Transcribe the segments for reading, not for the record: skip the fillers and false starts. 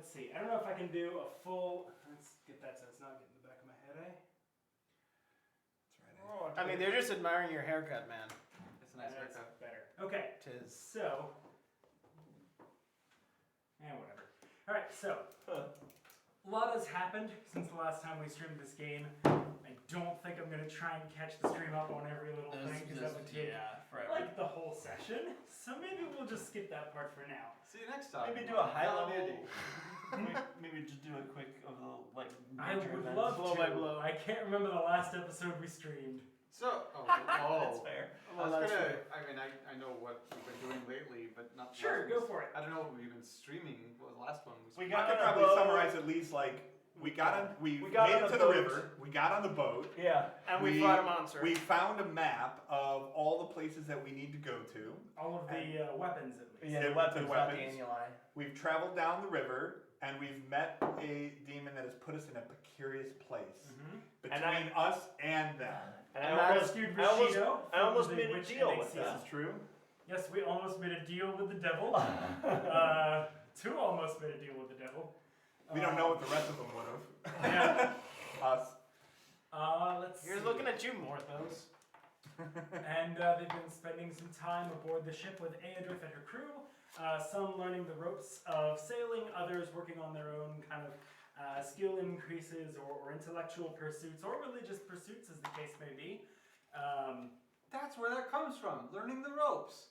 let's see. I don't know if I can do a full. Let's get that so it's not getting in the back of my head, eh? That's right. I mean, they're just admiring your haircut, man. It's a nice That's haircut. better. Okay. Tis. So. And whatever. All right. So. A lot has happened since the last time we streamed this game. I don't think I'm going to try and catch the stream up on every little thing because that would take forever. like the whole session. So maybe we'll just skip that part for now. See you next time. Maybe do a high level. maybe just do a quick of the like. I major would events. love blow to. by blow. I can't remember the last episode we streamed. So, That's fair. I was that's gonna. fair. I mean, I know what we've been doing lately, but not. Sure, go for it. I don't know what we've been streaming. What was the last one? We I got could on a probably boat. summarize at least like we got We made got it on to a the boat. river. We got on the boat. Yeah. And we fought a monster. We found a map of all the places that we need to go to. All of the weapons, at least. Yeah, The the weapons, not the weapons. annuli. We've traveled down the river and we've met a demon that has put us in a precarious place between And us and them. And And I I almost, rescued I almost, Bushido I almost from made the a witch deal with Enixea. This that. is true. Yes, we almost made a deal with the devil. Two almost made a deal with the devil. We don't know what the rest of them would have. Yeah. Us. Let's see. Here's looking at you, Morthos. And they've been spending some time aboard the ship with Eadryth and her crew. Some learning the ropes of sailing, others working on their own kind of skill increases or intellectual pursuits or religious pursuits, as the case may be. That's where that comes from. Learning the ropes.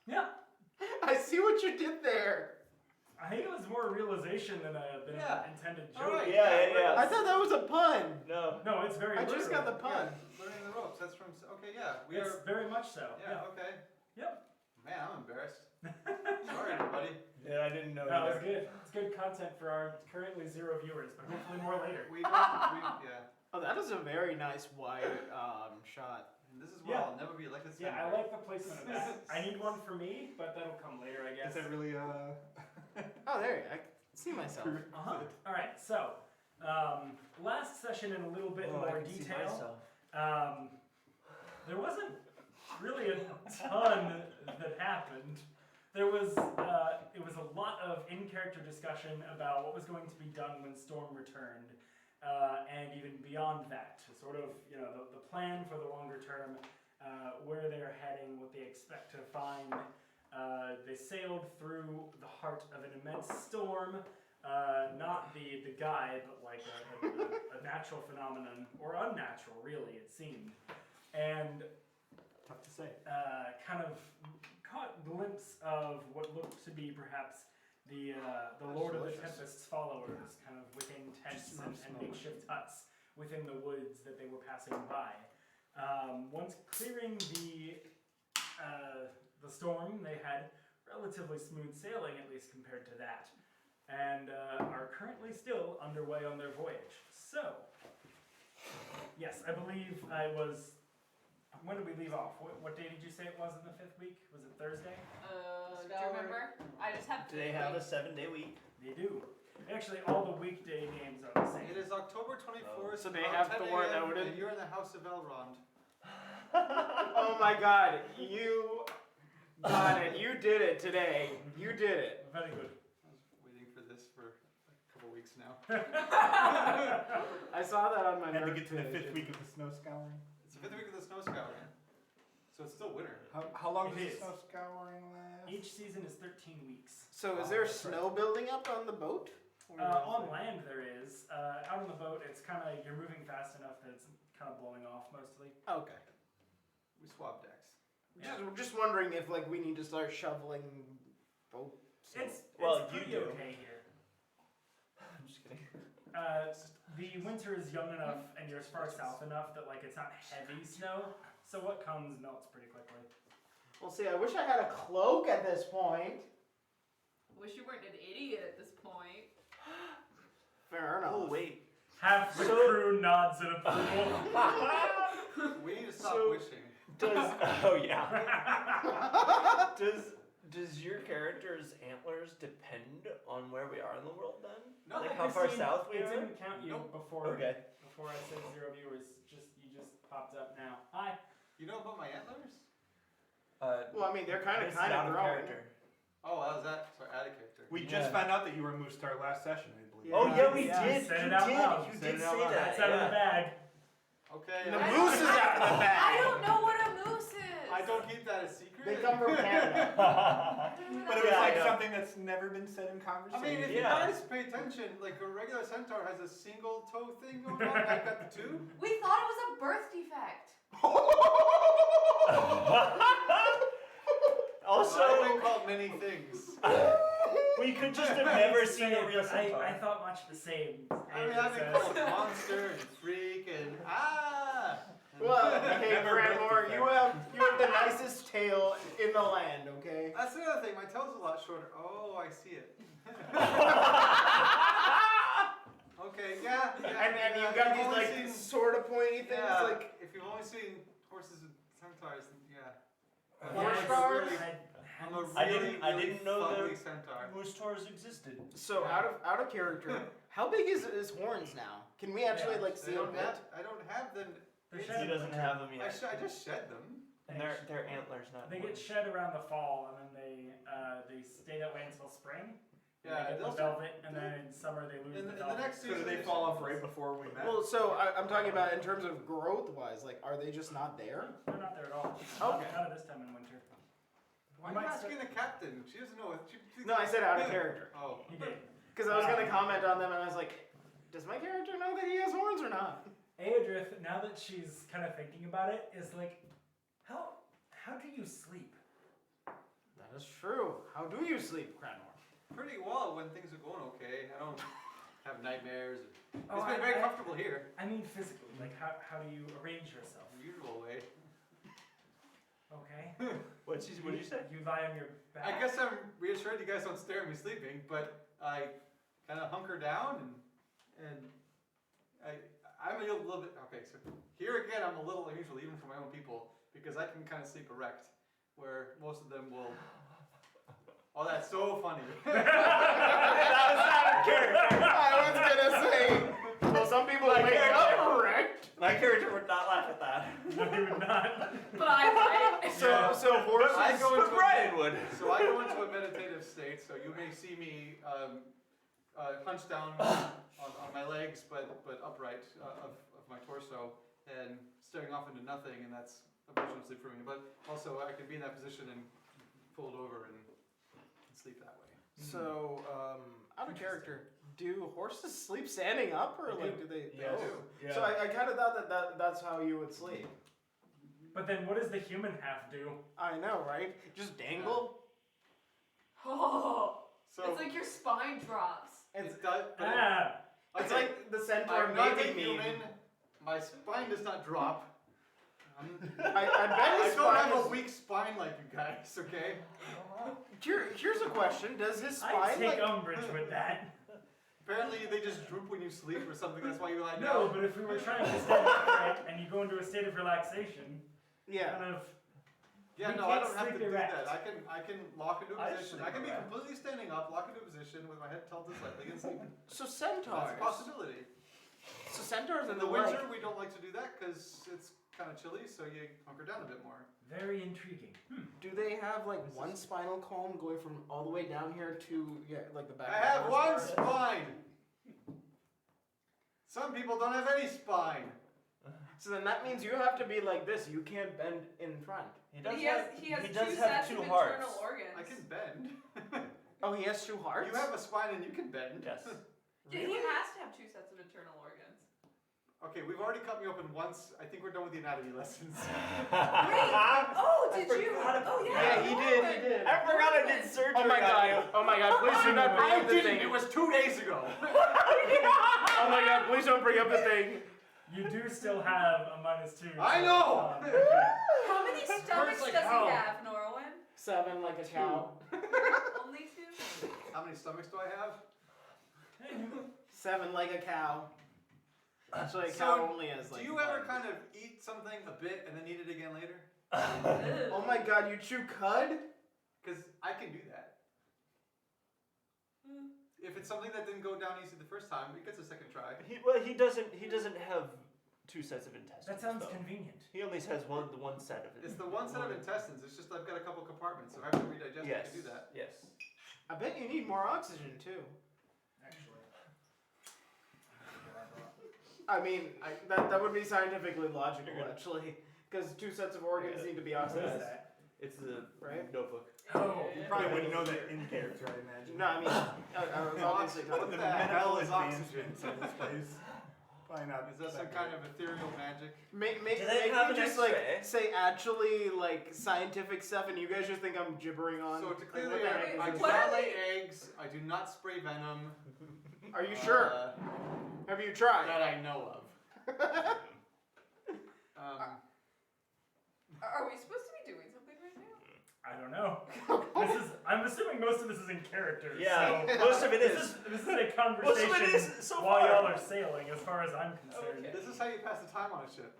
Yeah, I see what you did there. I think it was more a realization than an intended joke. All right. Yeah. I thought that was a pun. No. No, it's very. I just got the pun. Yeah, learning the ropes. That's from. Okay, yeah. We It's are. very much so. Yeah. Okay. Yep. Man, I'm embarrassed. Sorry, everybody. Yeah, I didn't know. That was either. good. It's good content for our currently 0 viewers, but hopefully more later. Yeah. Oh, that is a very nice wide shot. And this is why Yeah. I'll never be elected Yeah, senator. I like the placement of that. I need one for me, but that'll come later, I Is guess. that really Oh, there you go. I can see myself. Uh-huh. All right, so last session in a little bit Oh, I more can see detail. myself. There wasn't really a ton that happened. There was it was a lot of in-character discussion about what was going to be done when Storm returned, and even beyond that, sort of the plan for the longer term, where they're heading, what they expect to find. They sailed through the heart of an immense storm, not the guy, but like a natural phenomenon, or unnatural, really, it seemed. And tough to say? kind of caught a glimpse of what looked to be perhaps the Lord of the Tempest's followers, kind of within tents and makeshift huts within the woods that they were passing by. Once clearing the storm, they had relatively smooth sailing, at least compared to that, and are currently still underway on their voyage. So, yes, I believe I was. When did we leave off? What day did you say it was in the 5th week? Was it Thursday? Do you remember? I just have. Do they have a 7-day week? They do. Actually, all the weekday games are the same. It is October 24th. So they around have 10 Thor a.m., noted? And you're in the House of Elrond. Oh my god, you got it. You did it today. You did it. Very good. I was waiting for this for a couple weeks now. I saw that on my And to note get to the today. 5th week of the snow scouring. It's the 5th week of the snow scouring. So it's still winter. How long It does the is. snow scouring last? Each season is 13 weeks. So is there snow building up on the boat? Or On land there is. Out on the boat, it's kind of, you're moving fast enough that it's kind of blowing off mostly. Okay. We swap decks. Just wondering if like we need to start shoveling boats. It's Well, you pretty do. okay here. I'm just kidding. The winter is young enough and you're as far south enough that like it's not heavy snow, so what comes melts pretty quickly. Well, see, I wish I had a cloak at this point. Wish you weren't an idiot at this point. Fair enough. Oh wait. Half the crew nods in approval. We need to stop So- wishing. Oh yeah. Does your character's antlers depend on where we are in the world then? No, Like how far Christine, south we it are? didn't count you Nope. before. Okay. Before I said 0 viewers, you just popped up now. Hi. You know about my antlers? Well, I mean, they're kind This of is out of growing. character. Oh, that was that. Sorry, add a character. We just found out that you were a Moose Star last session, I believe. Oh yeah, we Yeah. did. Said You it out did. loud. You Said did it out say loud. that. That's out of the bag. Okay. The I- moose is out of the bag. I don't know what a moose is. I don't keep that a secret. They come from Canada. But it was Yeah, I like know. something that's never been said in I conversation. mean, if Yeah. you guys pay attention, like a regular centaur has a single toe thing going on. I've got the two. We thought it was a birth defect. Also, I've been called many things. we could just have never seen a real I centaur. thought much the same. I mean, I've been called monster and freak and Well, hey, Never Cranmor, birthday you have the nicest tail in the land, okay? That's the other thing. My tail's a lot shorter. Oh, I see it. Okay, yeah. And you've got these like sort of pointy things, yeah, like if you've only seen horses and centaurs, then yeah. Horse I'm a stars? really- I'm a I really, didn't- I really didn't know fugly that- centaur. Moose tours existed. so out of character. How big is his horns now? Can we actually Yeah, like They see them? don't have, I don't have them. They're It's- shed He doesn't have them I yet. just shed them. And they're antlers, not They get horns. shed around the fall, and then they stay that way until spring. Yeah, they get they'll the velvet, and then in summer they lose In the the velvet. next So did season, they fall off right before we met? Well, so I'm talking about in terms of growth wise. Like, are they just not there? They're not there at all. Okay. Not at this time in winter. Why are might you start- asking the captain? She doesn't know. No, I said out of character. Oh. He did. Because I was gonna comment on them, and I was like, does my character know that he has horns or not? Eadryth, now that she's kind of thinking about it, is like, how do you sleep? That is true. How do you sleep, Cranmor? Pretty well when things are going okay. I don't have nightmares. Oh, It's been very comfortable here. I mean physically, like how do you arrange yourself? The usual way. Okay. What did you say? You lie on your back. I guess I'm reassured you guys don't stare at me sleeping, but I kind of hunker down and I'm a little bit okay. So here again, I'm a little unusual even for my own people because I can kind of sleep erect, where most of them will. Oh, that's so funny. That was out of character. I was gonna say, well, some people My wake character. up correct. My character would not laugh at that. No, he would not. But I might. So horses. I go But into Brian would. So I go into a meditative state. So you may see me hunched down on my legs, but upright of my torso and staring off into nothing, and that's a version of sleep for me. But also I can be in that position and fold over and sleep that way. So, out of character, do horses sleep standing up, or like do they? Yes. Oh. Yeah. So I kind of thought that's how you would sleep. But then what does the human half do? I know, right? Just dangle. Oh, So it's like your spine drops. it's got. But Ah, It's okay, like the centaur I'm not a maybe human. My spine does not drop. I bet I his don't spine have is- a weak spine like you guys. Okay. Here's a question: does his I spine take like? umbrage with that. Apparently they just droop when you sleep or something. That's why you lie No, down. but if we were trying to stand upright and you go into a state of relaxation, Yeah. kind of. Yeah, We no, I can't don't have to sleep do erect. that. I can lock into a I position. sleep I can be erect. completely standing up, lock into a position with my head tilted slightly and sleep. So That's centaurs. a possibility. So centaurs In the winter, we don't like to do that because it's kind of chilly, so you hunker down a bit more. Very intriguing. do they have like one spinal column going from all the way down here to like the back? I of the have one horse? spine. Some people don't have any spine. So then that means you have to be like this. You can't bend in front. He does He have, has he two does sets have two of hearts. internal organs. I can bend. Oh, he has two hearts. You have a spine and you can bend. Yes. Yeah, he has to have two sets of internal organs. Okay, we've already cut me open once. I think we're done with the anatomy lessons. Wait! Oh, did you? Oh, yeah. Yeah, he did. He did. I forgot I did surgery. Oh my on you. god! Oh my god! Please do not bring I up the didn't. thing. It was 2 days ago. Oh my god! Please don't bring up the thing. You do still have a -2. I know! Okay. How many stomachs like does hell. he have, Norwin? 7 like a cow. Only 2? How many stomachs do I have? 7 like a cow. Actually, a So, cow only has like. Do you ever one. kind of eat something a bit and then eat it again later? Oh my god! You chew cud? Because I can do that. If it's something that didn't go down easy the first time, it gets a second try. He doesn't have 2 sets of intestines. That sounds though. convenient. He only has one set of it. It's the one set of intestines. It's just I've got a couple compartments, so if I have to redigest, I Yes. can do that. Yes. I bet you need more oxygen too. Actually. I mean, that would be scientifically logical, actually. Because 2 sets of organs need to be What is oxidized. that? It's a Right? notebook. Oh, You probably wouldn't know that in character, I imagine. No, I mean, I was obviously What talking the the medical hell is advancements in this place? Probably not. Is that some kind of ethereal magic? Make Do they have me an just like X-ray? say actually like scientific stuff, and you guys just think I'm gibbering on. So to Like, clear what the the air, heck is I this? do What not are lay eggs. I do not spray venom. Are you sure? Have you tried? That I know of. Are we supposed to be doing something right now? I don't know. I'm assuming most of this is in character. Yeah, so most of it this is. is a Most conversation of it is so while far. y'all are sailing, as far as I'm concerned. Okay. This is how you pass the time on a ship.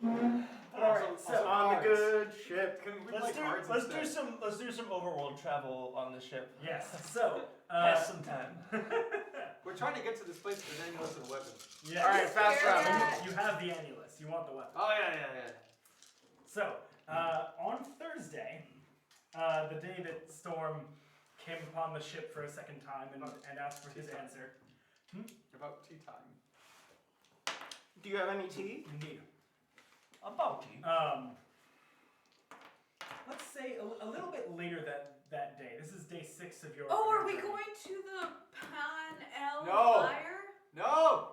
Alright, so On the cards. good ship. Can we Let's play cards do instead? let's do some overworld travel on the ship. yes, so Pass some time. We're trying to get to this place with an ambulance and a weapon. yes. All right, fast Where travel. at? You have the annulus. You want the weapon. Oh yeah. So on Thursday, the day that Storm came upon the ship for a second time and asked for his answer. About tea time. Do you have any tea? Indeed. About you. Let's say a little bit later that day. This is day 6 of your. Oh, of your are we journey. going to the Pan El No. Fire? No!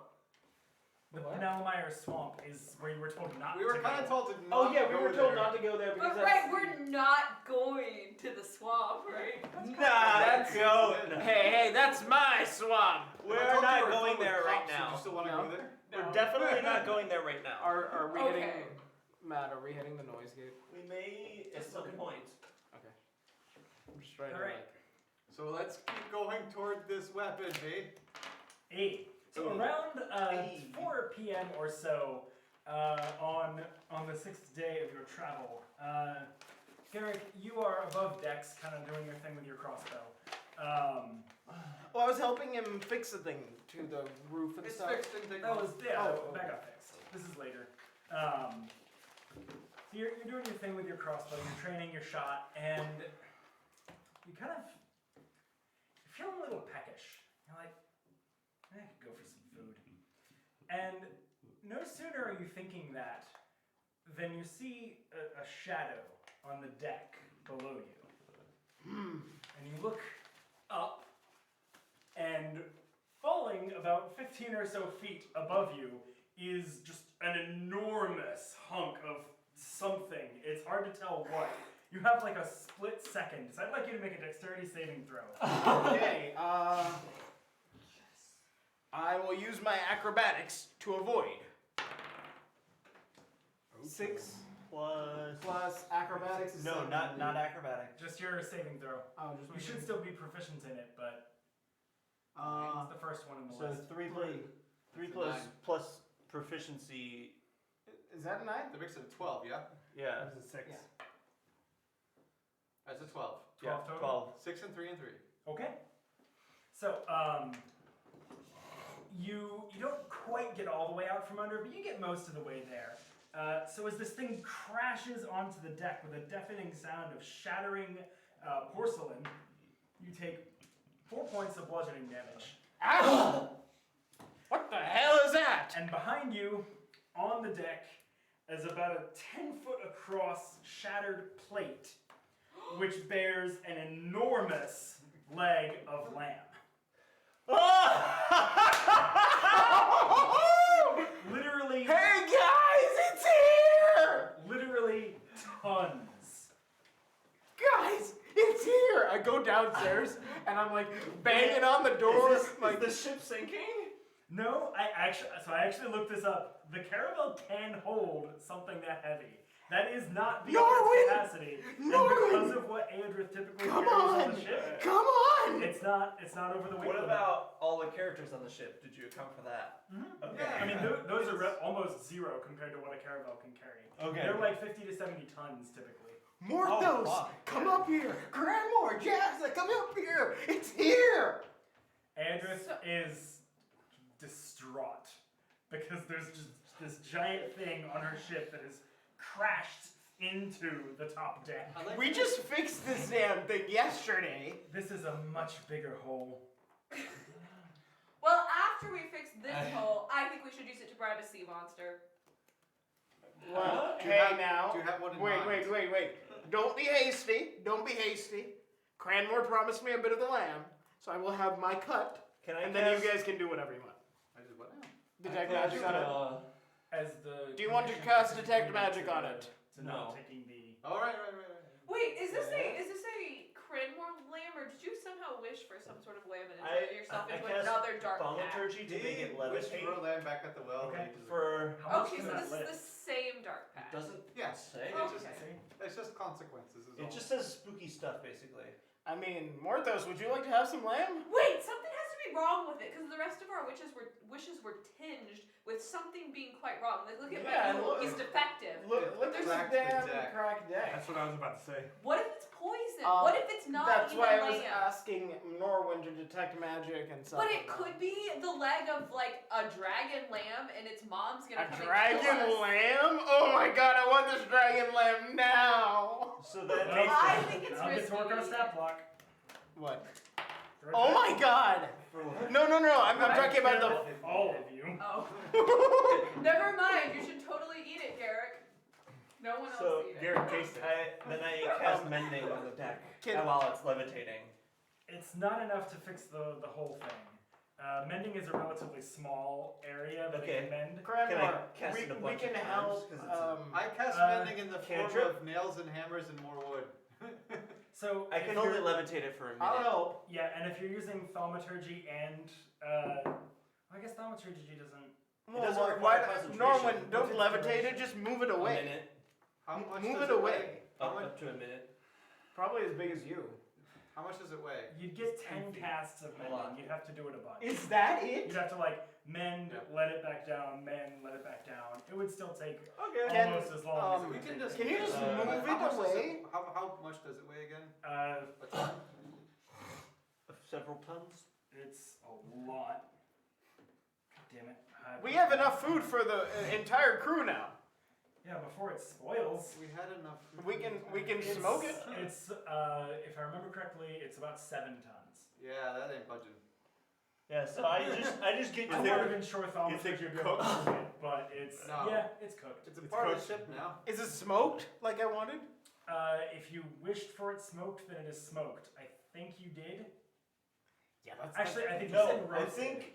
The Penelmeyer Swamp is where you were told not We were to kind go. of told to not Oh yeah, we go were told there. not to go there because But right, we're not going to the swamp, right? Not go. Hey, that's my swamp. If I We're told you not we were going filled with there right cops, would now. you still want to No. go there? We're definitely not going there right now. Are we Okay. hitting Matt? Are we hitting the noise gate? We may at some point. I'm just trying to. Alright. So let's keep going toward this weapon, eh? 8. So around 4 p.m. or so on the 6th day of your travel, Garrick, you are above decks, kind of doing your thing with your crossbow. Well, I was helping him fix the thing to the roof and It's stuff. fixed, didn't take That long. was that got fixed. This is later. So you're doing your thing with your crossbow. You're training your shot, and you kind of you're feeling a little peckish. You're like, I could go for some food. And no sooner are you thinking that than you see a shadow on the deck below you. And you look up, and falling about 15 or so feet above you is just an enormous hunk of something. It's hard to tell what. You have like a split second. So I'd like you to make a dexterity saving throw. Okay. I will use my acrobatics to avoid. 6 plus acrobatics is No, 7. not acrobatic. Just your saving throw. Oh, just You should still be proficient in it, but it's the first one in the So list. 3 It's a plus 9. plus proficiency. Is that a 9? That makes it a 12, yeah? Yeah. That was a 6. Yeah. That's a 12. 12 Yeah. total? 12. 6 and 3 and 3. Okay. So, you don't quite get all the way out from under, but you get most of the way there. So as this thing crashes onto the deck with a deafening sound of shattering porcelain, you take 4 points of bludgeoning damage. Ow! What the hell is that? And behind you, on the deck, is about a 10-foot across shattered plate, which bears an enormous leg of lamb. Literally, Hey guys, it's here! literally tons. Guys, it's here! I go downstairs and I'm like banging on the door. Is Like the ship sinking? No, I actually looked this up. The caravel can hold something that heavy. That is not beyond Norwin! its capacity. Norwin! And because of what Eadryth typically Come carries on on! the ship, Come on! it's not over the weight What limit. about all the characters on the ship? Did you account for that? Okay. I mean, those are almost zero compared to what a caravel can carry. Okay. They're like 50 to 70 tons typically. Morthos, fuck. come up here! Cranmor, Jasnah, come up here! It's here! Eadryth is distraught because there's just this giant thing on her ship that has crashed into the top deck. I like We that- just fixed this damn thing yesterday. This is a much bigger hole. Well, after we fix this hole, I think we should use it to bribe a sea monster. Well, Do you hey have- now. Do you have one in Wait. mind? Don't be hasty. Don't be hasty. Cranmor promised me a bit of the lamb, so I will have my cut, Can I and then you cast- guys can do whatever you want. I did what now? Detect I magic cast, on it. As the Do you want to condition cast for detect agreement magic to on the- it? To No. not taking the. Oh, right. Wait, is this a Cranmor lamb, or did you somehow wish for some sort of lamb and insert yourself I into cast another dark path? thaumaturgy to make it Wish levitate. for a lamb back at the well. Okay. For How much Okay, does so that this lift? is the same dark path. it doesn't Yeah. say. Oh, It's just, okay. it's just consequences. Is It all. just says spooky stuff basically. I mean, Morthos, would you like to have some lamb? Wait, something has to be wrong with it, because the rest of our wishes were tinged with something being quite wrong. Like, look at Yeah, my look- he's defective. Look at this Cracked the damn deck. cracked deck. That's what I was about to say. What if it's poison? Um, What if it's not That's even why I was lamb? asking Norwin to detect magic and stuff. But it like could be the leg of like a dragon lamb, and its mom's gonna that. come A and dragon kill us. lamb? Oh my god, I want this dragon lamb now! So that Well, makes I it- think it's I'll get to work on a risky. stat block. What? Throw it Oh back. my god! No, I'm talking about the. All of you. Oh. Never mind. You should totally eat it, Garrick. No one else So, eat it. Garrick, taste it. Then I cast mending on the deck Can- while it's levitating. It's not enough to fix the whole thing. Mending is a relatively small area that Okay. it can mend. Can I Cranmor, cast it a we bunch can of times? help. 'Cause it's a- I cast Uh, mending in the form cantrip? of nails and hammers and more wood. So I if can you're- only levitate it for a minute. I'll help. Yeah, and if you're using thaumaturgy and I guess thaumaturgy doesn't. doesn't Well, require why- concentration. Norwin, don't What's its levitate it, duration? just move it A away. minute. How much Move does it it away. weigh? How Up, much, up to a minute. Probably as big as you. how much does it weigh? You'd get 10 casts of Hold on. mending. You'd have to do it a bunch. Is that it? You'd have to like mend, Yeah. let it back down, mend, let it back down. It would still take Okay. Can- almost as long as it um, would We can take just. Can you just Uh, move how it much does away? How much does it weigh again? to. A ton? Several tons. It's a lot. God damn it. We have enough food for the entire crew now. Yeah, before it spoils. We had enough. We can It's- smoke it. It's if I remember correctly, it's about 7 tons. Yeah, that ain't budging. Yeah, so I just get I'm to not there. even sure if I'll is it be able to cooked? cook it, but it's No. yeah, it's cooked. It's a It's part of cooked. the ship now. Is it smoked like I wanted? If you wished for it smoked, then it is smoked. I think you did. Yeah, that's Actually, I think you No, said I roasted. think.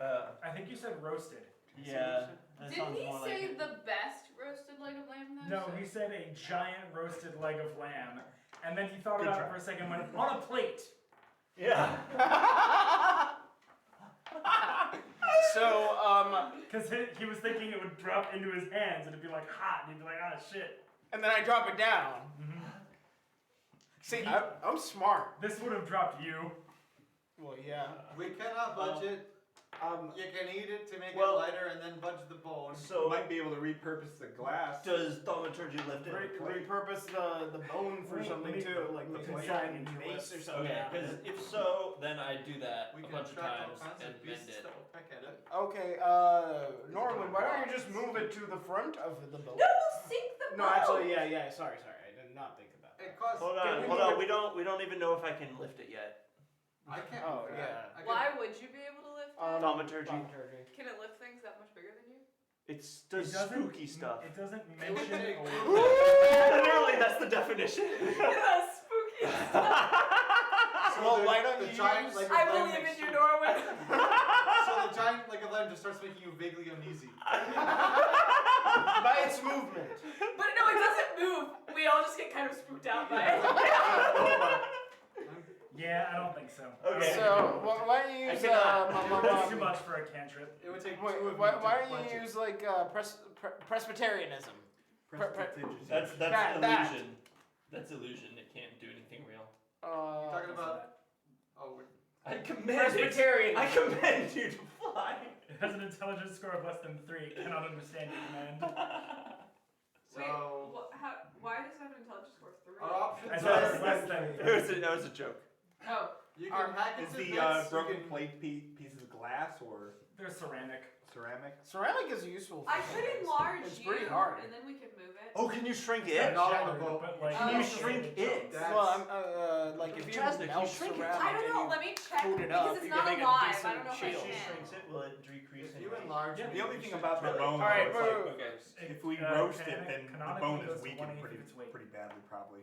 I think you said roasted. Yeah. That Didn't sounds he more say like the best roasted leg of lamb though? No, he said a giant roasted leg of lamb, and then he thought Good about try. it for a second, and went on a plate. Yeah. So, Because he was thinking it would drop into his hands and it'd be like hot, and he'd be like, ah, shit. and then I drop it down. Mhm. See, I'm smart. This would have dropped you. Well, yeah. We cannot budget. You can eat it to make Well- it lighter and then budge the bone. So Might be able to repurpose the glass. does thaumaturgy lift it? Repurpose the bone for Wait, something let me- too, like the make it plate giant into your mace or lips. something. Okay, because if so, then I do that We a can bunch of attract all times kinds and of mend beasts it. that will peck at it. Okay, Norman, why don't you just move it to the front of the boat? No, we'll sink the No, boat. actually, yeah. Sorry, I did not think about that. It costs. Hold Can on, we hold move on. it- We don't even know if I can lift it yet. I can't. Oh, move yeah. that. I could- Why would you be able to lift it? Thaumaturgy. Can it lift things that much bigger than you? It It does doesn't- spooky stuff. It doesn't would mention take- it. Literally, that's the definition. That's spooky. Well, why don't the you giant use- leg of I lamb believe in makes you, Norwin. So the giant leg of lamb just starts making you vaguely uneasy. by its movement. But no, it doesn't move. We all just get kind of spooked out by it. Yeah, I don't think so. Okay. So why don't you I use cannot. That's too much for a cantrip. It would take Wait, two of why you to don't budge you it. use like Presbyterianism? That's That- illusion. That's illusion. It can't do anything real. You're talking about. Oh, I commend it. Presbyterianism. I commend you to fly. It has an intelligence score of less than 3. It cannot understand your command. so Wait, why does it have an intelligence score of 3? our options I are. said it's less than That was a joke. Oh, You Are- can package Is it the bits, broken you can, plate pieces glass or They're ceramic. ceramic? Ceramic is useful. For I could things. enlarge It's you, pretty hard. and then we could move it. Oh, can you shrink It's it? not on the shattered, boat. but like Can you shrink it? That's- Well, I'm like if you Jasnah, can you melt shrink it? ceramic I don't and know. you Let me check coat it because up, it's you not can make a alive. I decent don't know if If I she can. shrinks it, will it decrease if in you weight? enlarge Yeah. me, The only you thing should about the really- bone Alright, is wait, like, wait, Okay. if we Uh, roast it, canonically then the canonically bone goes is to weakened 1/8 of its weight. pretty badly, probably.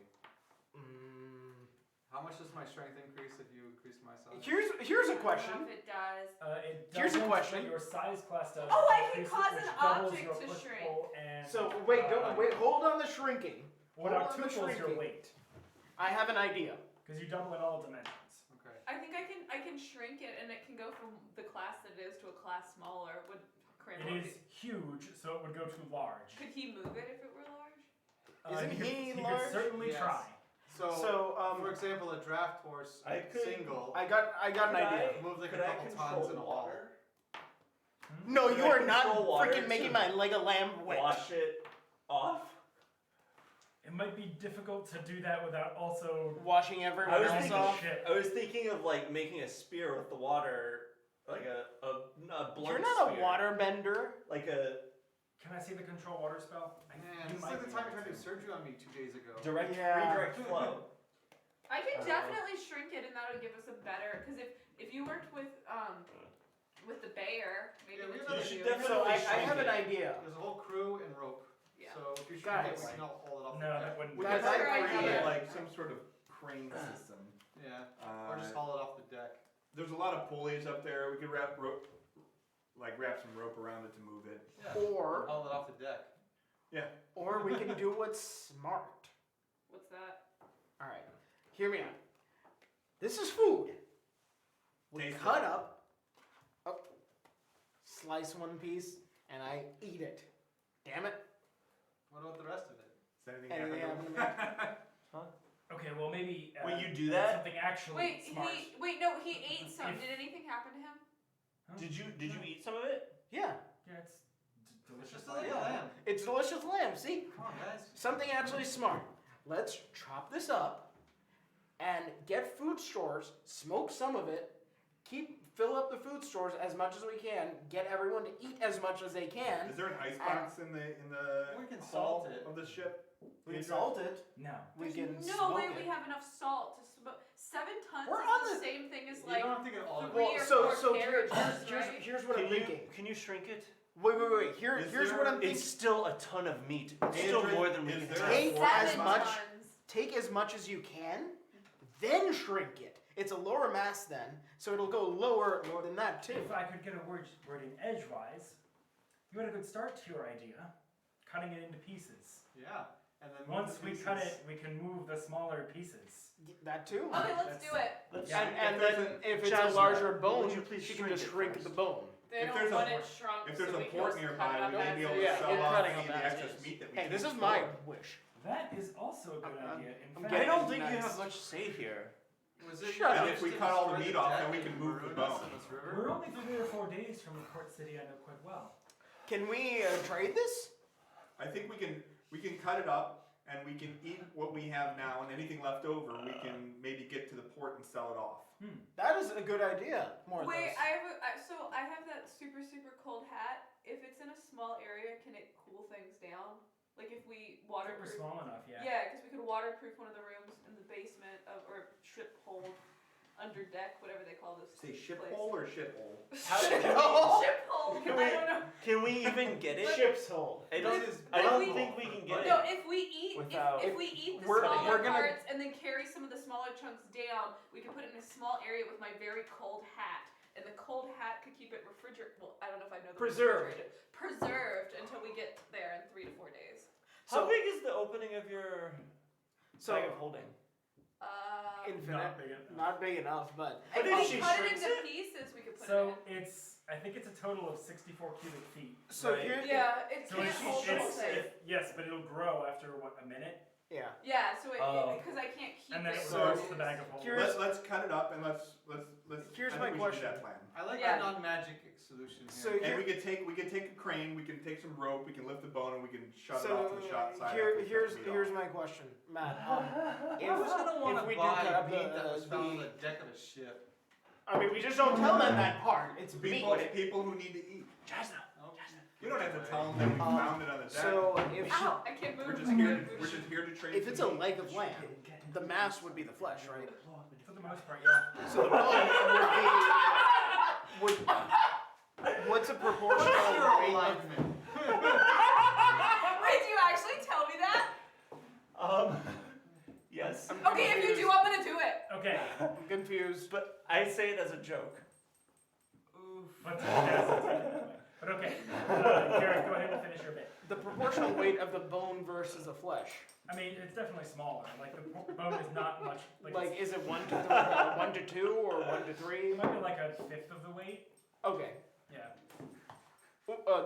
How much does my strength increase if you increase my size? Here's a I don't question. know if it does. It Here's a doesn't, question. but your size class does. Oh, I which can increases- cause which an doubles object your to push-pull and, So wait, uh, wait, hold on the shrinking. What hold on the octuples your shrinking. weight? I have an idea. Because you double in all dimensions. Okay. I think I can shrink it, and it can go from the class that it is to a class smaller. Would Cranmor It is huge, so it would go too large. Could he move it if it were large? Isn't he could, he he large? could certainly Yes. try. So, So for example, a draft horse I could- single I got an Could idea. move like Could a I couple control tons in a haul. water? No, Could you I are not control water freaking making to my leg a lamb wet. Wash it off? It might be difficult to do that without also Washing I everyone was else thinking- off. ship. I was thinking of like making a spear with the water, like a blunt You're not spear. a waterbender. Like a Can I see the control water spell? Man, You this is might like the be time you able tried to do to. surgery on me 2 days ago. direct Yeah. redirect flow. I can Uh, definitely shrink it, and that would give us a better. Because if you worked with the Bayer, maybe Yeah, we the have two should of you. definitely So I shrink have an it. idea. There's a whole crew and rope. Yeah. So if you shoot Guys. it, we can all haul it off No, the that deck. wouldn't. We Guys, could I create idea. like some sort of crane system. Yeah. Or just haul it off the deck. There's a lot of pulleys up there. We could wrap some rope around it to move it. Yeah. Or Haul it off the deck. we can do what's smart. What's that? All right, hear me out. This is food. We Taste cut it. up, slice one piece, and I eat it. Damn it! What about the rest of it? Does anything Anything happen? happen to me? Okay, well maybe. Will you do that? Something actually smart. No, he ate some. If- Did anything happen to him? Did you eat some of it? Yeah, Yeah, it's It's delicious. just like a Yeah. lamb. it's delicious lamb. See, Come on, guys. something actually smart. Let's chop this up and get food stores. Smoke some of it. Fill up the food stores as much as we can. Get everyone to eat as much as they can. Is there an icebox in the We can hull salt it. of the ship? We can salt it. No. We There's can no smoke way it. we have enough salt to smoke. 7 tons We're is on the the- same thing as You like don't have to get all of three it. or So four here's carriages, right? here's what I'm thinking. Can you shrink it? Wait. Is Here's there- what I'm thinking. It's still a ton of meat. It's still Eadryth, more than we is can there- Take have. as 7 much- tons. Take as much as you can, then shrink it. It's a lower mass then, so it'll go lower than that too. If I could get a word in edgewise, you had a good start to your idea. Cutting it into pieces. Yeah. And then move Once the we pieces. cut it, we can move the smaller pieces. That too. Okay, let's do it. Let's Yeah. And If then if it's Jasnah, a larger bone, would you please she can shrink just it shrink first? the bone. They If don't there's a want port- it shrunk. If there's so a we can port just cut nearby, it up we may as be able it to Yeah, is. sell you're off cutting any of up the as excess is. meat that we Hey, can this is store. my wish. That is also a good I'm idea. In getting fact, I don't it think you nice. have much say here. Was it Shut up. just If we to cut all the destroy meat off, deck then we and can move the ruin us bone. in this river? we're only 3 or 4 days from the port city. I know quite well. Can we trade this? I think we can cut it up and we can eat what we have now, and anything left over we can maybe get to the port and sell it off. That is a good idea. More of Wait, those. I have that super cold hat. If it's in a small area, can it cool things down? Like if we If it were waterproof. small enough, yeah. Yeah, because we could waterproof one of the rooms in the basement or ship hold, under deck, whatever they call this. Say ship place. hole or shit hole? How Ship can hole. Ship hold. Can I don't know. Can we even get it? Ship's hole. I don't, This is I don't we- think we can get No, it. if we eat, Without- if we eat the We're smaller gonna- parts and then carry some of the smaller chunks down, we could put it in a small area with my very cold hat, and the cold hat could keep it refrigerated. Well, I don't know if I know the word Preserved. refrigerated. Preserved until we get there in 3 to 4 days. How So- big is the opening of your bag of holding? Infinite. Not big enough. Not big enough, but But if if we she cut it shrinks into it- pieces, we could put So it I think it's a total of 64 cubic feet. so Right. here. in. Yeah, it So can't it's, hold the whole it's thing. yes, but it'll grow after what, a minute? Yeah. Yeah, so Oh. because I can't keep And then it. it So- goes to the bag of holding. Let's cut it up and let's. Here's I my think we should do question. that plan. I like Yeah. a non-magic solution So here. And we could take a crane, we can take some rope, we can lift the bone, and we can shut it So off to the shot side. here, after we here's cut the meat here's off. my question, Matt. Who's gonna want if to we do buy cut up meat that was found on the the deck of a ship? I mean, we just don't tell them that part. It's people, meat. people who need to eat. Jasnah. Oh, We don't have to tell them that we found it on the deck. So if Ow! I can't move. we're just I here. can't move. We're just here to trade. if it's a some meat. leg of lamb, the mass would be the flesh, right? For the most part, yeah. So the bone would be what's a proportional You're weight alive, of man. Wait, do you actually tell me that? Yes. Okay, if you do, I'm gonna do it. Okay. I'm confused. But I say it as a joke. But, but okay. Garrick, go ahead and finish your bit. The proportional weight of the bone versus the flesh. I mean, it's definitely smaller. Like, the bone is not much. Like, is it 1 to 3, 1 to 2, or 1 to 3? it might be like a fifth of the weight. Okay. Yeah.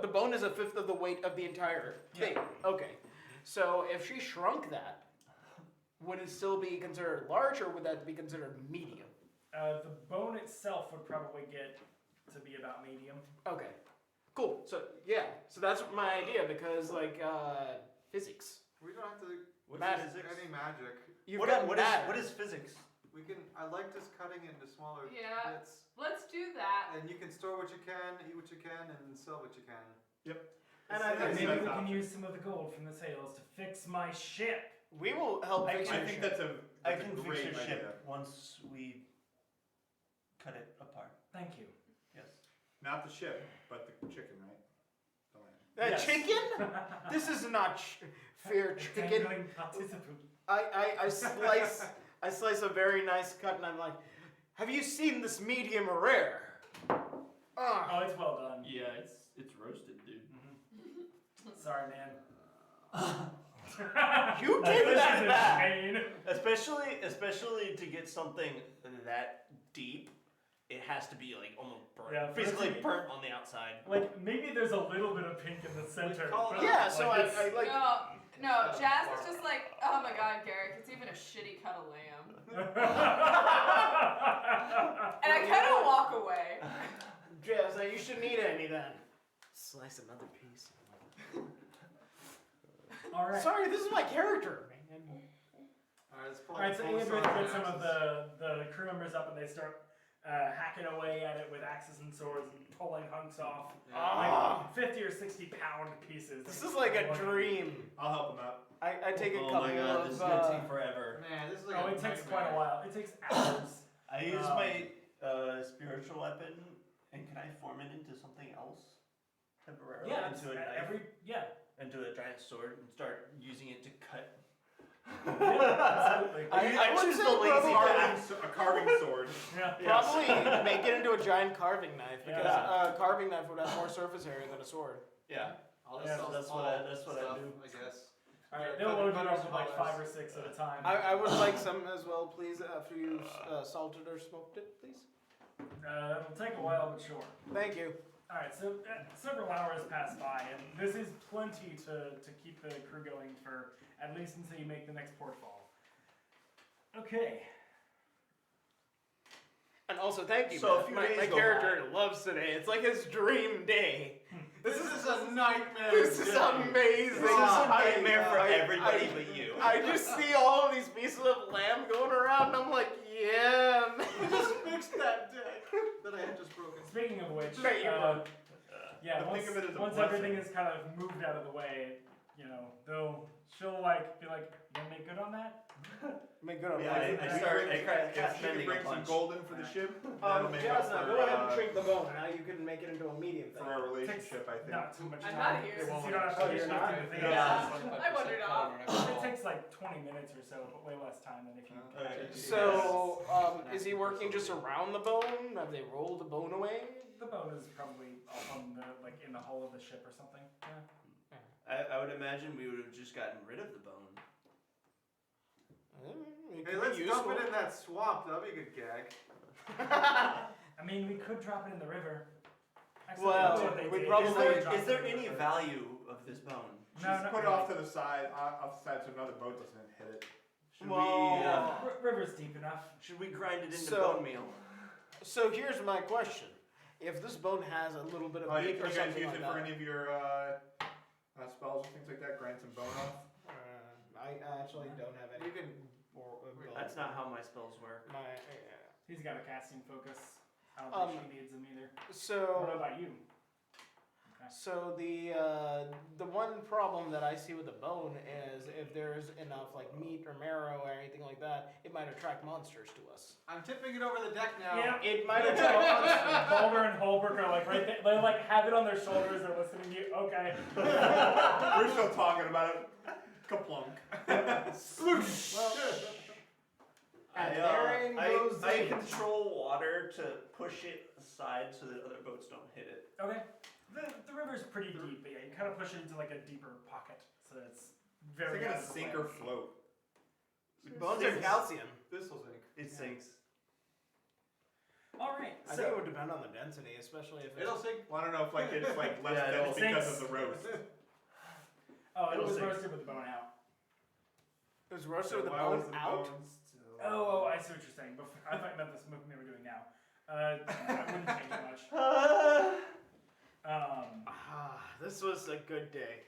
The bone is a fifth of the weight of the entire thing. Okay. So if she shrunk that, would it still be considered large, or would that be considered medium? The bone itself would probably get to be about medium. Okay. Cool. So yeah. So that's my idea because physics. We don't have to What's Matt, use any magic. You've What, got what matter. is physics? We can. I like just cutting it into smaller Yeah. bits, Let's do that. and you can store what you can, eat what you can, and sell what you can. And I And think maybe that's we can option. use some of the gold from the sales to fix my ship. we will help fix I your think ship. that's a. I That's can a fix great your idea. ship once we cut it apart. Thank you. Yes. Not the ship, but the chicken, right? The lamb. That Yes. chicken? This is not fair chicken. Dangling participant. I slice a very nice cut, and I'm like, have you seen this medium rare? Ah. Oh, it's well done. Yeah, it's roasted, dude. Sorry, man. You This did that is back. insane. Especially to get something that deep, it has to be like almost burnt, Yeah, physically first- burnt on the outside. Like, maybe there's a little bit of pink in the center. call but, it- Yeah, so like, I like. No, Jazz is just like, oh my god, Garrick, it's even a shitty cut of lamb. And I kind of walk away. Jasnah, you shouldn't eat any then. Slice another piece. All right. Sorry, this is my character, man. Alright, let's pull All right, so pull the Eadryth sword gets some axes. of the crew members up, and they start hacking away at it with axes and swords and pulling hunks off. Ah. Like 50 or 60 pound pieces. This is like a dream. I'll help them out. I take a Oh couple my god, this is gonna of. take forever. Man, this is like Oh, a it takes nightmare. quite a while. It takes hours. I use Um, my spiritual weapon, and can I form it into something else temporarily? Yeah, into a knife, into a giant sword, and start using it to cut. absolutely. I would choose say the lazy probably- path. A carving sword. Yeah. Probably make it into a giant carving knife because Yeah. a carving knife would have more surface area than a sword. Yeah. I'll Yeah, just sell that's small what I stuff, do. I guess. All right, Yeah, they'll cut- load cut you it up with like smaller. 5 or 6 at a time. I would like some as well, please, after you salted or smoked it, please. It'll take a while, but sure. Thank you. All right, so several hours pass by, and this is plenty to keep the crew going for at least until you make the next portfall. Okay. And also, thank you. So a Matt. few my days my go character loves today. It's like his dream day. This is a nightmare. This is day. amazing. This is a nightmare for I- everybody I- but you. I just see all of these pieces of lamb going around, and I'm like, yeah, man. We just fixed that deck that I had just broken. Speaking of which, Bet you won't. yeah, But once, think of it as a once blessing. everything is kind of moved out of the way, she'll like be like, "You gonna make good on that?" Make good on Yeah, my- I start. I crack If she can spending bring a some bunch. gold in for the ship, that'll make up Jasnah, for, go ahead and shrink the bone. Now you can make it into a medium for thing. our relationship, I think. Not too much I'm time. not here. Since you don't have Oh, to you're shift not? anything Yeah. else. I wandered off. It takes like 20 minutes or so, but way less time than if you. Okay. So, is he working just around the bone? Have they rolled the bone away? The bone is probably up on the like in the hull of the ship or something. Yeah. I would imagine we would have just gotten rid of the bone. It Hey, could let's be dump useful. it in that swamp. That'd be a good gag. I mean, we could drop it in the river. Actually, Well, that's what they we did. probably- Is They there, dropped is there it in the any river. value of this bone? No, Just not put it really. off to the side, off the side, so another boat doesn't hit it. Should Well- River's deep enough. should we grind it into So- bone meal? So here's my question: if this bone has a little bit of You meat or guys something use like it for that, any of your spells or things like that? Grind some bone off? I actually don't have any. You can. bone. That's not how my spells work. He's got a casting focus. I don't think she needs him either. What So about you? So the one problem that I see with the bone is if there's enough like meat or marrow or anything like that, it might attract monsters to us. I'm tipping it over the deck now. Yeah. It might attract monsters. Balder and Holbrook are like right there. They like have it on their shoulders. They're listening to you. Okay. We're still talking about it. Kaplunk. And therein goes I the- control water to push it aside so that other boats don't hit it. Okay. The river's pretty deep, but yeah, you kind of push it into like a deeper pocket, so it's Is very. it gonna out of the sink way. or float? Bones are calcium. This will sink. It sinks. All right. I So think it would depend on the density, especially if It'll it's. sink. Well, I don't know if like it's like less Yeah, dense it because sinks. of the roast. oh, it it'll was sink. roasted with the bone out. It was roasted with the why was bone the out. bone still- Oh, I see what you're saying. Before, I thought you meant the smoking they were doing now. That wouldn't change much. This was a good day.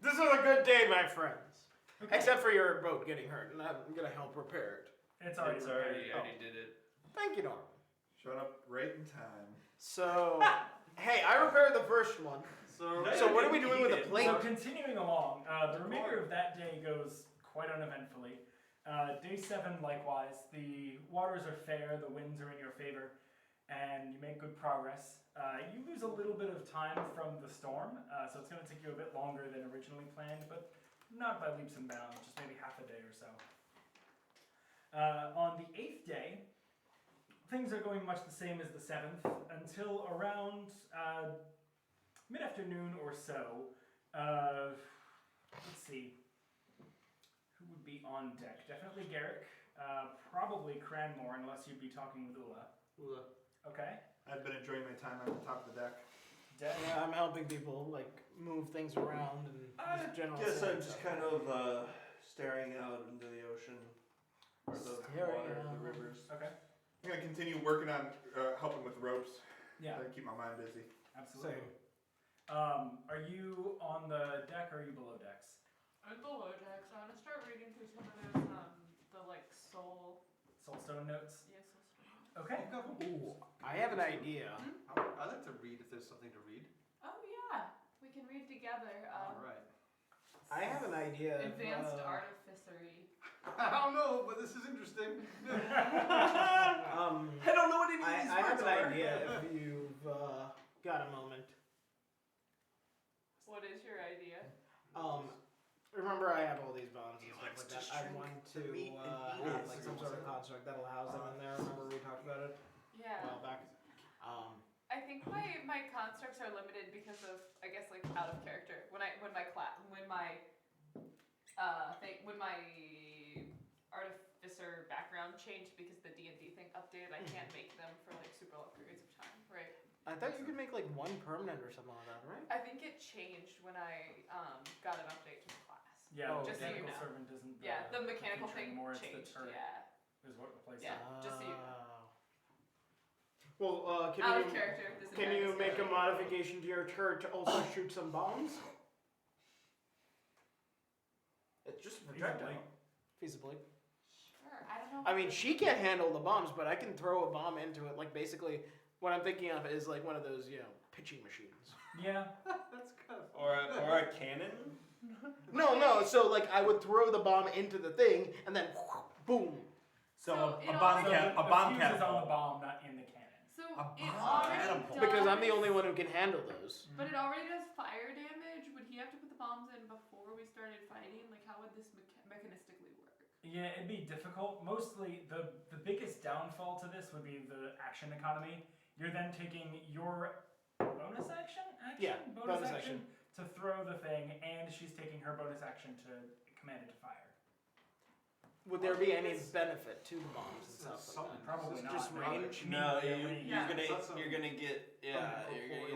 This was a good day, my friends. Okay. Except for your boat getting hurt, and I'm gonna help repair it. It's already. It's repaired. already, Oh. already did it. Thank you, Norman. Showed up right in time. So, hey, I repaired the first one. So. No, So you what are we didn't doing with eat the it. plate? So continuing along, the remainder of that day goes quite uneventfully. Day 7, likewise, the waters are fair, the winds are in your favor, and you make good progress. You lose a little bit of time from the storm, so it's going to take you a bit longer than originally planned, but not by leaps and bounds, just maybe half a day or so. On the 8th day, things are going much the same as the 7th until around mid-afternoon or so. Let's see. Who would be on deck? Definitely Garrick. Probably Cranmor, unless you'd be talking with Ulla. Okay. I've been enjoying my time on the top of the deck. Deck. Yeah, I'm helping people like move things around and just general. Guess sailing I'm just stuff. kind of staring out into the ocean. Or the Staring water, out. the rivers. Okay. I'm gonna continue working on helping with ropes. Yeah, To keep my mind busy. absolutely. Same. Are you on the deck or are you below decks? I'm below decks. I want to start reading through some of those, the like Soulstone notes? yes, Okay. Ooh, I have an idea. I like to read if there's something to read. Oh yeah, we can read together. All right. I have an idea. of, Advanced artificery. I don't know, but this is interesting. I don't know what any of these I have words an are. idea if you've got a moment. What is your idea? Remember I have all these bones and stuff wants like to that. I shrink want the to meat and eat have it. like some sort of construct that'll house them in there. Remember we talked about it a Yeah. while back. I think my constructs are limited because of, I guess, like out of character. When my artificer background changed because the D&D thing updated, I can't make them for like super long periods of time, right? I thought you could make like one permanent or something like that, right? I think it changed when I got an update to the class. Yeah, Oh, the just so you mechanical know. servant isn't the, Yeah, the mechanical feature thing anymore, changed. It's the turret Yeah. is what replaced Yeah. it. just so you know. Well, Out can of you character. This can entire you make a discussion. modification to your turret to also shoot some bombs? It's just a projectile. Feasibly. Sure. I don't know. I mean, she can't handle the bombs, but I can throw a bomb into it. Like basically, what I'm thinking of is like one of those, pitching machines. Yeah. That's kind of. Or a cannon? No. So like, I would throw the bomb into the thing, and then boom. So, So a it bomb also- cap, a the bomb fuse is on the catapult. bomb, not in the cannon. So A it bomb already catapult. does, Because I'm the only one who can handle those. But it already does fire damage. Would he have to put the bombs in before we started fighting? Like, how would this mechanistically work? Yeah, it'd be difficult. Mostly, the biggest downfall to this would be the action economy. You're then taking your bonus action? Yeah, bonus action to throw the thing, and she's taking her bonus action to command it to fire. Would there be any benefit to the bombs and stuff Some- like that? Probably not. Just no. range? No, Yeah, you, range. Yeah. you're gonna get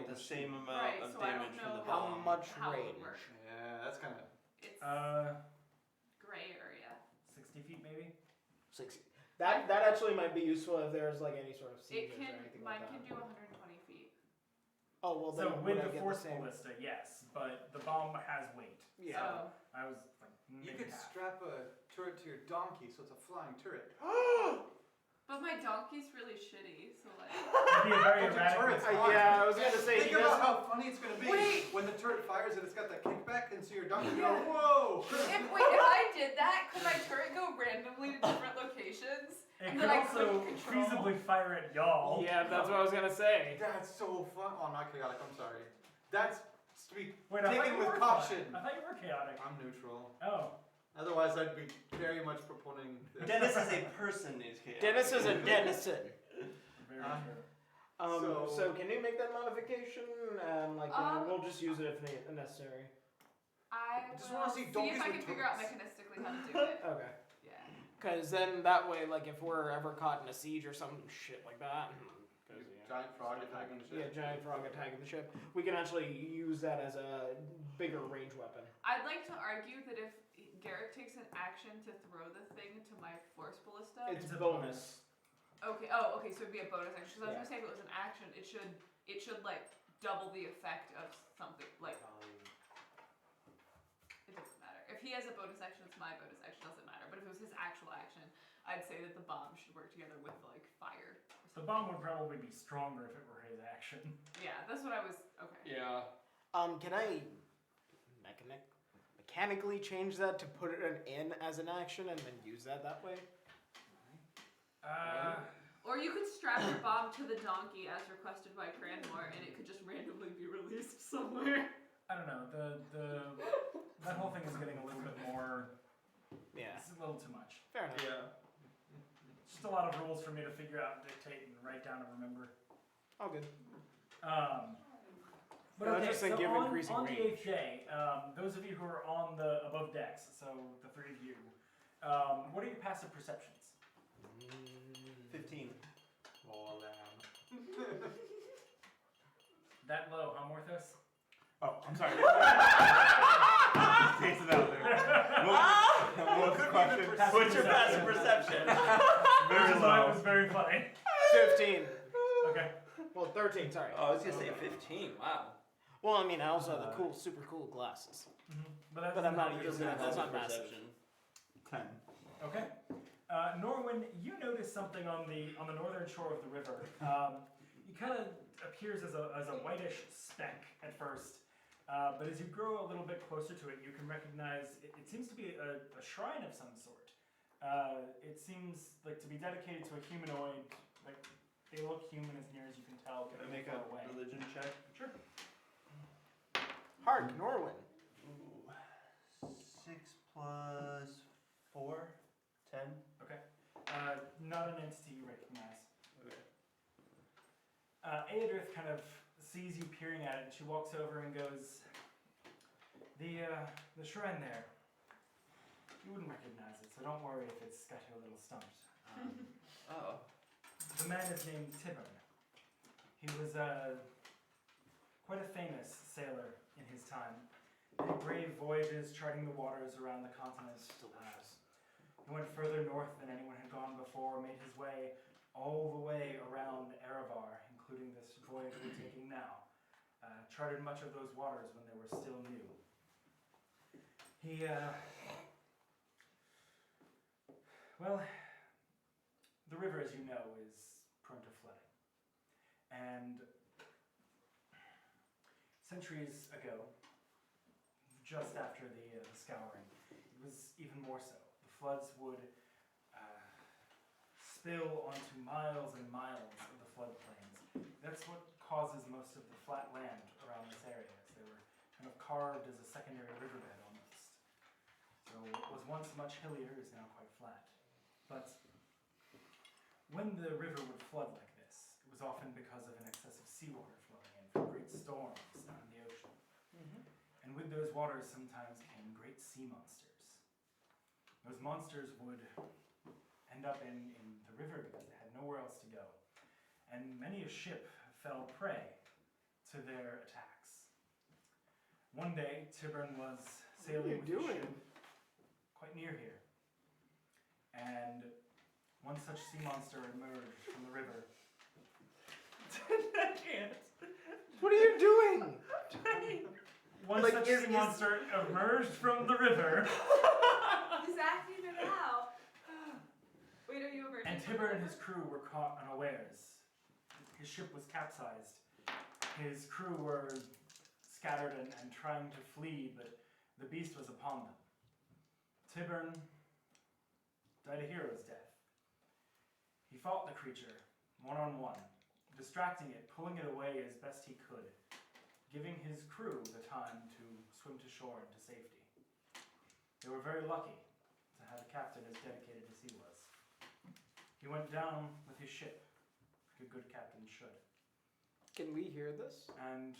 the same amount Right, of so I don't damage from the know How bomb. much How it would range? work. Yeah, that's kind of. It's gray area. 60 feet maybe? 60. That actually might be useful if there's like any sort of It sieges or can. anything Mine like can that. do 120 feet. Oh well, then So would with I the get force same? ballista, yes, but the bomb has weight. Yeah. So I was like, You maybe could half. strap a turret to your donkey, so it's a flying turret. but my donkey's really shitty, so like. It'd be a very But the erratic turret's response. fine. Yeah, I was gonna say Think he about does. how funny it's gonna be Wait. when the turret fires and it's got that kickback, and so your donkey Yeah. go, whoa! If I did that, could my turret go randomly to different locations? It And could then I also couldn't control. feasibly fire at y'all. Yeah, that's what I was gonna say. That's so fun. Oh, not chaotic. I'm sorry. That's to be Wait, I thought taken you with were caution. I thought you were chaotic. I'm neutral. Oh. Otherwise, I'd be very much proponing this. Dennis is a person who's chaotic. Dennis is a Dennison. Very Uh, true. So can you make that modification? And like we'll just use it if necessary. I Just will wanna see donkeys if I with can figure out turrets. mechanistically how to do it. Okay. Yeah. Because then that way, like if we're ever caught in a siege or some shit like that, 'cause, Giant frog attacking the yeah, ship. giant frog attacking the ship, we can actually use that as a bigger range weapon. I'd like to argue that if Garrick takes an action to throw the thing to my force ballista. It's a bonus. Okay. Oh, okay. So it'd be a bonus action. Because I was Yeah. gonna say if it was an action, it should like double the effect of something. Like it doesn't matter. If he has a bonus action, it's my bonus action. Doesn't matter. But if it was his actual action, I'd say that the bomb should work together with like fire. The bomb would probably be stronger if it were his action. Yeah, that's what I was. Okay. Yeah. Can I mechanically change that to put it in as an action and then use that way? Or you could strap your bomb to the donkey as requested by Cranmor, and it could just randomly be released somewhere. I don't know. That whole thing is getting a little bit more. Yeah. It's a little too much. Fair enough. Yeah. It's just a lot of rules for me to figure out, and dictate, and write down and remember. All good. But I was okay, just saying so give on increasing the range. 8th day, those of you who are on the above decks, so the three of you, what are your passive perceptions? 15. Oh, lamb. That low, huh, Morthos? Oh, I'm sorry. Takes it out there. What was the question? What's your passive perception? Very Which is why it low. was very funny. 15. Okay. Well, 13. Sorry. Oh, I was gonna say 15. Wow. Well, I mean, I also have the cool, super cool glasses. But But I'm not using using that. it. That's not Passive massive. perception. 10. Okay. Norwin, you notice something on the northern shore of the river. It kind of appears as a whitish speck at first, but as you grow a little bit closer to it, you can recognize it seems to be a shrine of some sort. It seems like to be dedicated to a humanoid. Like they look human as near as you can tell. Can I but make far a away. religion check? Sure. Hark, Norwin. Ooh. 6 plus 4? 10? Okay. Not an entity you recognize. Okay. Eadryth kind of sees you peering at it, and she walks over and goes, the shrine there, you wouldn't recognize it, so don't worry if it's got you a little stumped. Oh. The man is named Tibber. He was quite a famous sailor in his time. He had brave voyages charting the waters around the continent. He went further north than anyone had gone before, made his way all the way around Erevar, including this voyage we're taking now. Charted much of those waters when they were still new. He, well, the river, as you know, is prone to flooding. And centuries ago, just after the scouring, it was even more so. The floods would spill onto miles and miles of the floodplains. That's what causes most of the flat land around this area. They were kind of carved as a secondary riverbed almost. So what was once much hillier is now quite flat. But when the river would flood like this, it was often because of an excessive seawater flowing in from great storms out in the ocean. And with those waters sometimes came great sea monsters. those monsters would end up in the river because they had nowhere else to go. And many a ship fell prey to their attacks. One day, Tibern was sailing with his ship quite near here. And one such sea monster emerged from the river. I can't. What are you doing? One Like, such is- sea monster emerged from the river. He's acting it out. Wait, are you emerging? And Tibber and his crew were caught unawares. His ship was capsized. His crew were scattered and trying to flee, but the beast was upon them. Tibbern died a hero's death. He fought the creature, one-on-one, distracting it, pulling it away as best he could, giving his crew the time to swim to shore and to safety. They were very lucky to have a captain as dedicated as he was. He went down with his ship, like a good captain should. Can we hear this? And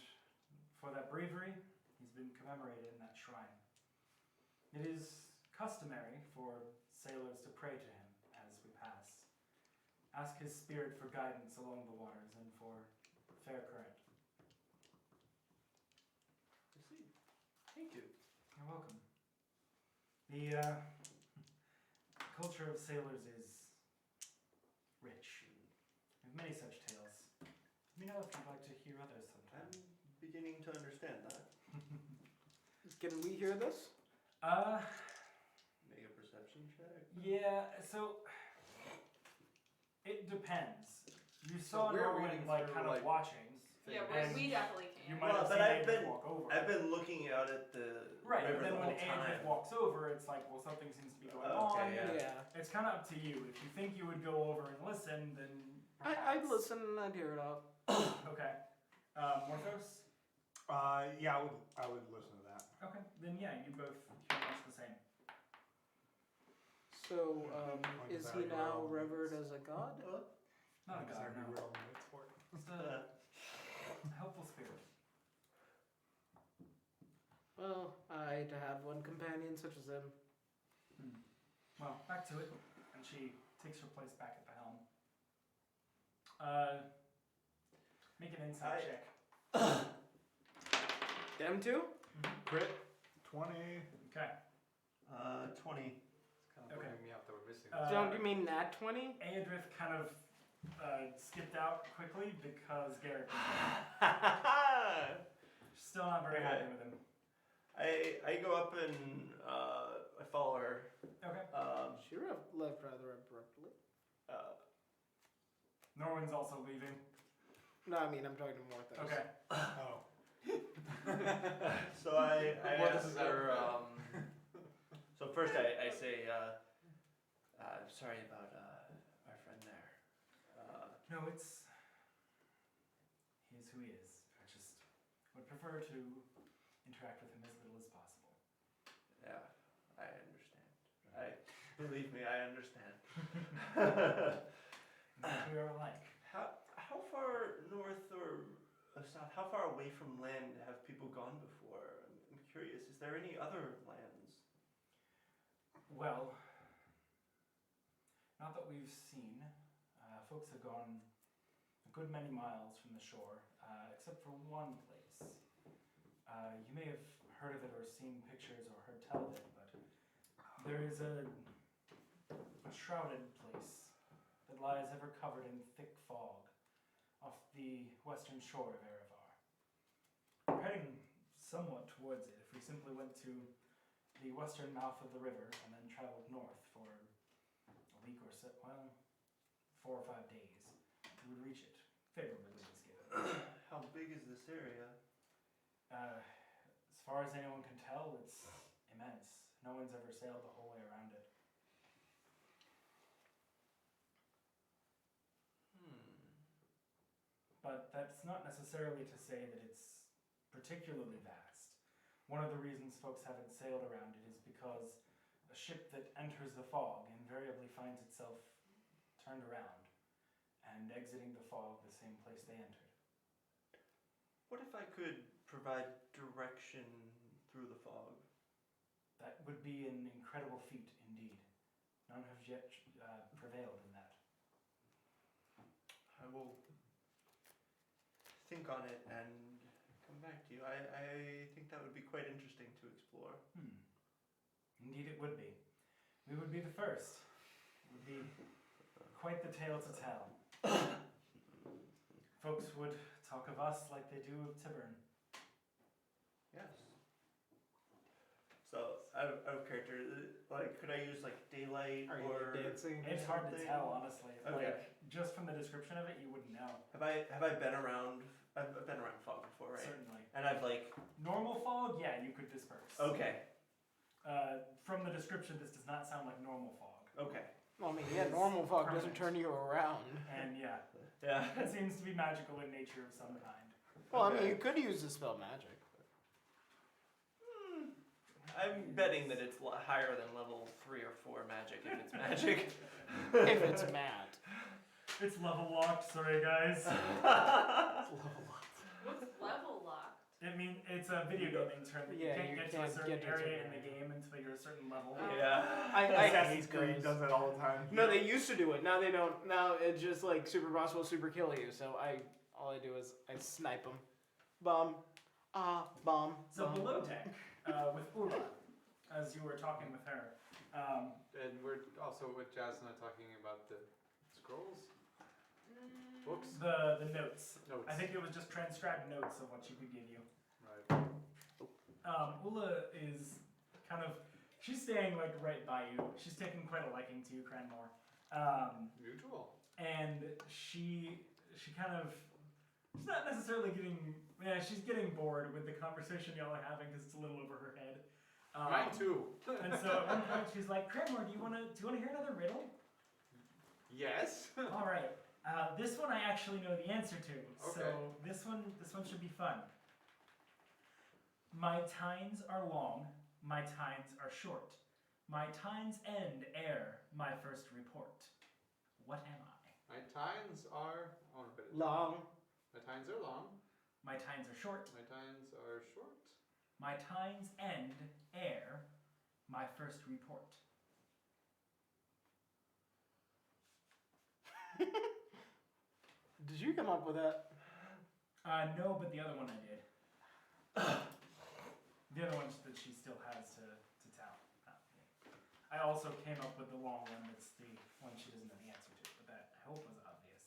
for that bravery, he's been commemorated in that shrine. It is customary for sailors to pray to him as we pass. Ask his spirit for guidance along the waters and for fair current. I see. Thank you. You're welcome. The culture of sailors is rich. We have many such tales. Let me know if you'd like to hear others sometime. I'm beginning to understand that. Can we hear this? Make a perception check. Yeah, so it depends. You saw we're Norman reading like through, kind of like, watching. Yeah, And we definitely You can. might Well, have but seen I've Eadryth been- walk over. I've been looking out at the right, river but then the when whole time. Eadryth walks over, it's like, well, something seems to be going Okay, on. yeah. It's kind of up to you. If you think you would go over and listen, then I'd perhaps. listen and I'd hear it out. Okay. Morthos? Yeah, I would listen to that. Okay. Then yeah, you both hear much the same. So, Like is that, he you're now all revered mates. as a god? Not a Because god, every no. real mates for it. Just a helpful spirit. Well, I to have one companion such as him. Well, back to it. And she takes her place back at the helm. Make an insight I- check. Them two? Crit 20. Okay. 20. It's kind of Okay. bumming me out that we're missing. Don't you mean nat 20? Eadryth kind of skipped out quickly because Garrick was there. Still not very happy with him. I go up and I follow her. Okay. She left rather abruptly. Norwin's also leaving. No, I mean, I'm talking to Morthos. Okay. Oh. So I What ask is her. that? So first I say, sorry about our friend there. No, it's. He is who he is. I just would prefer to interact with him as little as possible. Yeah, I understand. Believe me, I understand. We are alike. How far north or south? How far away from land have people gone before? I'm curious. Is there any other lands? Well, not that we've seen. Folks have gone a good many miles from the shore, except for one place. You may have heard of it or seen pictures or heard tell of it, but there is a shrouded place that lies ever covered in thick fog off the western shore of Erevar. We're heading somewhat towards it. If we simply went to the western mouth of the river and then traveled north for a week or so, well, 4 or 5 days, we would reach it. Favorable winds given. How big is this area? As far as anyone can tell, it's immense. No one's ever sailed the whole way around it. But that's not necessarily to say that it's particularly vast. One of the reasons folks haven't sailed around it is because a ship that enters the fog invariably finds itself turned around and exiting the fog the same place they entered. What if I could provide direction through the fog? That would be an incredible feat indeed. None have yet prevailed in that. I will think on it and come back to you. I think that would be quite interesting to explore. Indeed it would be. We would be the first. It would be quite the tale to tell. Folks would talk of us like they do of Tiburn. Yes. So, out of character, like, could I use, like, daylight Are or... you dancing? It's hard to something? tell, honestly. Okay. Like, just from the description of it, you wouldn't know. Have I been around... I've been around fog before, right? Certainly. And I've, like... Normal fog, yeah, you could disperse. Okay. From the description, this does not sound like normal fog. Okay. Well, I mean, yeah, normal fog doesn't turn you around. And yeah, Yeah. it seems to be magical in nature of some kind. Well, I mean, Okay. you could use the spell magic. I'm betting that it's higher than level 3 or 4 magic if it's magic. If it's mad. It's level locked, sorry guys. What's level locked? It's a video gaming term. You Yeah, can't you get to a can't certain get to a area certain in the area. game until you're a certain level. Yeah. I Assassin's hate Creed those. does that all the time. No, they used to do it. Now they don't. Now it's just like super boss will super kill you. So all I do is I snipe them. Bomb. Bomb. So bomb. below deck, with Ulla, as you were talking with her, And we're also with Jasnah talking about the scrolls, books, the notes. notes. I think it was just transcribed notes of what she could give you. Right. Ulla is kind of, she's staying like right by you. She's taking quite a liking to you, Cranmor. Mutual. And she's not necessarily she's getting bored with the conversation y'all are having because it's a little over her head. Mine too. And so at one point she's like, Cranmor, do you wanna hear another riddle? Yes. All right. This one I actually know the answer to. Okay. So this one should be fun. My tines are long, my tines are short. My tines end ere my first report. What am I? My tines are. I want to put it. Long. My tines are long. My tines are short. My tines are short. My tines end ere my first report. Did you come up with that? No, but the other one I did. The other one that she still has to tell. I also came up with the long one that's the one she doesn't know the answer to, but that I hope was obvious.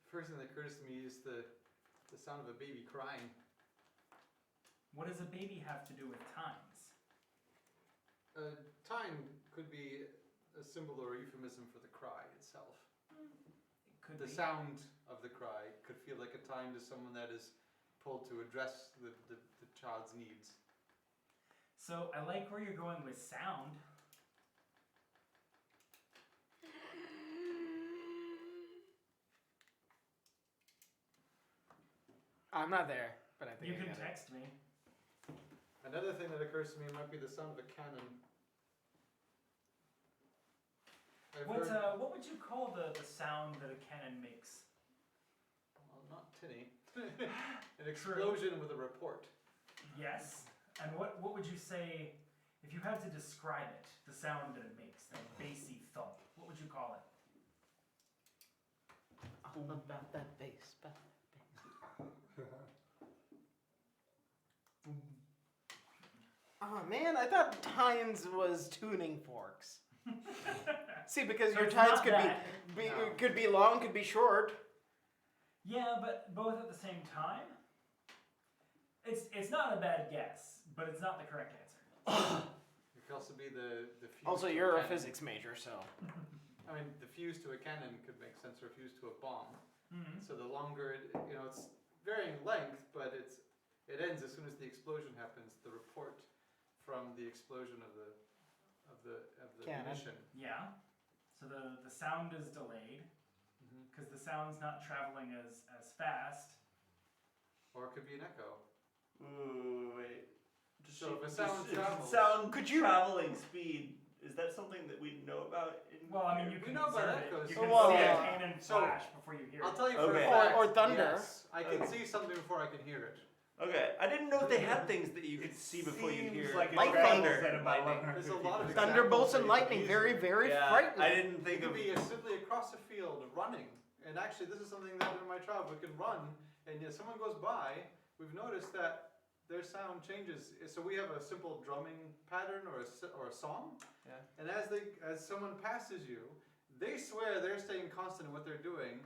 The first thing that occurs to me is the sound of a baby crying. What does a baby have to do with times? Time could be a symbol or euphemism for the cry itself. It could The be. sound of the cry could feel like a time to someone that is pulled to address the child's needs. So I like where you're going with sound. I'm not there, but I think You I can got it. text me. Another thing that occurs to me might be the sound of a cannon. I've heard, What would you call the sound that a cannon makes? well, not tinny. An explosion with a report. Yes. And what would you say if you had to describe it, the sound that it makes, that bassy thump? What would you call it? All about that bass. Oh man, I thought tines was tuning forks. See, because So your it's tines not could that. be No. could be long, could be short. Yeah, but both at the same time? It's not a bad guess, but it's not the correct answer. It could also be the fuse. Also, to you're a cannon. physics major, so. I mean, the fuse to a cannon could make sense, or a fuse to a bomb. Mhm. So the longer it's varying length, but it ends as soon as the explosion happens. The report from the explosion of the Cannon. munition. Yeah. So the sound is delayed because the sound's not traveling as fast. Or it could be an echo. Ooh, wait. So if a sound travels- sound Could you- traveling speed, is that something that we know about? Well, I mean, you We can know about observe it. echoes. You can Well, see yeah. a cannon So, flash before you hear I'll it. tell you for Okay. a fact. Or thunder. Yes, I can see something before I can hear it. Okay, I didn't know if they had things that you could see before you hear. Seems like it Light travels thunder. at about Lightning. 150 There's a lot of Thunderbolts and examples lightning, that very, use it. very Yeah, frightening. I didn't It think could of. be simply across a field running. And actually, this is something that in my tribe we can run, and if someone goes by, we've noticed that their sound changes. So we have a simple drumming pattern or a song. Yeah. And as someone passes you, they swear they're staying constant in what they're doing,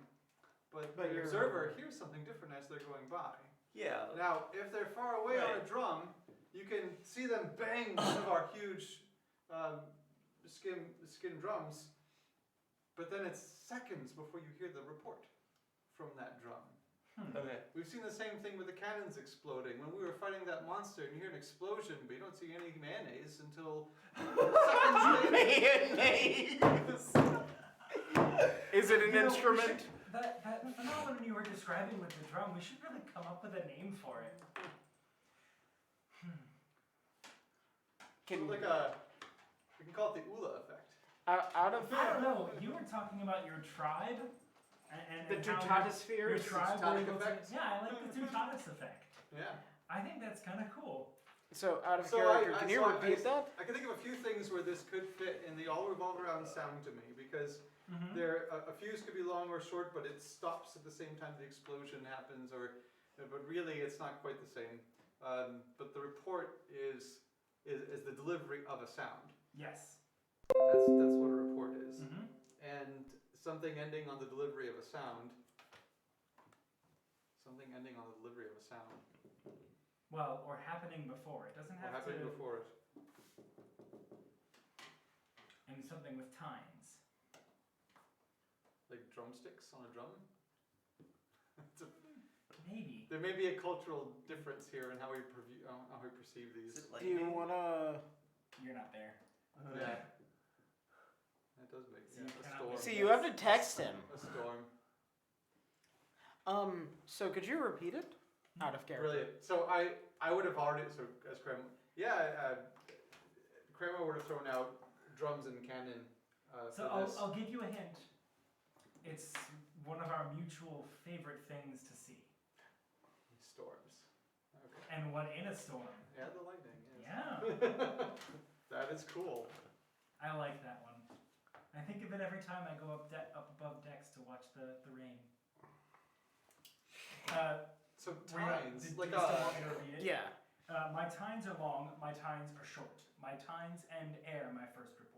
but the you're- observer hears something different as they're going by. Yeah. Now, if they're far away on a Right. drum, you can see them bang one of our huge skin drums, but then it's seconds before you hear the report from that drum. Okay. We've seen the same thing with the cannons exploding. When we were fighting that monster, and you hear an explosion, but you don't see any mayonnaise until seconds later. Mayonnaise. Is it an You know, we instrument? should- that phenomenon you were describing with the drum, we should really come up with a name for it. Can We can call it the Ulla effect. out of I don't know. You were talking about your tribe and the how Tutatosphere? your tribe were Teutonic able to. effect? Yeah, I like the Tutatis effect. Yeah. I think that's kind of cool. So out of So character, I- can you so I- repeat that? I can think of a few things where this could fit in the all revolve around sound to me, because Mm-hmm. there a fuse could be long or short, but it stops at the same time the explosion happens, but really it's not quite the same. But the report is the delivery of a sound. Yes. That's what a report is. Mm-hmm. And something ending on the delivery of a sound. Something ending on the delivery of a sound. Well, or happening before. It doesn't Or have happening to. before it. And something with tines. Like drumsticks on a drum. Maybe. There may be a cultural difference here in how we perceive Is these. it Do you lightning? wanna? You're not there. Yeah. That does make So you a cannot storm. make See, you have to text him. A storm. So could you repeat it? Out of character. Brilliant. So I would have already, so as Cranmor, Cranmor would have thrown out drums and cannon So for this. I'll give you a hint. It's one of our mutual favorite things to see. Storms. Okay. And what in a storm? Yeah, the lightning. Yes. Yeah. That is cool. I like that one. I think of it every time I go up above decks to watch the rain. So Were you- tines, did like you still want me to repeat it? Yeah. My tines are long, my tines are short. My tines end air my first report.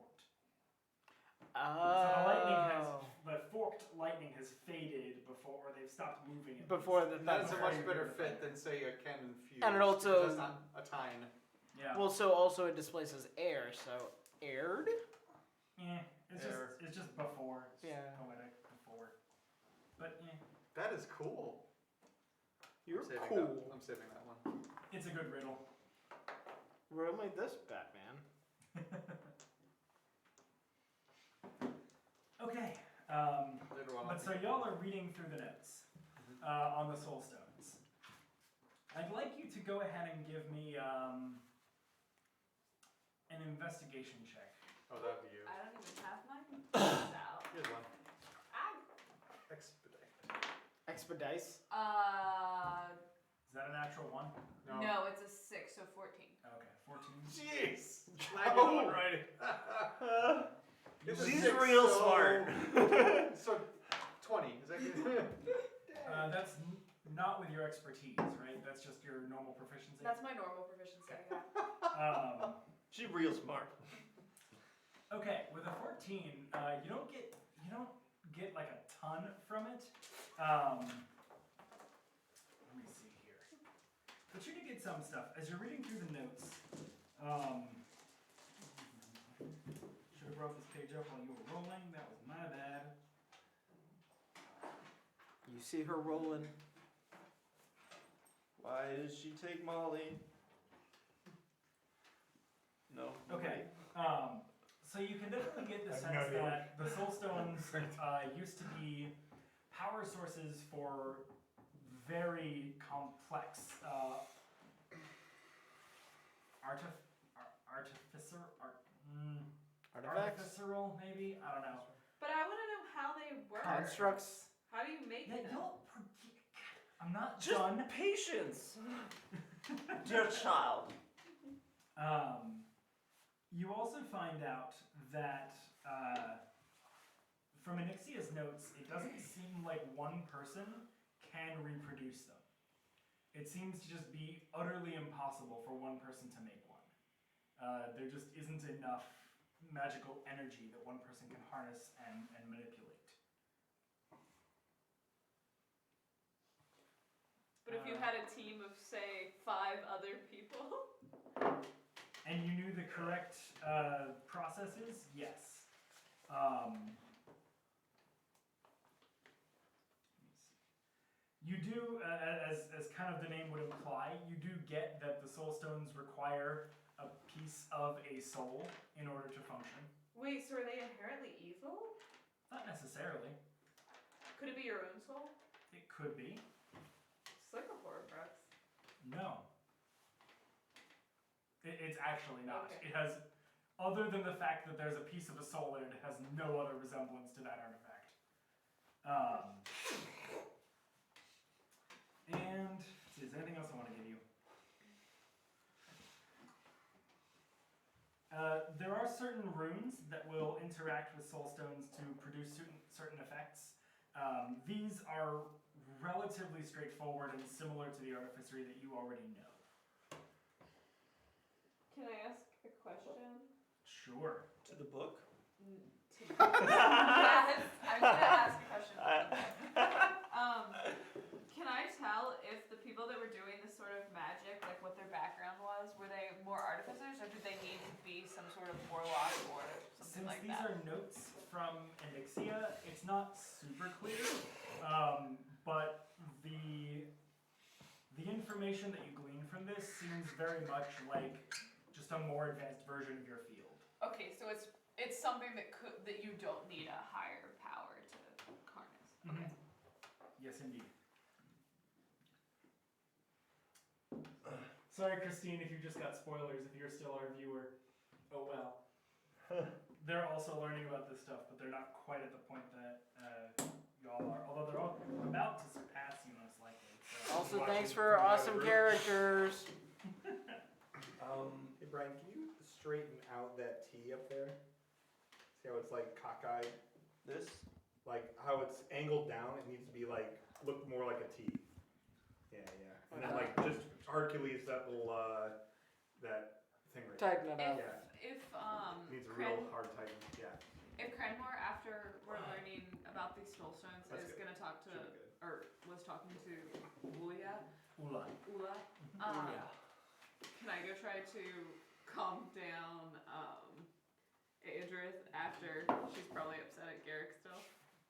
So the lightning has, Oh. the forked lightning has faded before, or they've stopped moving. at Before least. the That's a Before much you better hear the fit thunder. than say a cannon fuse. And it because also- that's not a tine. Yeah. Well, so also it displaces air. So aired. It's just before. It's Yeah. poetic before. But That is cool. You're I'm saving cool. That. I'm saving that one. it's a good riddle. Riddle me this, Batman. Okay. Later on. But so y'all are reading through the notes on the soulstones. I'd like you to go ahead and give me an investigation check. Oh, that'd be you. I don't even have mine. out. Here's one. Ah. Expedite. Expedice. Is that a natural one? No, it's a 6, so 14. Okay, 14. Jeez. Oh. on writing. It's a She's 6, real so- smart. So 20. Is that good? That's not with your expertise, right? That's just your normal proficiency. That's my normal proficiency. Okay. Yeah. She's real smart. Okay, with a 14, you don't get like a ton from it. Let me see here. But you do get some stuff as you're reading through the notes. Should have brought this page up while you were rolling. That was my bad. You see her rolling. Why does she take Molly? No. Okay. So you can definitely get the I have sense no idea. that the soulstones used to be power sources for very complex Artifacts. artificial, maybe? I don't know. But I want to know how they work. Constructs. How do you make Yeah, them? you'll I'm not Just done. patience, dear child. You also find out that from Enixea's notes, it doesn't seem like one person can reproduce them. It seems to just be utterly impossible for one person to make one. There just isn't enough magical energy that one person can harness and manipulate. But if you had a team of, say, 5 other people. And you knew the correct processes? Yes. You do, as kind of the name would imply, you do get that the soulstones require a piece of a soul in order to function. Wait, so are they inherently evil? Not necessarily. Could it be your own soul? It could be. It's like a Horcrux. No. It's actually not. Okay. It has, other than the fact that there's a piece of a soul in it, it has no other resemblance to that artifact. And let's see, is there anything else I want to give you? There are certain runes that will interact with soulstones to produce certain effects. These are relatively straightforward and similar to the artificery that you already know. Can I ask a question? Sure. To the book. Yes, I'm gonna ask a question. Can I tell if the people that were doing this sort of magic, like what their background was, were they more artificers or did they need to be some sort of warlock or something Since like these that? are notes from Enixea, it's not super clear, but the information that you glean from this seems very much like just a more advanced version of your field. Okay, so it's something that you don't need a higher power to harness. Okay. Yes, indeed. Sorry, Christine, if you just got spoilers, if you're still our viewer. Oh well. They're also learning about this stuff, but they're not quite at the point that y'all are. Although they're all about to surpass you, most likely. So Also, watching thanks from for the other awesome group. characters. Hey Brian, can you straighten out that T up there? See how it's like cockeyed? This. Like how it's angled down, it needs to be like, look more like a T. Yeah. And then like just Hercules, that little, that thing right there. Tighten it up. Yeah. If Needs a real hard tighten, yeah. If Cranmor, after we're learning about these soulstones, That's is good. gonna talk to, Should be good. or was talking to Ulla, Ulla. can I go try to calm down Eadryth after she's probably upset at Garrick still?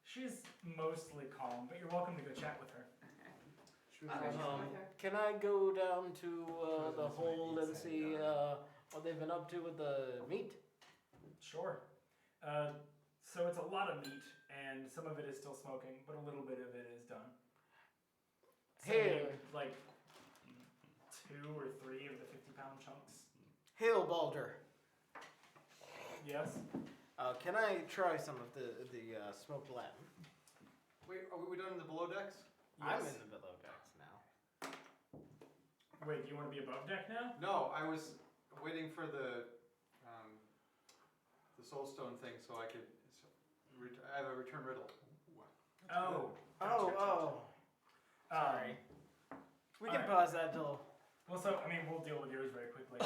She's mostly calm, but you're welcome to go chat with her. Okay. She was I'll nice. go chat with her. Can I go down to the President's hold might and eat see something. what they've been up to with the meat? Sure. So it's a lot of meat, and some of it is still smoking, but a little bit of it is done. Here. Say, like 2 or 3 of the 50-pound chunks. Hail, Balder. Yes. Can I try some of the smoked lamb? Wait, are we done in the below decks? I'm Yes. in the below decks now. Wait, do you want to be above deck now? No, I was waiting for the soulstone thing so I could. I have a return riddle. Oh. Sorry. We can Alright. pause that till. Well, so, I mean, we'll deal with yours very quickly.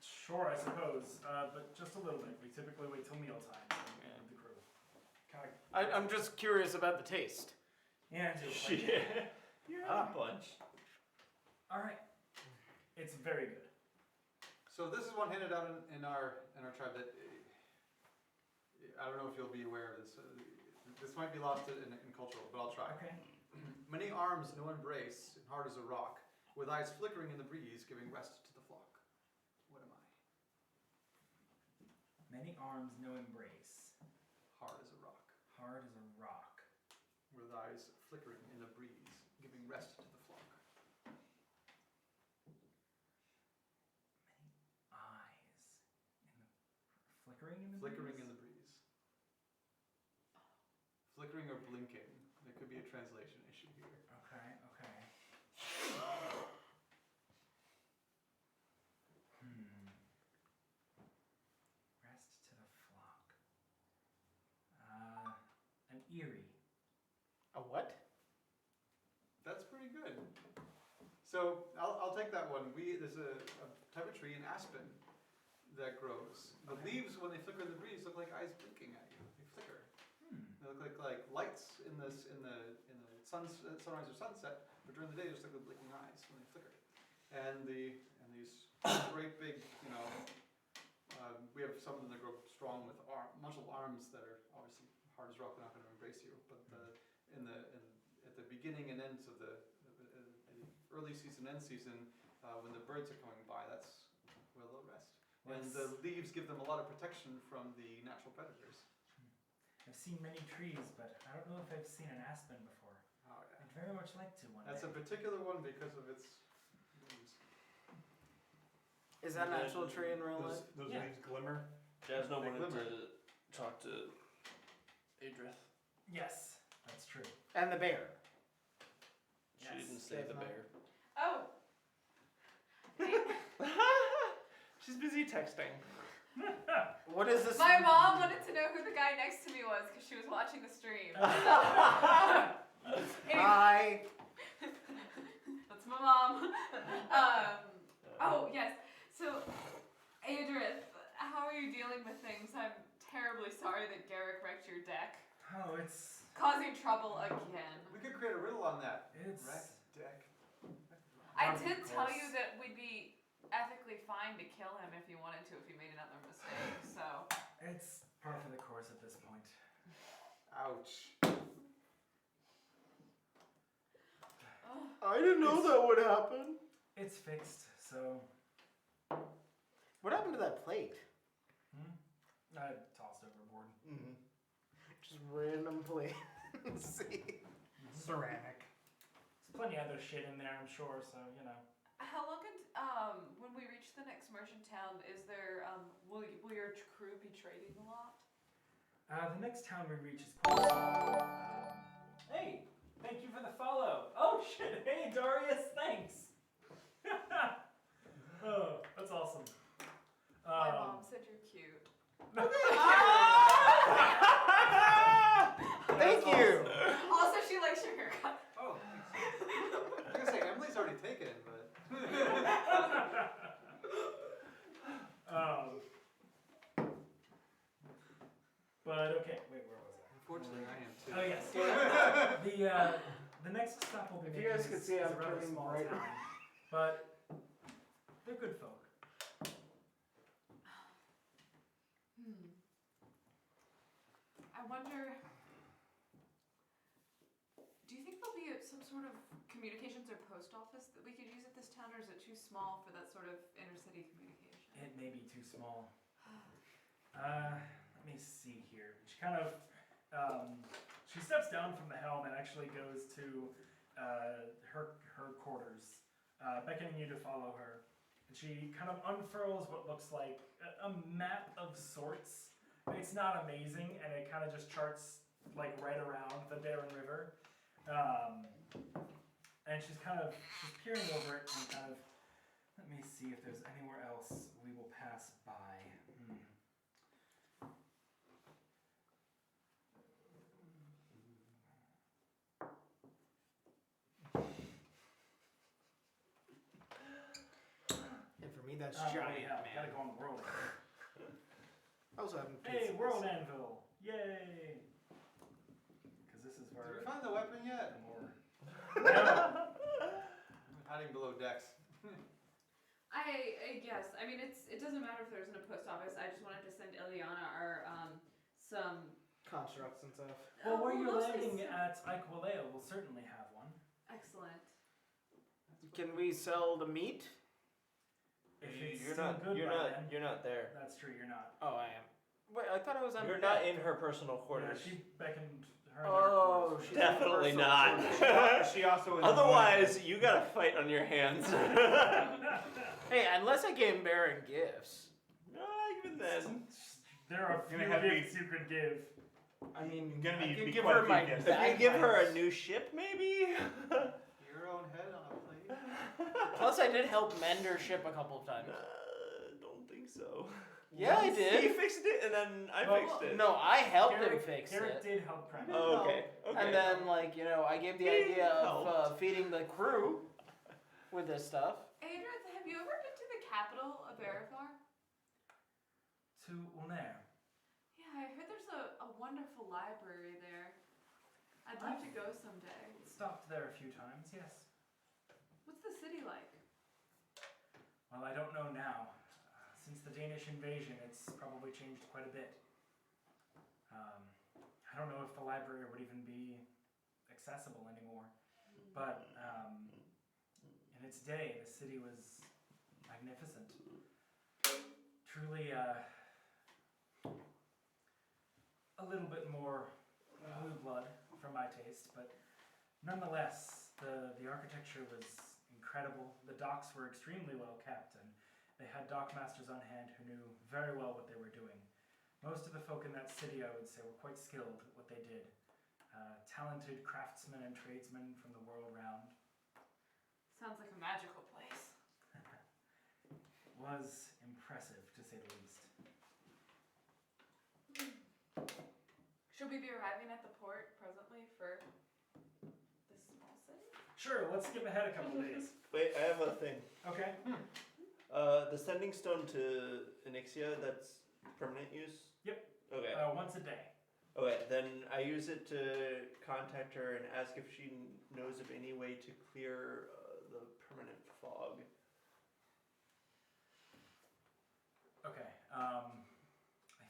Sure, I suppose, but just a little bit. We typically wait till mealtime with the crew. I'm just curious about the taste. Yeah, just Shit. like, You're a bunch. Alright. It's very good. So this is one handed out in our tribe that I don't know if you'll be aware of this. This might be lost in cultural, but I'll try. Okay. Many arms, no embrace, and hard as a rock, with eyes flickering in the breeze, giving rest to the flock. What am I? Many arms, no embrace. Hard as a rock, Hard as a rock. with eyes flickering in the breeze, giving rest to the flock. Many eyes. Flickering in the Flickering breeze? in the breeze. Flickering or blinking, There could be a translation issue here. Okay. Rest to the flock. An eerie. A what? That's pretty good. So I'll take that one. There's a type of tree, an aspen, that grows. The leaves, when they flicker in the breeze, look like eyes blinking at you. They flicker. They look like lights in the sunrise or sunset, but during the day, they just look like blinking eyes when they flicker. And these great big, we have some of them that grow strong with muscle arms that are obviously hard as rock, not going to embrace you. But at the beginning and ends of the early season, end season, when the birds are coming by, that's where they'll rest. And the leaves give them a lot of protection from the natural predators. I've seen many trees, but I don't know if I've seen an aspen before. Oh, yeah. I'd very much like to one That's day. a particular one because of its leaves. Is that an actual tree in real life? Those Yeah. leaves glimmer. Jasnah They wanted glimmer. to talk to Eadryth. Yes, that's true. And the bear. She Yes. didn't say the Jasnah. bear. Oh, She's busy texting. What is this? my mom wanted to know who the guy next to me was because she was watching the stream. Anyway, Hi. that's my mom. Oh yes. So, Eadryth, how are you dealing with things? I'm terribly sorry that Garrick wrecked your deck, Oh, it's causing trouble again. We could create a riddle on that. it's Wreck deck. I Of did tell course. you that we'd be ethically fine to kill him if you wanted to, if he made another mistake. So, it's par for the course at this point. Ouch. I didn't know that would happen. It's fixed, so What happened to that plate? I tossed overboard. Mm-hmm. Just random plate. See. Ceramic. There's plenty of other shit in there, I'm sure. So how long when we reach the next merchant town, is there will your crew be trading a lot? The next town we reach is quite small. Hey, thank you for the follow. Oh shit! Hey Darius, thanks. Oh, that's awesome. My mom said you're cute. Thank you. Also, she likes your haircut. Oh, thanks. I was gonna say Emily's already taken, but But okay, wait, where was I? unfortunately I am too. Oh yes. The next stop will be. If you guys could see, is I'm a rather turning small brighter. town, but they're good folk. I wonder. Do you think there'll be some sort of communications or post office that we could use at this town, or is it too small for that sort of inner city communication? It may be too small. Let me see here. She kind of, she steps down from the helm and actually goes to her quarters, beckoning you to follow her. And she kind of unfurls what looks like a map of sorts. It's not amazing, and it kind of just charts like right around the barren river. And she's peering over it and kind of, let me see if there's anywhere else we will pass by. And for me, that's Oh, giant, hell, man. gotta go on the world. I also have Hey, World Anvil! Yay! Because this is Did where we find the weapon yet? the more. No. I'm hiding below decks. I guess. I mean, it doesn't matter if there isn't a post office. I just wanted to send Ileana some. constructs and stuff. Well, where you're mostly landing some- at Iquilea will certainly have one. Excellent. Can we sell the meat? If it's You're still not. good You're by not. then. You're not there. That's true, you're not. Oh, I am. Wait, I thought I was on. You're not in her personal Yeah, quarters. she beckoned her. Oh, quarters. she's Definitely in not. personal She also is. Otherwise, you got a fight on your hands. Hey, unless I gave Baron gifts. No, even then. There are a few Gonna have gifts you could give. I mean, Gonna I be could give quite a her few my guesses. If you give her a bagpipes. new ship, maybe. Your own head on a plate. Plus, I did help mend her ship a couple of times. Don't think so. Yeah, I He did. fixed it, and then I Well, fixed it. No, I helped him Garrick, fix Garrick it. did help Cranmor. Oh, okay. Okay. And then, like, I gave the He idea of helped. feeding the crew with this stuff. Eadryth, have you ever been to the capital of Valenford? To Ulner. Yeah, I heard there's a wonderful library there. I'd love to go someday. Stopped there a few times, yes. What's the city like? Well, I don't know now. Since the Danish invasion, it's probably changed quite a bit. I don't know if the library would even be accessible anymore. But in its day, the city was magnificent. Truly a little bit more blue blood for my taste, but nonetheless, the architecture was incredible. The docks were extremely well kept, and they had dockmasters on hand who knew very well what they were doing. Most of the folk in that city, I would say, were quite skilled at what they did. Talented craftsmen and tradesmen from the world round. Sounds like a magical place. Was impressive, to say the least. Should we be arriving at the port presently for this small city? Sure, let's skip ahead a couple days. Wait, I have a thing. Okay. The sending stone to Enixea, that's permanent use? Yep. Okay. Once a day. Okay, then I use it to contact her and ask if she knows of any way to clear the permanent fog. Okay. I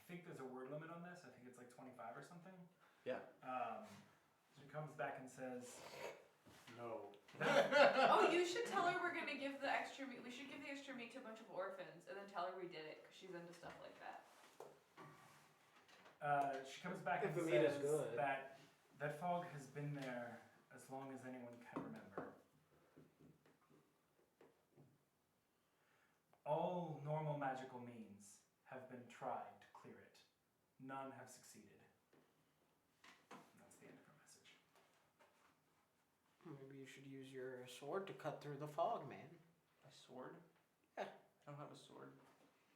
think there's a word limit on this. I think it's like 25 or something. Yeah. She comes back and says, No. Oh, you should tell her we're gonna give the extra meat. We should give the extra meat to a bunch of orphans, and then tell her we did it because she's into stuff like that. she comes back If and the meat is says good. that fog has been there as long as anyone can remember. All normal magical means have been tried to clear it. None have succeeded. And that's the end of her message. Maybe you should use your sword to cut through the fog, man. A sword? Yeah. I don't have a sword.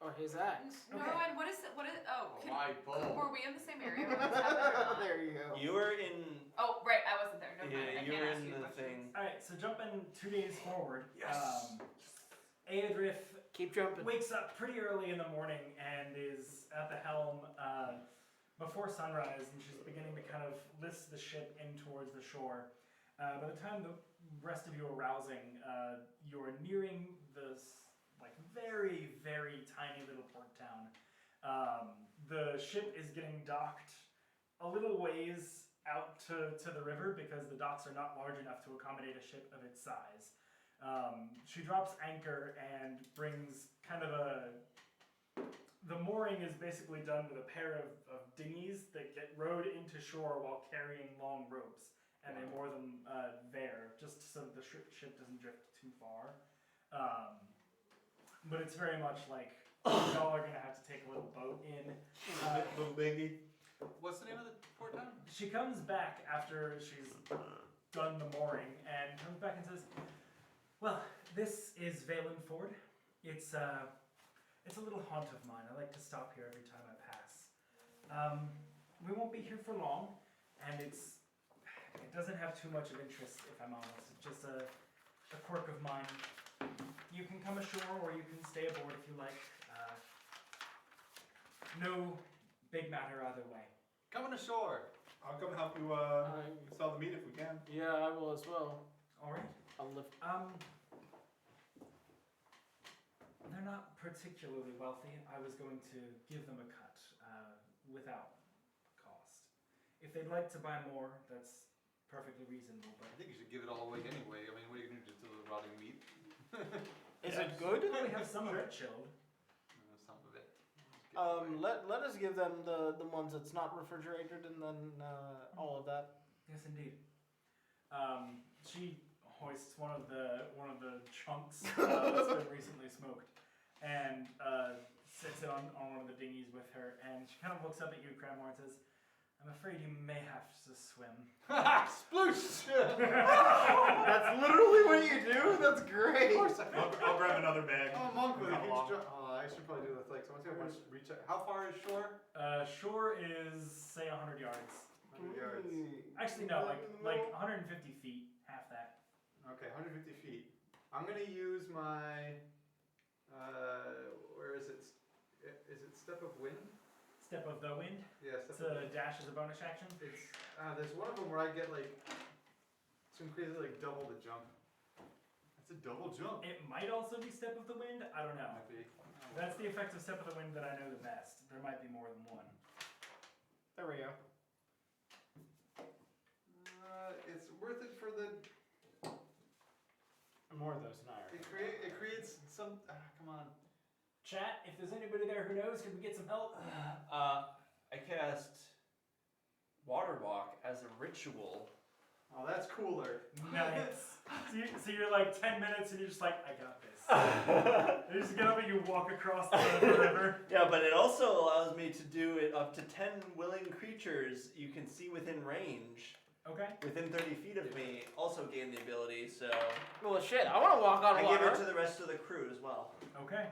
Or his axe. No, Okay. and what is it? What is? Oh, Oh, my bowl. were we in the same area when this happened or not? There you go. You were in. Oh, right, I wasn't there. Never mind. Yeah, I you can't were ask in you the questions. thing. Alright, so jumping 2 days forward. Yes. Eadryth Keep jumping. wakes up pretty early in the morning and is at the helm before sunrise, and she's beginning to kind of list the ship in towards the shore. By the time the rest of you are rousing, you're nearing this like very, very tiny little port town. The ship is getting docked a little ways out to the river because the docks are not large enough to accommodate a ship of its size. She drops anchor and brings kind of the mooring is basically done with a pair of dinghies that get rowed into shore while carrying long ropes, and they moor them there just so that the ship doesn't drift too far. But it's very much like y'all are gonna have to take a little boat in. Little dinghy. What's the name of the port town? She comes back after she's done the mooring and comes back and says, "Well, this is Valenford. It's a little haunt of mine. I like to stop here every time I pass. We won't be here for long, and it doesn't have too much of interest, if I'm honest. It's just a quirk of mine. You can come ashore or you can stay aboard if you like. No big matter either way." Coming ashore. I'll come help you sell the meat if we can. Yeah, I will as well. All right. I'll lift. They're not particularly wealthy. I was going to give them a cut without cost. If they'd like to buy more, that's perfectly reasonable. I But think you should give it all away anyway. I mean, what are you going to do to the rotting meat? Is Yeah. it good? we have some of it chilled. Some of it. Just give it away. Let us give them the ones that's not refrigerated, and then all of that. Yes, indeed. She hoists one of the chunks that's been recently smoked, and sits it on one of the dinghies with her. And she kind of looks up at you, Cranmor, and says, I'm afraid you may have to swim. Sploosh! That's literally what you do? That's great. Of course I can. I'll grab another bag. I'm a monk with a How huge long? drum. Oh, I should probably do the like. So let's see how much reach. How far is shore? Shore is, say, 100 yards. 100 yards. Actually, no, like 150 feet, half that. Okay, 150 feet. I'm gonna use my. Where is it? Is it Step of Wind? Step of the wind. Yeah, It's Step of a Wind. dash as a bonus action. It's there's one of them where I get like some crazy like double the jump. That's a double jump. It might also be Step of the Wind. I don't know. Might be. That's the effect of Step of the Wind that I know the best. There might be more than one. There we go. It's worth it for the. More of those than I It creates some. Come on. Chat, if there's anybody there who knows, could we get some help? I cast Water Walk as a ritual. Oh, that's cooler. Nice. So you're like 10 minutes and you're just like, I got this. You just get up and you walk across the river. Yeah, but it also allows me to do it up to 10 willing creatures you can see within range. Okay. Within 30 feet of me also gain the ability, so Well, shit, I want to walk on I water. give it to the rest of the crew as well. Okay.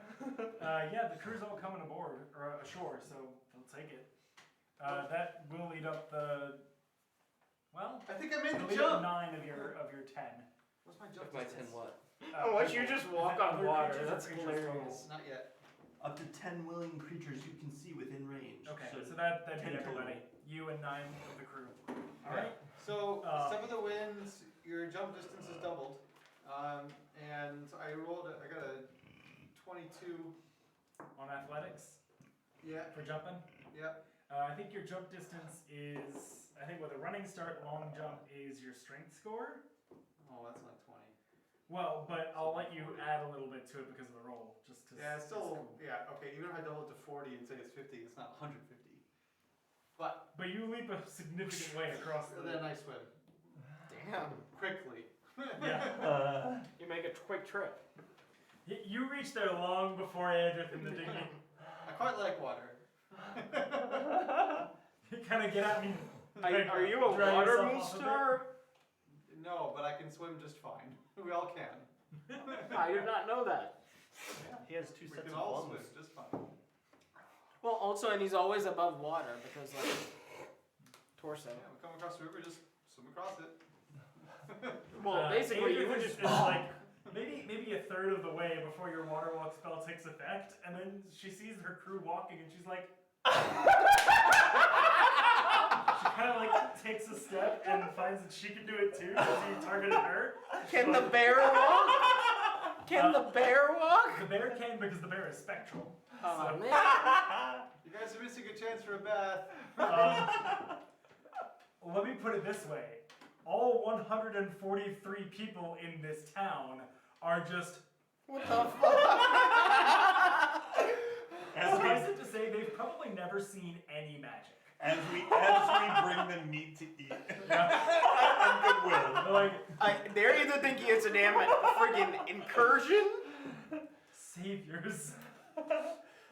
Yeah, the crew's all coming aboard, or ashore, so they'll take it. That will eat up the. Well, I think I made it'll the eat up jump. 9 of your 10. What's my jump? If my 10 distance? what? Once you just walk on other water, creatures or that's creatures hilarious. Not yet. Up to 10 willing creatures you can see within range. Okay, so that'd be 10 total. everybody. You and 9 of the crew. Alright? So Step of the Um, Winds, your jump distance is doubled, and I got a 22. On athletics Yeah, for jumping. yeah. I think your jump distance is. I think with a running start, long jump is your strength score. Oh, that's not 20. Well, but I'll let you add a little bit to it because of the roll, just because. Yeah, it's still, yeah, okay, even if I double it to 40 and say it's 50, it's not 150. But But you leap a significant way across the. then I swim. Damn. Quickly. Yeah. You make a quick trip. You reach there long before Eadryth in the dinghy. I quite like water. You kind of get out and Are you a dry water yourself off a bit. monster? No, but I can swim just fine. We all can. I did not know that. He has 2 We sets can of all lungs. swim just fine. Well, also, and he's always above water because, like, torso. Yeah, we come across the river, just swim across it. Well, basically, you Eadryth would is- just is like maybe a third of the way before your water walk spell takes effect, and then she sees her crew walking, and she's like. She kind of like takes a step and finds that she can do it too, because you targeted her. Can the bear walk? Can the bear walk? The bear can because the bear is spectral. Oh So- man. You guys are missing a chance for a bath. Let me put it this way. All 143 people in this town are just. What the fuck? Suffice it to say, they've probably never seen any magic. As we bring them meat to eat. And goodwill. They're like They're either thinking it's a damn friggin' incursion. saviors.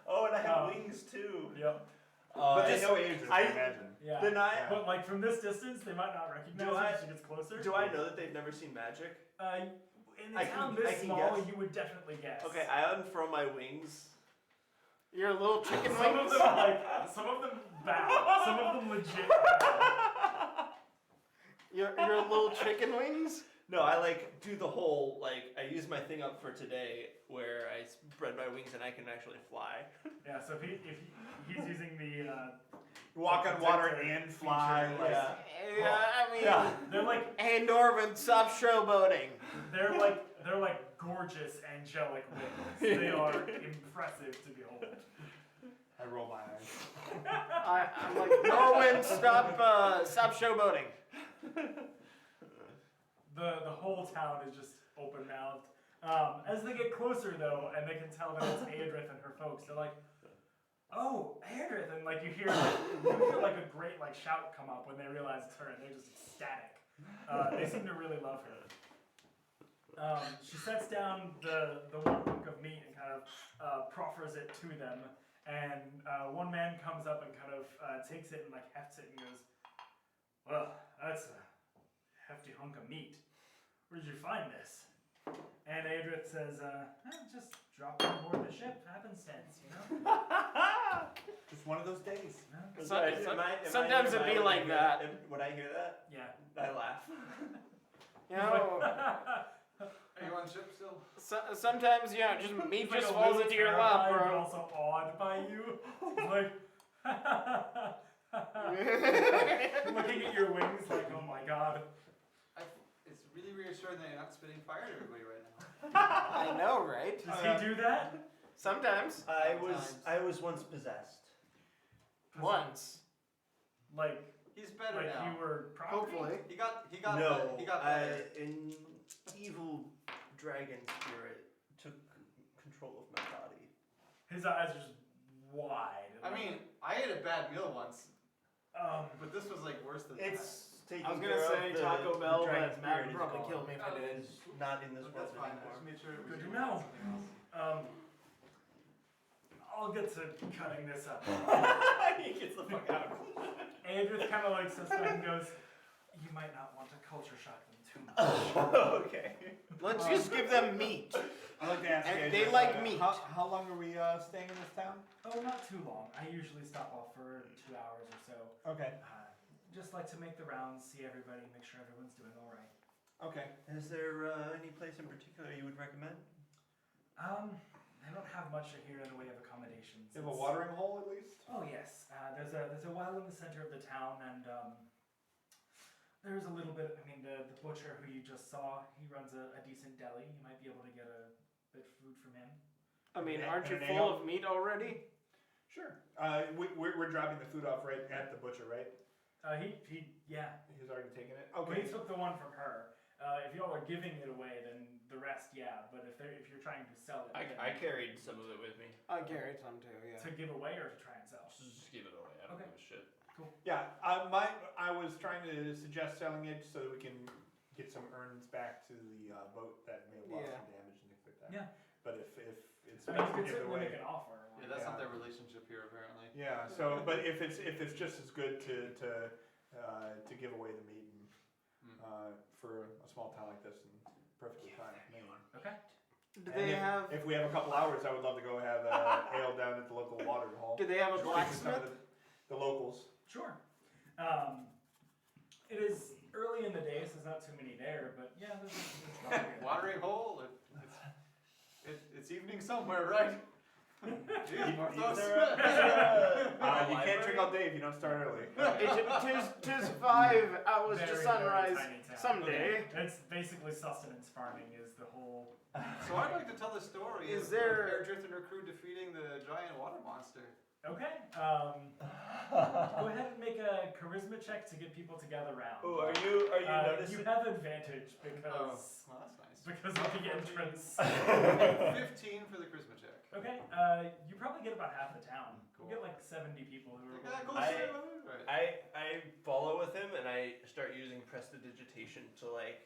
Oh, and I have Oh. wings too. Yep. But Just- they know Eadryth, I imagine. Yeah. Then I But like from this distance, they might not recognize Do her I- as she gets closer. do I know that they've never seen magic? In a I town can- I this can small, guess. you would definitely guess. Okay, I unfurl my wings. Your little chicken Some wings. of them some of them bow. Some of them legit bow. Your little chicken wings. No, I like do the whole like I use my thing up for today where I spread my wings and I can actually fly. Yeah. So if he's using the. Walk on water and fly. Feature, Like, Yeah. Yeah, I mean. Yeah. They're like Hey Norman, stop showboating. they're like gorgeous angelic wings. They are impressive to behold. I roll my eyes. I'm like Norman, stop showboating. The whole town is just open mouthed. As they get closer though, and they can tell that it's Eadryth and her folks, they're like, "Oh, Eadryth!" And like you hear like a great like shout come up when they realize it's her, and they're just ecstatic. They seem to really love her. She sets down the one hunk of meat and kind of proffers it to them, and one man comes up and kind of takes it and like hefts it and goes, Well, that's a hefty hunk of meat. Where did you find this? And Eadryth says, just drop it on board the ship. Happenstance, you know? Just one of those days. Yeah. Sometimes it'd be like that. When I hear that, Yeah. I laugh. You know, Are you on ship still? sometimes, just meat He's like just a falls little into your lap, terrified, but bro. also awed by you. He's like, looking at your wings like, oh my god. It's really reassuring that you're not spitting fire at everybody right now. I know, right? Does he do that? Sometimes. I was once possessed. Once. Like He's better like now. you were property? Hopefully. He got No, he got better. an evil dragon spirit took control of my body. His eyes are just wide. I mean, I ate a bad meal once, um, but this was like worse than It's taking I was gonna care say of the, Taco the Bell, dragon but Matt spirit would is probably gone. kill me if I Oh. did. It is not in this that. world That's fine. I anymore. just made sure it was Good to you know. and something else. I'll get to cutting this up. He gets the fuck out of it. Eadryth kind of like sits back and goes, you might not want to culture shock them too much. Okay. Let's just give them meat. I'd like to ask And you, they Eadryth, like meat. How long are we staying in this town? Oh, not too long. I usually stop off for 2 hours or so. Okay. Just like to make the rounds, see everybody, make sure everyone's doing all right. Okay. Is there any place in particular you would recommend? I don't have much here in the way of accommodations. You have a It's- watering hole at least? Oh yes, there's a well in the center of the town, and there's a little bit. I mean, the butcher who you just saw, he runs a decent deli. You might be able to get a bit of food from him. I mean, And- aren't you and full of meat already? Sure. We're dropping the food off right at the butcher, right? Yeah. He's already taken it? Well, Okay. he took the one from her. If y'all are giving it away, then the rest, yeah. But if you're trying to sell it, then I carried some of it with me. I carried some too, yeah. to give away or to try and sell. Just give it away. I don't Okay. give a shit. Yeah, I was trying to suggest selling it so that we can get some earnings back to the boat that may have lost Yeah. some damage and things like that. Yeah. But if it's I mean, best you to could give it certainly away. make an offer. Yeah, that's not Yeah. their relationship here apparently. Yeah, so, but if it's just as good to give away the meat and, for a small town like this, and perfectly fine with me. Okay. Do they have? If we have a couple hours, I would love to go have ale down at the local watering hole. Do they have a Just speak to some of blacksmith? the locals. Sure. It is early in the day, so there's not too many there, but yeah, there's one here. Watering hole. It's evening somewhere, right? Jeez, Marthos. You can't drink all day if you don't start early. Tis 5 hours to Very, sunrise very tiny town. someday. It's basically sustenance farming is the whole. So I'd like to tell the story Is of there- Eadryth and her crew defeating the giant water monster. Okay. Go ahead and make a charisma check to get people to gather round. Oh, are you You noticing? have advantage because Well, that's nice. because of the entrance. 15 for the charisma check. Okay. You probably get about half the town. Cool. You get like 70 people who are. Yeah, cool. I- Right. I follow with him and I start using prestidigitation to like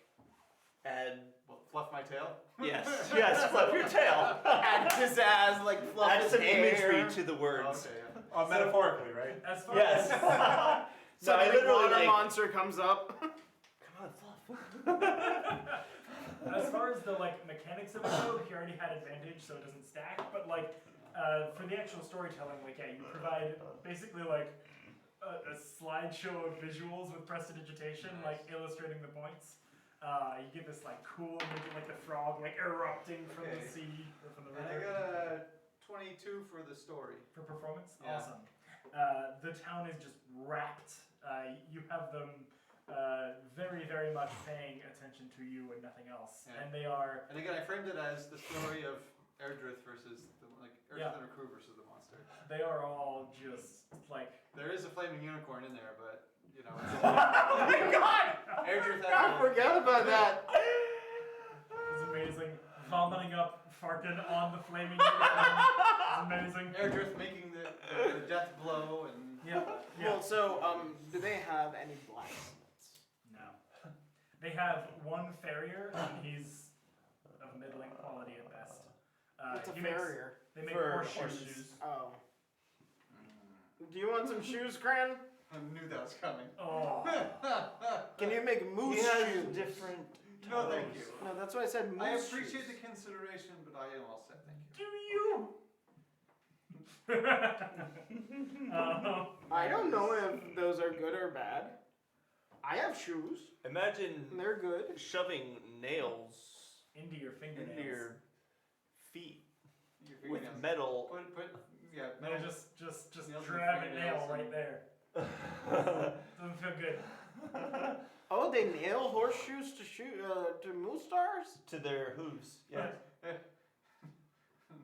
add. Well, fluff my tail. Yes, flip your tail. Add pizzazz, like fluff Add his some hair. imagery to the words. Okay, yeah. Oh, metaphorically, right? As far Yes. as No, I Suddenly literally water like. monster comes up. Come on, fluff. as far as the like mechanics of it go, he already had advantage, so it doesn't stack. But like for the actual storytelling, like yeah, you provide basically like a slideshow of visuals with prestidigitation, like illustrating the points. You get this like cool, maybe like the frog like erupting from the Okay. sea or from the And I river. got a 22 for the story. For performance, Yeah. awesome. The town is just wrapped. You have them very, very much paying attention to you and nothing else, Yeah. and they are. And again, I framed it as the story of Eadryth versus Eadryth Yeah. and her crew versus the monster. They are all just like. There is a flaming unicorn in there, but you know. Oh my god! Eadryth I had forgot about that. It's amazing. Vomiting up Farkin on the flaming unicorn. It's amazing. Eadryth making the death blow and. Yeah. Well, so do they have any blacksmiths? No. They have one farrier, and he's of middling quality at best. What's a he makes- farrier? They make For horseshoes. Oh. Do you want some shoes, Cran? I knew that was coming. Oh. Can you make moose He has shoes? different. No, thank you. No, that's why I said moose I appreciate shoes. the consideration, but I am all set, thank you. Do you? I don't know if those are good or bad. I have shoes. Imagine And they're good. shoving nails Into your fingernails. into your feet Your with fingernails. metal. Yeah, No, metal. just Nails in grab a your nail fingernails right and- there. Doesn't feel good. Oh, they nail horseshoes to moose stars? To their hooves. Yeah.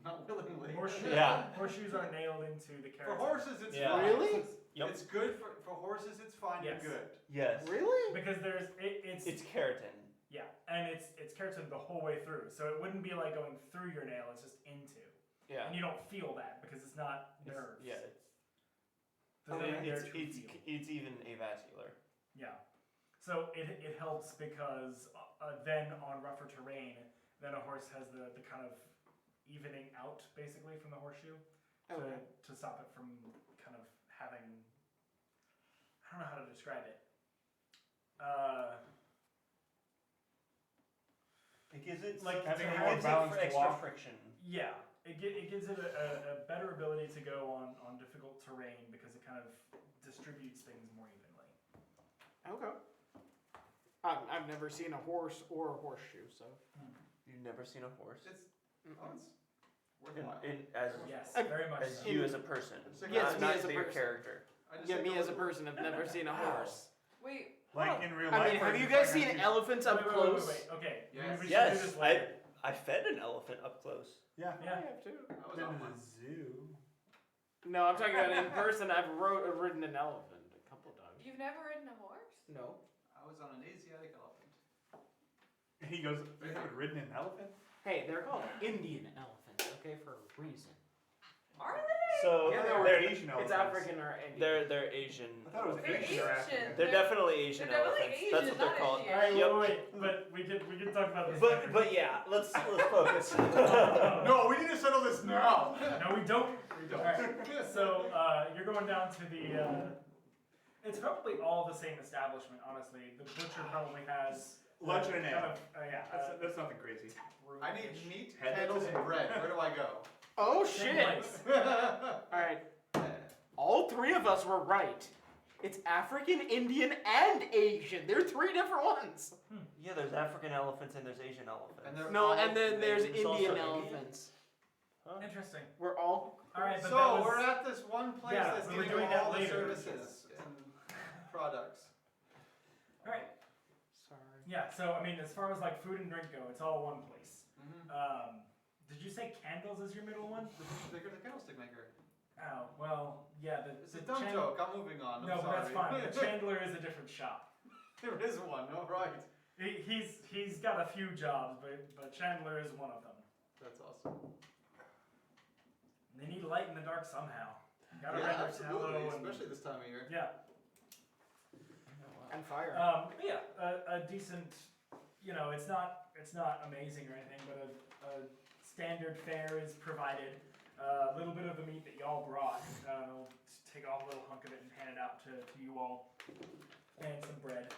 Not willingly. Horseshoes are nailed into the For carrots. horses, it's Yeah. fine. Really? Yep. It's good for horses. It's fine. Yes. You're good. Yes. Really? Because it's It's keratin. yeah, and it's keratin the whole way through, so it wouldn't be like going through your nail. It's just into, Yeah. and you don't feel that because it's not It's- nerves. Yeah. So they're there to It's feel. even avascular. Yeah. So it helps because then on rougher terrain, then a horse has the kind of evening out basically from the horseshoe Okay. to stop it from kind of having, I don't know how to describe it. It gives it Like, having to a have more gives it balanced extra walk. friction. Yeah, it gives it a better ability to go on difficult terrain because it kind of distributes things more evenly. Okay. I've never seen a horse or a horseshoe, so. You've never seen a horse. It's worthwhile. As Yes, I- very much as so. you as a person. Yes, not, me not as a your person. character. I just Yeah, think me it as a was- person have never seen a horse. Wait, Like in real life. I mean, or have you just guys like seen on TV? elephants up close? Wait. Okay. Yes. Maybe we should do Yes, this later. I fed an elephant up close. Yeah. I Yeah. have too. That was Been all to fun. the zoo. No, I'm talking about in person. I've ridden an elephant a couple times. you've never ridden a horse? No. I was on an Asiatic elephant. He goes, you haven't ridden an elephant? Hey, they're called Indian elephants, okay, for a reason. Are they? So Yeah, they're- they're Asian elephants. It's African or Indian. they're Asian. I thought it was They're Asian or Asian. African. They're definitely Asian They're definitely elephants. Asian, That's what they're not called. Asian. All right, Yep. wait. But we can talk about this later. But yeah, let's focus. No, we need to settle this now. No, we don't. We don't. Alright, so you're going down to the. It's probably all the same establishment, honestly. The butcher probably has Lunch and an kind ale. of, yeah. That's nothing crazy. I need meat, Head candles, to and bread. Where do I go? Oh Same shit! place. Alright, all three of us were right. It's African, Indian, and Asian. They're three different ones. Yeah, there's African elephants and there's Asian elephants. And they're No, all and then there's named- There's also Indian Indian. elephants. Huh? Interesting. We're all. All right, but So that was, we're at this one place Yeah, that's we were giving doing all that the later. services and products. all right. Sorry. Yeah. So I mean, as far as like food and drink go, it's all one place. Mm-hmm. Did you say candles is your middle one? Bigger the candlestick maker. Oh well, yeah. It's a dumb joke. I'm moving on. I'm No, but that's sorry. fine. The Chandler is a different shop. There is one. All right. He's got a few jobs, but Chandler is one of them. That's awesome. And they need light in the dark somehow. Gotta Yeah, render absolutely. tallow and Especially this time of year. yeah. And fire. But yeah, a decent. You know, it's not amazing or anything, but a standard fare is provided. A little bit of the meat that y'all brought. I'll just take off a little hunk of it and hand it out to you all, and some bread.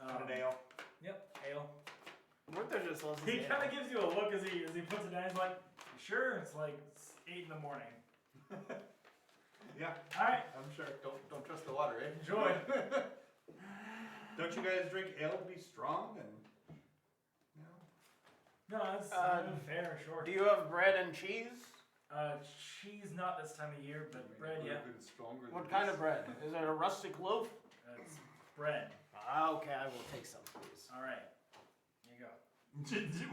And an ale. Yep, ale. Weren't there just lots of He ale? kind of gives you a look as he puts it down. He's like, "You sure?" It's like 8 in the morning. Yeah, All right, I'm sure. Don't trust the water, eh? enjoy. Don't you guys drink ale to be strong and, you know? No, that's fair, sure. Do you have bread and cheese? Cheese not this time of year, but bread, yeah. Been stronger than What kind this. of bread? Is it a rustic loaf? It's bread. Okay, I will take some, please. All right, here you go.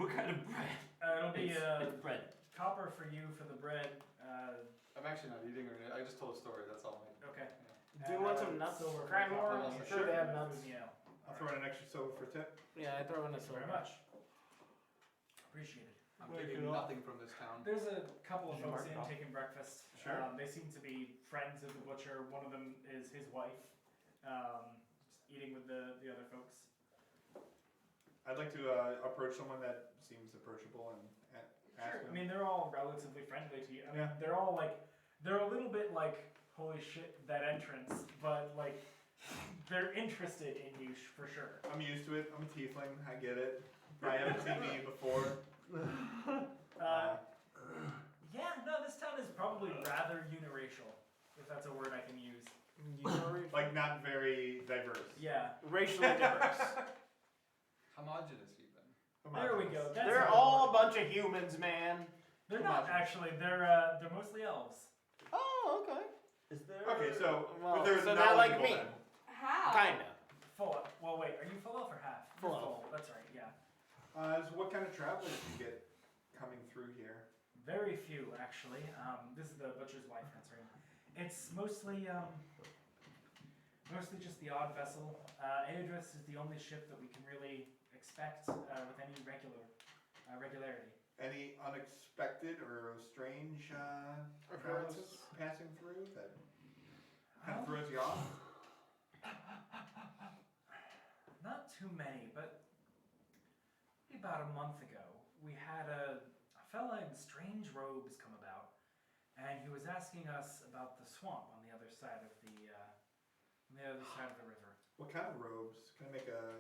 What kind of bread? It'll be It's bread. copper for you for the bread. I'm actually not eating or anything. I just told a story. That's all. Okay. Do you want some nuts? Silver for Cranmor? copper. I'm sure they have nuts. Yeah. I'll throw in an extra silver for tip. Yeah, I throw in a Thank you silver. very much. Appreciate it. I'm Wake taking it up. nothing from this town. There's a couple of Sure. folks in taking breakfast. Sure. They seem to be friends of the butcher. One of them is his wife. Just eating with the other folks. I'd like to approach someone that seems approachable and ask Sure. I them. mean, they're all relatively friendly to you. I mean, Yeah. they're all like, they're a little bit like, holy shit, that entrance, but like, they're interested in you for sure. I'm used to it. I'm a tiefling. I get it. Probably haven't seen me before. Yeah, no, this town is probably rather uniracial, if that's a word I can use. Like not very diverse. Yeah. Racially diverse. Homogenous even. There we go. That's They're the all a word. bunch of humans, man. They're not actually. They're mostly elves. Oh, okay. Is there? Okay, so Well, but there's so they're like knowledgeable me. then. How? Kinda. Full. Well, wait. Are you full elf or half? Full You're elf. That's right. Yeah. So what kind of travelers do you get coming through here? Very few, actually. This is the butcher's wife answering. It's mostly just the odd vessel. Eadryth is the only ship that we can really expect with any regularity. Any unexpected or strange travelers passing through that kind of throws you off? Not too many, but maybe about a month ago, we had a fella in strange robes come about, and he was asking us about the swamp on the other side of the river. What kind of robes? Can I make a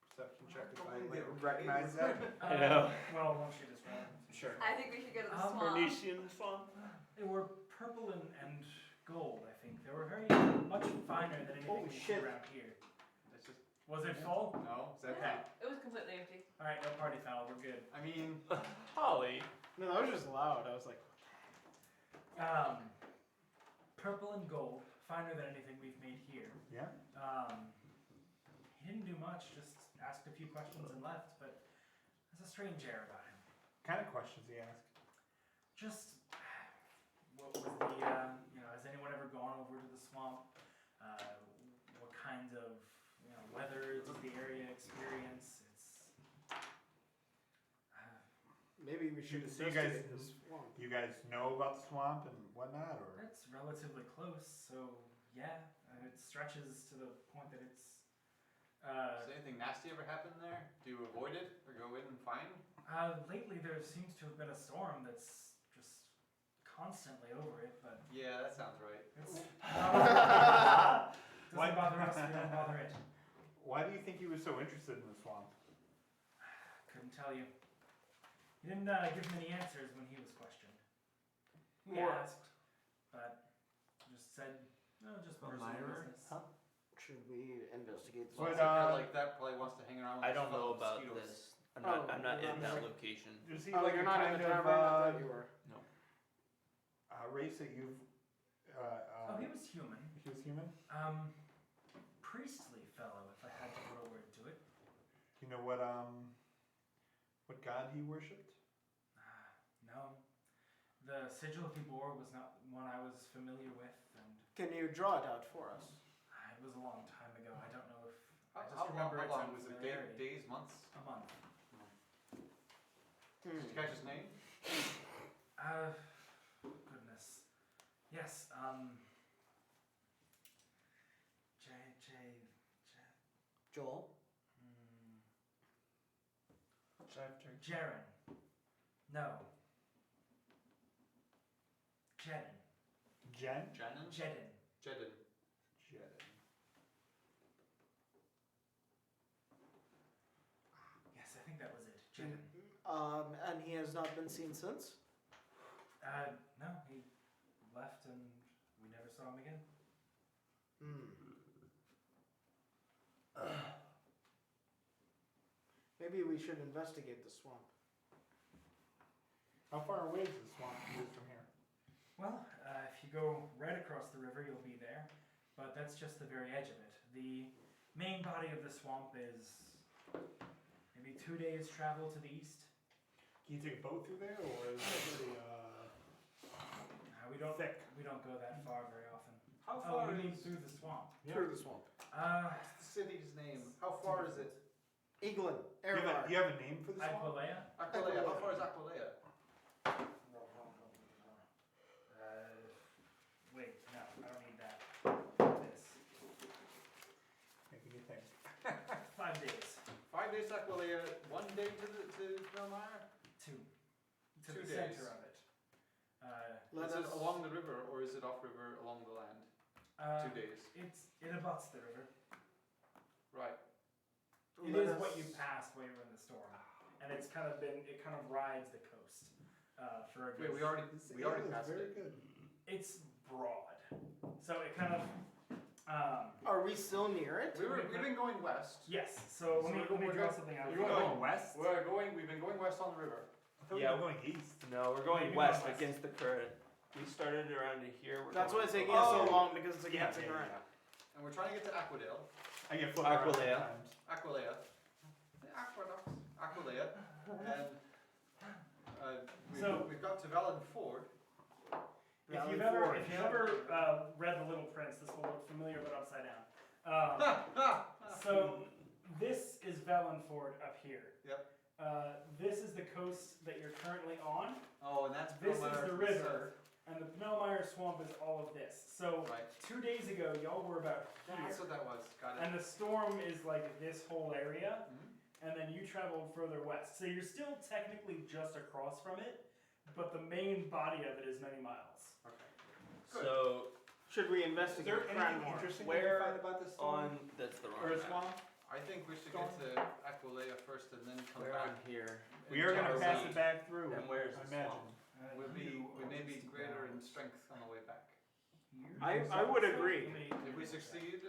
perception check if I Probably get recognize that? I know. Well, won't she describe it? Sure. I think we should go to the swamp. Phoenician swamp. They were purple and gold, I think. They were very much finer than anything Holy we see shit. around here. It's just Was it full? no. Is that Okay. It was completely empty. All right, no party foul. We're good. I mean, Holly. No, that was just loud. I was like, Purple and gold, finer than anything we've made here. Yeah. He didn't do much, just asked a few questions and left, but there's a strange air about him. Kind of questions he asked. Just, what was has anyone ever gone over to the swamp? What kind of, weather does the area experience? maybe we should So you guys- investigate this swamp. Do you guys know about the swamp and whatnot, or? It's relatively close, so yeah, it stretches to the point that it's, does anything nasty ever happen there? Do you avoid it or go in and find? lately there seems to have been a storm that's just constantly over it, but Yeah, that sounds right. it's What? doesn't bother us, we don't bother it. Why do you think he was so interested in the swamp? Couldn't tell you. He didn't give many answers when he was questioned. We More- asked, but just said, no, just personal Admirer? business. Huh? Should we investigate this Well, But, swamp? it's a guy like that probably wants to hang around with I us don't know fellow about mosquitoes. this. I'm Oh, not in you're that not- location. Does he Oh, like you're a not in kind the of tavern? I thought you were. race that you've? Oh, he was human. He was human. Priestly fellow, if I had to put a word to it. Do you know what god he worshipped? No. The sigil he bore was not one I was familiar with, and Can you draw it out for us? it was a long time ago. I don't know if I just How remember its long was it? unfamiliarity. Days, months? A month. Did you catch his name? Goodness. Yes. Joel? Jaren. No. Jedin. Jen? Janin? Jedin. Jedin. Jedin. Yes, I think that was it. Jedin. And he has not been seen since? No, he left and we never saw him again. Maybe we should investigate the swamp. How far away is the swamp from here? Well, if you go right across the river, you'll be there, but that's just the very edge of it. The main body of the swamp is maybe 2 days travel to the east. Can you take a boat through there, or is it pretty We don't thick? We don't go that far very often. How Oh, far you mean is through the swamp? Through the swamp. what's the city's name? How far is it? Eaglin. Do you Erevar. have a name for the swamp? Aquilea? Aquilea. How far is Aquilea? Wait, no, I don't need that. This. Making you think. 5 days. 5 days to Aquilea, 1 day to Cranmor? 2. To 2 the days. center of it. Let Is it us- along the river or is it off river along the land? 2 days. It abuts the river. Right. It is what you passed while you were in the storm, and it kind of rides the coast for a good. Wait, we already passed very it. good. It's broad, so it kind of. Are we still near it? We've been going west. Yes. So let me draw something out. You want to go west? We've been going west on the river. I thought Yeah. we were going east. No, we're going Maybe west west. against the current. We started around here. That's why it's taking us us so long because it's against the yeah, current. And we're trying to get to Aquadale. I get flipped around Aquilea. sometimes. Aquilea. The aqueducts. Aquilea. And we've got to Valenford. If you've ever read The Little Prince, this will look familiar but upside down. So this is Valenford up here. Yep. This is the coast that you're currently on. Oh, and that's This is Bromire the to river, and the Pnellmeyer Swamp is all of this. So Right. 2 days ago, y'all were about here, That's what that was. Got it. and the storm is like this whole area, Mhm. and then you traveled further west. So you're still technically just across from it, but the main body of it is many miles. Okay. Good. So Should we Is investigate there anything Cranmor? interesting Where you find about this storm? on that's the wrong Or a map. swamp? I think we should get to Aquilea first and then come We're back. on here. We are going to Are pass we- it back through. And where's I the imagine. swamp? We may be greater in strength on the way back. I would agree. If we succeed,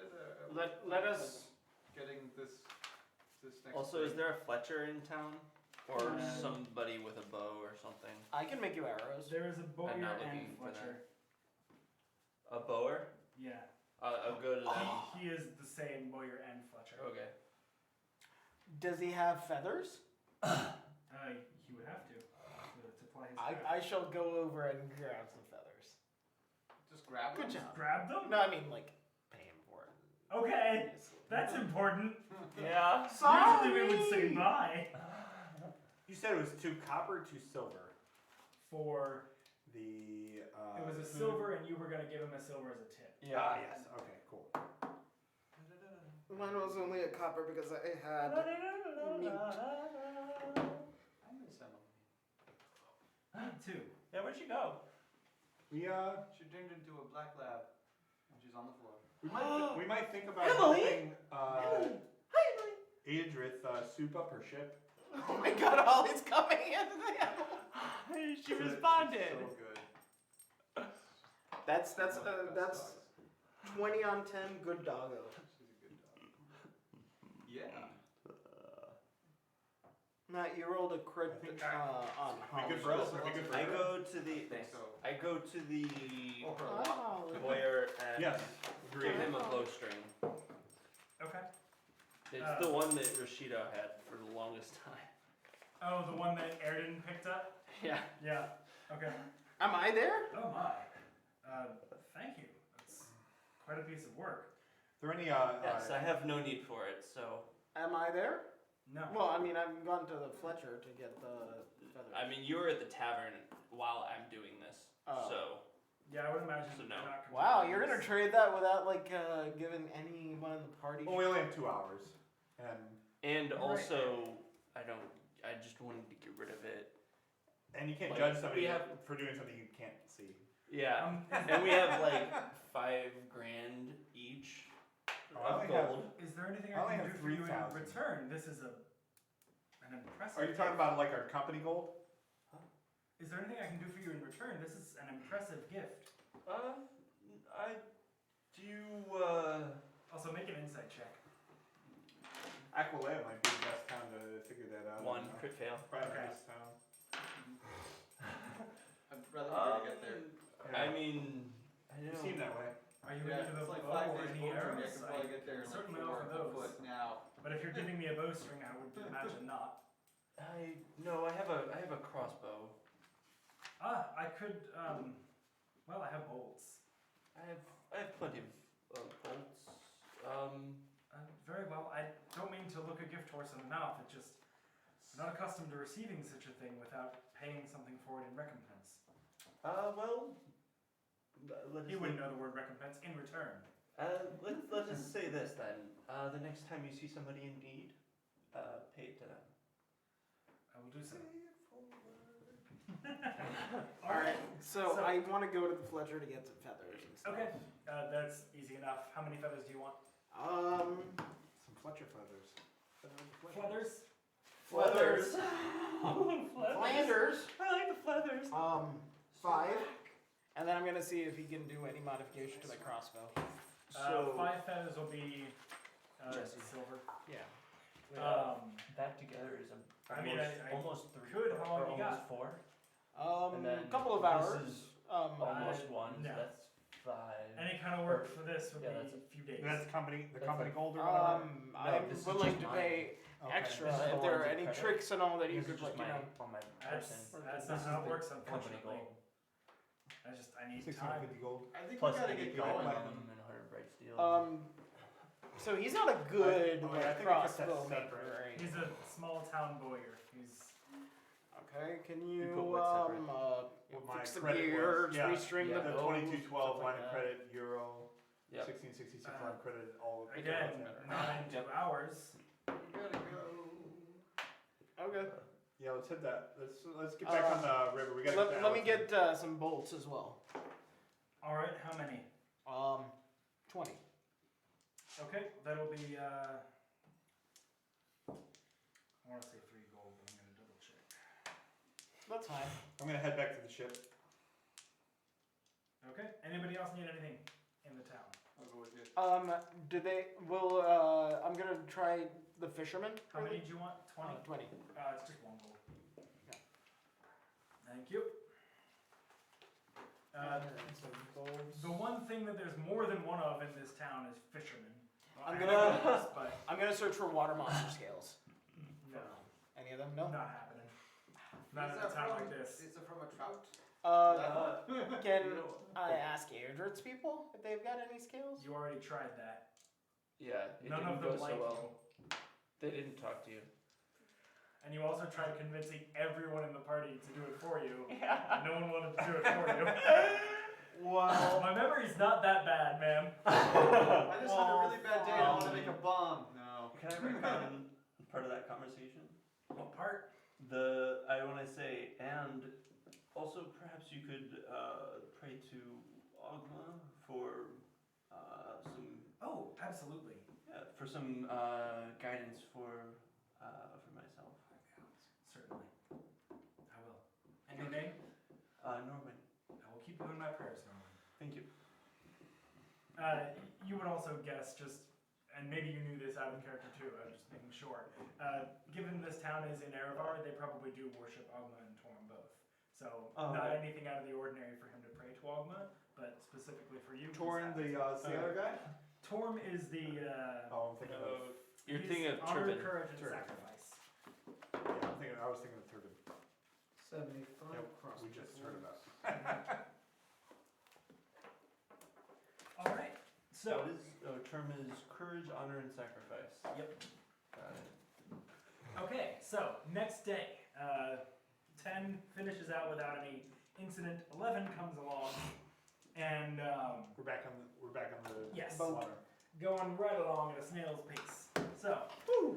Let us. getting this next. Also, is spring. there a Fletcher in town, or Um, somebody with a bow or something? I can make you arrows. There is a Bowyer I'm not and looking for Fletcher. A bower? Yeah. I'll go to them. He is the same Bowyer and Fletcher. Okay. Does he have feathers? He would have to apply his craft. I shall go over and grab some feathers. Just grab Good them. job. Grab them? No, I mean like pay him for it. Okay, that's important. Yeah. Usually we would say bye. You said it was 2 copper, 2 silver. For The it was a food. silver, and you were gonna give him a silver as a tip. Ah, yes. Okay, cool. Mine was only a copper because I had meat. I miss Emily. Me too. Yeah, where'd she go? We She turned into a black lab, and she's on the floor. we might think about Emily? helping Eadryth soup up her ship. Oh my god, Ollie's coming in. She So- responded. So good. That's One of the best that's dogs. 20 on 10 good doggo. She's a good dog. Yeah. Matt, you rolled a crit I think- on Be good Holly. for us. Be good for I her. go to the. think so. I go to the Oh, her Hi, lot. Holly. lawyer and Yes. give Agreed. him a bowstring. Okay. It's the one that Rashida had for the longest time. Oh, the one that Airden picked up. Yeah. Yeah. Okay. Am I there? Oh my. Thank you. That's quite a piece of work. Are there any Yes, I have no need for it, so. Am I there? No. Well, I mean, I've gone to the Fletcher to get the feathers. I mean, you were at the tavern while I'm doing this, Oh. so. Yeah, I would imagine. So you're no. not Wow, you're completely- gonna trade that without like giving anyone in the party? well, we only have 2 hours, and And Right. also, I just wanted to get rid of it. you can't Like, judge somebody we have- for doing something you can't see. Yeah. And we have like $5,000 each Oh, I of only have- gold. Is there anything I I only can have do for you in 3,000. return? This is an impressive. Are you talking gift. about like our company gold? Is there anything I can do for you in return? This is an impressive gift. I do. Also, make an insight check. Aquilea might be the best town to figure that out. One crit fail. Probably Okay. the best town. I'm rather eager to get there. I mean, I You don't. seem that way. Are you Yeah, into the it's like bow 5 or days any boat journey. I arrows? could probably get there in like certainly 4 offer those. foot now. But if you're giving me a bowstring, I would imagine not. No, I have a crossbow. I could. Well, I have bolts. I have plenty of bolts. Very well. I don't mean to look a gift horse in the mouth. It just I'm not accustomed to receiving such a thing without paying something for it in recompense. Well, let us He wouldn't know the word recompense in return. let us say this then. The next time you see somebody in need, pay it to them. I will do so. All right. So So- I want to go to the Fletcher to get some feathers and stuff. Okay, that's easy enough. How many feathers do you want? Some Fletcher feathers. Feathers? Flanders. I like the feathers. 5. And then I'm gonna see if he can do any modification to my crossbow. So 5 feathers will be Jesse. silver. Yeah. that together is I mean, I almost 3 could. or How long you almost got? 4. A then couple of this hours. is almost 1. no. So that's 5. Any kind of work for this would Yeah, be that's a few days. That's the company That's gold or whatever. I'm this is willing just to mine. pay Okay. extra This is the if there ones are at any credit. tricks and all that you This is could just like, you know. on my That's person. that's This not is how it the works, company unfortunately. gold. I need 650 time. gold. I think Plus we gotta 80 get gold going. platinum and 100 bright steel. So he's not a good I like, think I kept that crossbow separate. maker, right? He's a small town bowyer. He's Okay, can You you, put what separate? What my fix the credit gear, was. Yeah. restring Yeah. The the bows, 2212 stuff line like of that. credit, euro, Yep. 1666 Uh, line of credit, all of it. again together. 9 Yep. hours. We gotta go. Okay. Yeah, let's hit that. Let's get back on the river. We gotta get Let me get some bolts as well. All right, how many? 20. Okay, that'll be. I want to say 3 gold, but I'm gonna double check. That's fine. I'm gonna head back to the ship. Okay. Anybody else need anything in the town? I'll go with you. Do they will I'm gonna try the fisherman. How many do you want? 20. 20. It's just 1 gold. Thank you. The one thing that there's more than one of in this town is fishermen. I'm I gonna- know this, but I'm gonna search for water monster scales. no, Any of them? No. not happening. Not Is in a that town from- like this. Is it from a trout? Can I ask Eadryth's people if they've got any scales? You already tried that. Yeah, it None didn't of go them so like well. They didn't talk to you. you, and you also tried convincing everyone in the party to do it for you. Yeah. No one wanted to do it for you. Wow. My memory's not that bad, ma'am. I just had a really bad day and I want to make a bomb. No. Can I recount part of that conversation? What part? I want to say, and also perhaps you could pray to Ogma for some Oh, absolutely. for some guidance for myself. Certainly. I will. And your name? Norman, I will keep you in my prayers, Norman. thank you. You would also guess and maybe you knew this out of character too, I'm just making sure. Given this town is in Erevar, they probably do worship Ogma and Torm both. So, Oh, not okay. anything out of the ordinary for him to pray to Ogma, but specifically for you. he's Torn, happy. the sailor guy? Torm is the, Oh, I'm thinking of. You're he's thinking of honor, turban. courage, and Turban. sacrifice. Yeah, I was thinking of turban. 75 Yep, cross. we just heard about. All right. So, What is term is courage, honor, and sacrifice. Yep. Got it. okay, so next day, 10 finishes out without any incident. 11 comes along, and We're back on the yes, water. going right along at a snail's pace. So,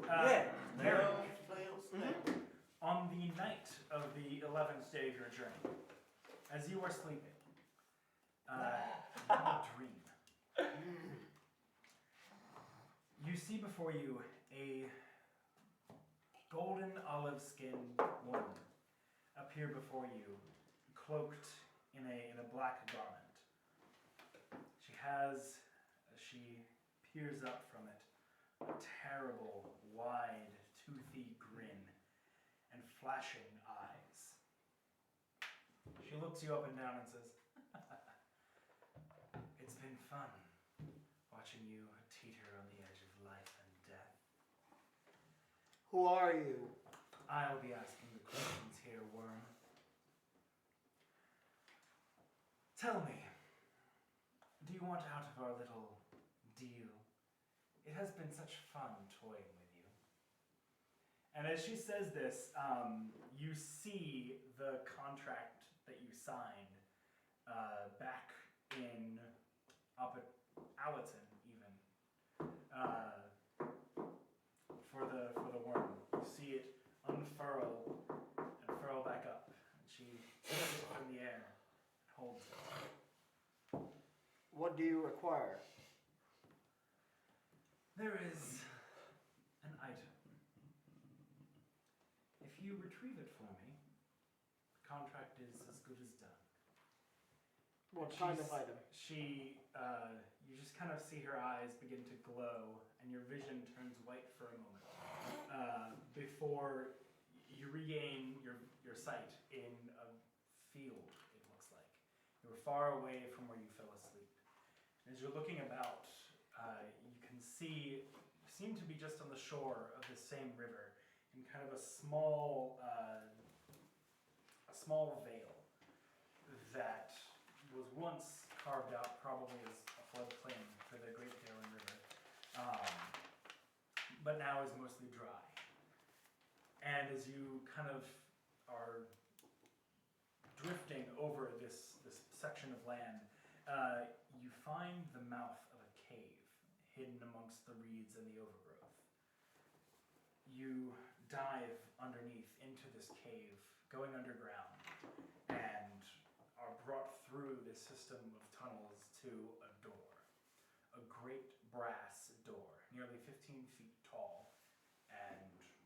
Snail, Garrick, on the night of the 11th day of your journey, as you are sleeping, you have a dream. You see before you a golden olive-skinned woman appear before you, cloaked in a black garment. She peers up from it, a terrible, wide, toothy grin and flashing eyes. She looks you up and down and says, "It's been fun watching you teeter on the edge of life and death. Who are you? I'll be asking the questions here, worm. Tell me, do you want out of our little deal? It has been such fun toying with you." And as she says this, you see the contract that you signed back up at Allerton, even for the worm. You see it unfurl and furl back up, and she require? There is an item. If you retrieve it for me, the contract is as good as done. What kind of item? You just kind of see her eyes begin to glow, and your vision turns white for a moment before you regain your sight in a field, it looks like. You were far away from where you fell asleep. And as you're looking about, you can seem to be just on the shore of the same river, in kind of a small vale that was once carved out probably as a floodplain for the Great Darren River, but now is mostly dry. And as you kind of are drifting over this section of land, you find the mouth of a cave hidden amongst the reeds and the overgrowth. You dive underneath into this cave, going underground, and are brought through this system of tunnels to a door. A great brass door, nearly 15 feet tall, and just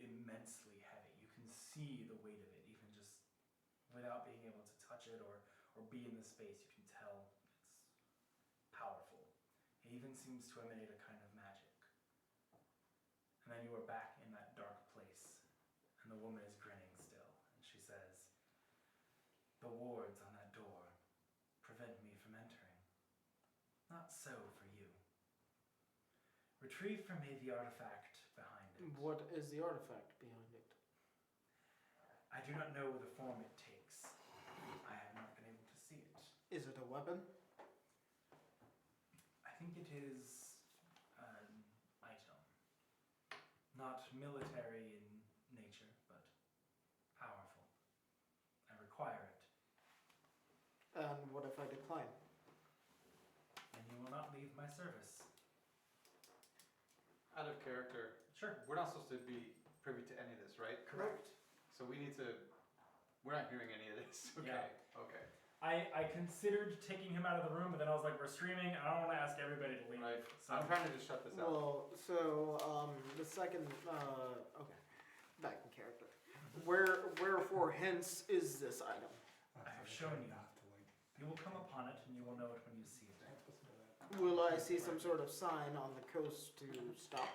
immensely heavy. You can see the weight of it, even just without being able to touch it or be in the space. You can tell it's powerful. It even seems to emanate a kind of magic. And then you are back in that dark place, and the woman is grinning still, and she says, "The wards on that door prevent me from entering. Not so for you. Retrieve for me the artifact behind it." What is the artifact behind it? I do not know the form it takes. I have not been able to see it. Is it a weapon? I think it is an item. Not military in nature, but powerful. I require it. And what if I decline? And you will not leave my service. Out of character, Sure. we're not supposed to be privy to any of this, right? Correct. So we need to. We're not hearing any of this. Okay. Yeah. Okay. I considered taking him out of the room, but then I was like, we're streaming, and I don't want to ask everybody to leave. Right. So I'm trying to just shut this out. Well, so the second. Okay, back in character. Wherefore, hence is this item? I have shown you. You will come upon it, and you will know it when you see it. Will I see some sort of sign on the coast to stop?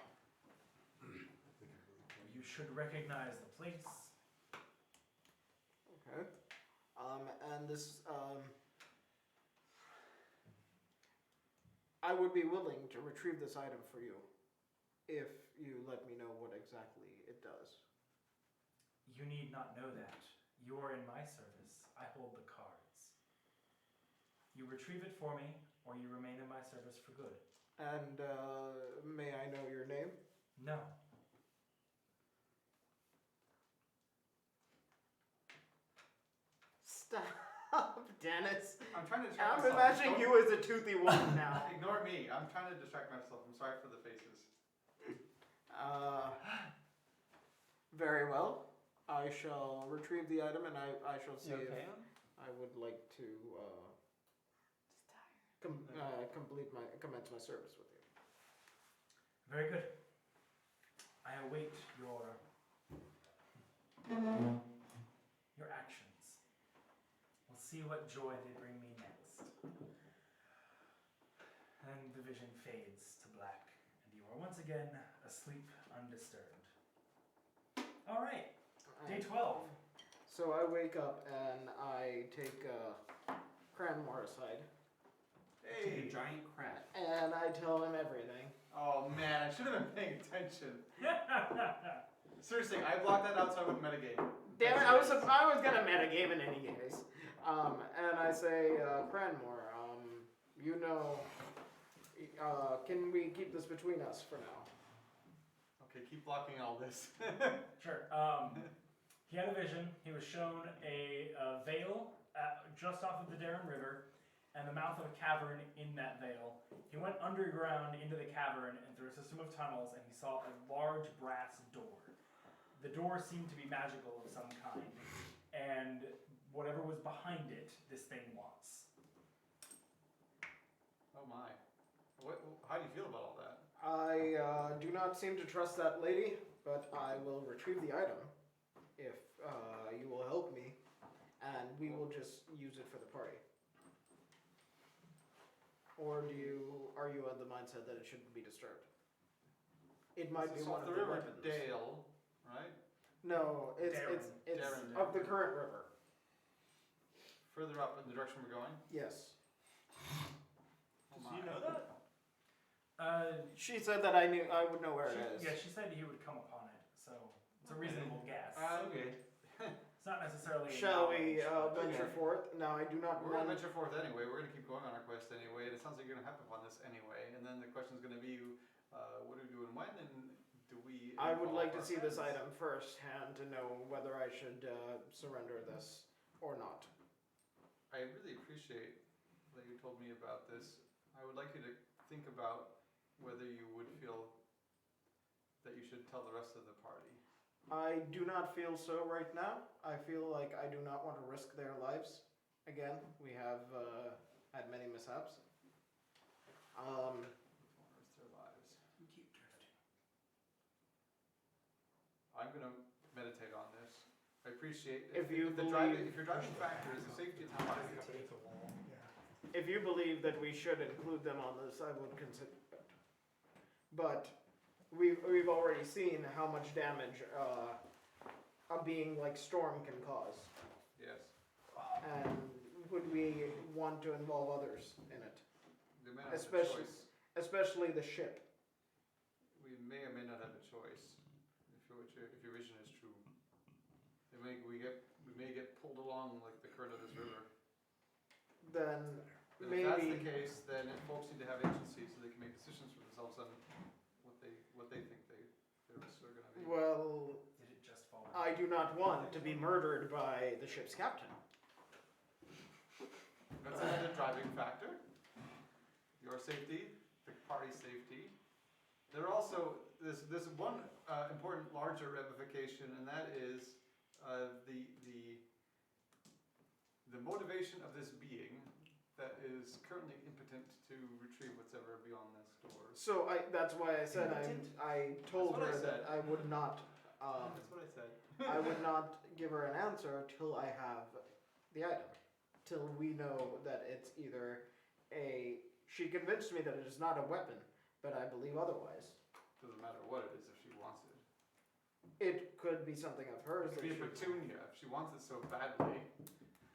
You should recognize the place. Okay. And this, I would be willing to retrieve this item for you, if you let me know what exactly it does. You need not know that. You are in my service. I hold the cards. You retrieve it for me, or you remain in my service for good. And may I know your name? No. Stop, Dennis. I'm trying to distract I'm myself. imagining you as a toothy one now. Ignore me. I'm trying to distract myself. I'm sorry for the faces. Very well. I shall retrieve the item, and I shall see You okay? if I would like to commence my service with you. Very good. I await your actions. We'll see what joy they bring me next. And the vision fades to black, and you are once again asleep undisturbed. All right, day 12. So I wake up and I take Cranmor aside, Hey. Giant crab. and I tell him everything. Oh man, I should have been paying attention. Seriously, I blocked that out so I wouldn't metagame. Damn it! I was gonna metagame in any case. And I say, Cranmor, you know, can we keep this between us for now? Okay, keep blocking all this. Sure. He had a vision. He was shown a vale just off of the Darren River and the mouth of a cavern in that vale. He went underground into the cavern and through a system of tunnels, and he saw a large brass door. The door seemed to be magical of some kind, and whatever was behind it, this thing wants. Oh my. How do you feel about all that? I do not seem to trust that lady, but I will retrieve the item if you will help me, and we will just use it for the party. Or are you of the mindset that it shouldn't be disturbed? It might be It's one off of the the river weapons. Dale, right? No, it's Darren. of the current river. Further up in the direction we're going. Yes. Oh Do you my. know that? She said that I would know where it is. Yeah, she said he would come upon it, so it's a reasonable guess. Okay. It's not necessarily. Shall we knowledge, but- venture forth? Now I do not We're going to want. venture forth anyway. We're going to keep going on our quest anyway. And it sounds like you're going to happen upon this anyway. And then the question is going to be, what do we do and when? And do we? I would involve like to our see this friends? item firsthand to know whether I should surrender this or not. I really appreciate that you told me about this. I would like you to think about whether you would feel that you should tell the rest of the party. I do not feel so right now. I feel like I do not want to risk their lives. Again, we have had many mishaps. Or risk their lives. Keep drifting. I'm going to meditate on this. I appreciate If you if your driving factor is the safety of the party. If you believe that we should include them on this, I would consider it. But we've already seen how much damage a being like Storm can cause. Yes. And would we want to involve others in it? They may not have a Especially- choice. Especially the ship. We may or may not have a choice if your vision is true. We may get pulled along like the current of this river. Then But if that's the maybe case, then folks need to have agency so they can make decisions for themselves on what they think their risks are going to be. well, Did it just fall? I do not want to be murdered by the ship's captain. That's another driving factor. Your safety, the party's safety. There are also there's one important larger ramification, and that is the motivation of this being that is currently impotent to retrieve what's ever beyond this door. So that's why I said I told That's what I her that said. I would not That's what I said. I would not give her an answer till I have the item. Till we know that it's either she convinced me that it is not a weapon, but I believe otherwise. Doesn't matter what it is if she wants it. It could be something of hers. It could be a petunia if she wants it so badly.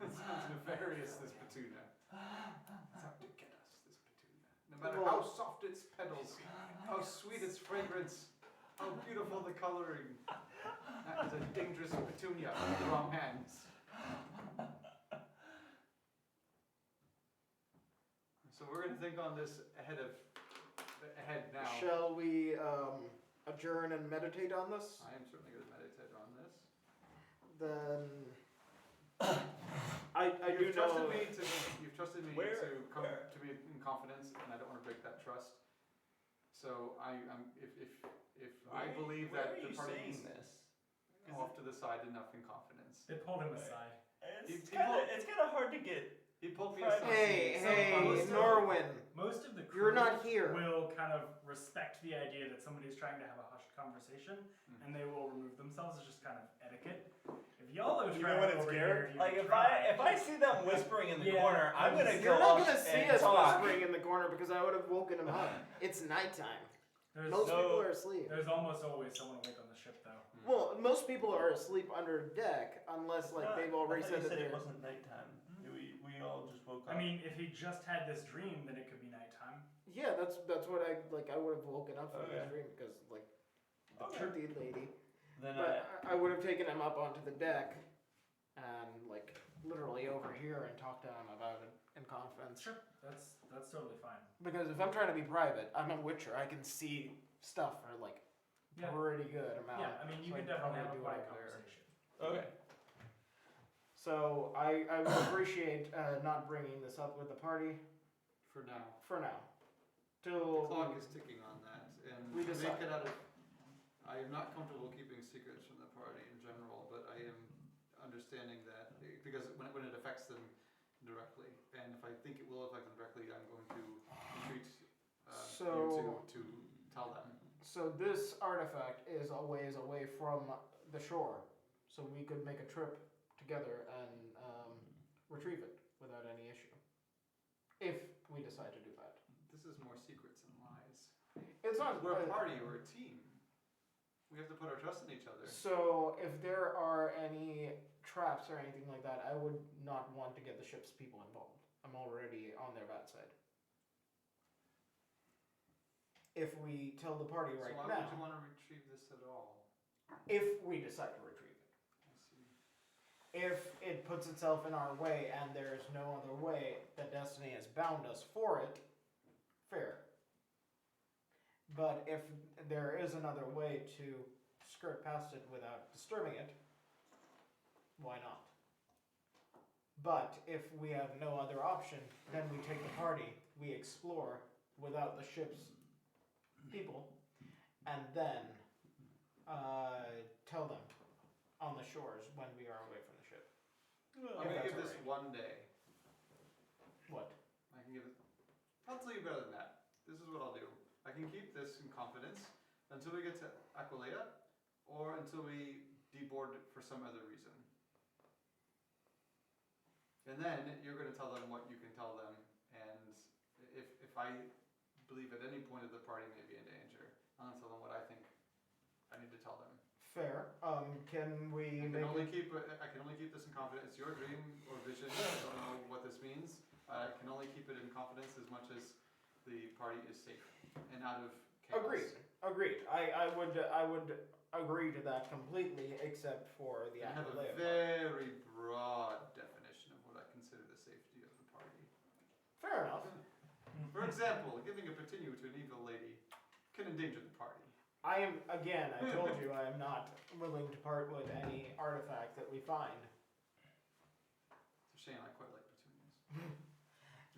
It sounds nefarious, this petunia. It's out to get us, this petunia. No matter how soft its petals, how sweet its fragrance, how beautiful the coloring. That is a dangerous petunia in the wrong hands. So we're going to think on this ahead now. Shall we adjourn and meditate on this? I am certainly going to meditate on this. Then I do You've know. trusted me Where- to come where? to me in confidence, and I don't want to break that trust. So if I believe Where that are the you party saying is this? off to the side enough in confidence. They pulled him aside. It's People- kind of hard to get. He pulled me Right. aside. Hey, most of- Norwin, Most of the crew you're not here. will kind of respect the idea that somebody's trying to have a hushed conversation, and they will remove themselves. It's just kind of etiquette. If y'all are Even trying when it's over Garrick? here, you Like can if try. I see them whispering in the Yeah. corner, I'm gonna You're go not up gonna see and us talk. whispering in the corner because I would have woken him up. It's nighttime. There's, Most No. people are asleep. there's almost always someone awake on the ship, though. Well, most people are asleep under deck unless like they've already said that they're. it wasn't nighttime. We all just woke up. I mean, if he just had this dream, then it could be nighttime. Yeah, that's what I like. I would have woken up from Okay. the dream because like the Okay. truthy lady. then But I would have taken him up onto the deck and like literally over here and talked to him about it in confidence. Sure, that's totally fine. Because if I'm trying to be private, I'm a witcher. I can see stuff for like Yeah, pretty good amount. yeah. I mean, you so can I'd definitely have probably a do it quiet over there. conversation. okay. So I would appreciate not bringing this up with the party For now. for now. The Till clock is ticking on that, and We to decide. make it out of. I am not comfortable keeping secrets from the party in general, but I am understanding that because when it affects them directly, and if I think it will affect them directly, I'm going to So, to tell them. so this artifact is a ways away from the shore, so we could make a trip together and retrieve it without any issue, if we decide to do that. This is more secrets and lies. It's not. We're a party, we're a team. We have to put our trust in each other. So if there are any traps or anything like that, I would not want to get the ship's people involved. I'm already on their bad side. If we tell the party right so why now, would you want to retrieve this at all? if we decide to retrieve it, I see. if it puts itself in our way and there's no other way that destiny has bound us for it, fair. But if there is another way to skirt past it without disturbing it, why not? But if we have no other option, then we take the party, we explore without the ship's people, and then tell them on the shores when we are away from the ship. I'm going to give this one day. What? I can give it. I'll tell you better than that. This is what I'll do. I can keep this in confidence until we get to Aquilea, or until we deboard it for some other reason. And then you're going to tell them what you can tell them, and if I believe at any point of the party may be in danger, I'm going to tell them what I think I need to tell them. Fair. Can we I can make only keep this in confidence. It's your dream or vision. I don't know what this means. I can only keep it in confidence as much as the party is safe and out of chaos. Agreed. I would agree to that completely, except for the I have a Aquilea part. very broad definition of what I consider the safety of the party. Fair enough. For example, giving a patinu to an evil lady can endanger the party. I told you I am not willing to part with any artifact that we find. It's a shame, I quite like petunias.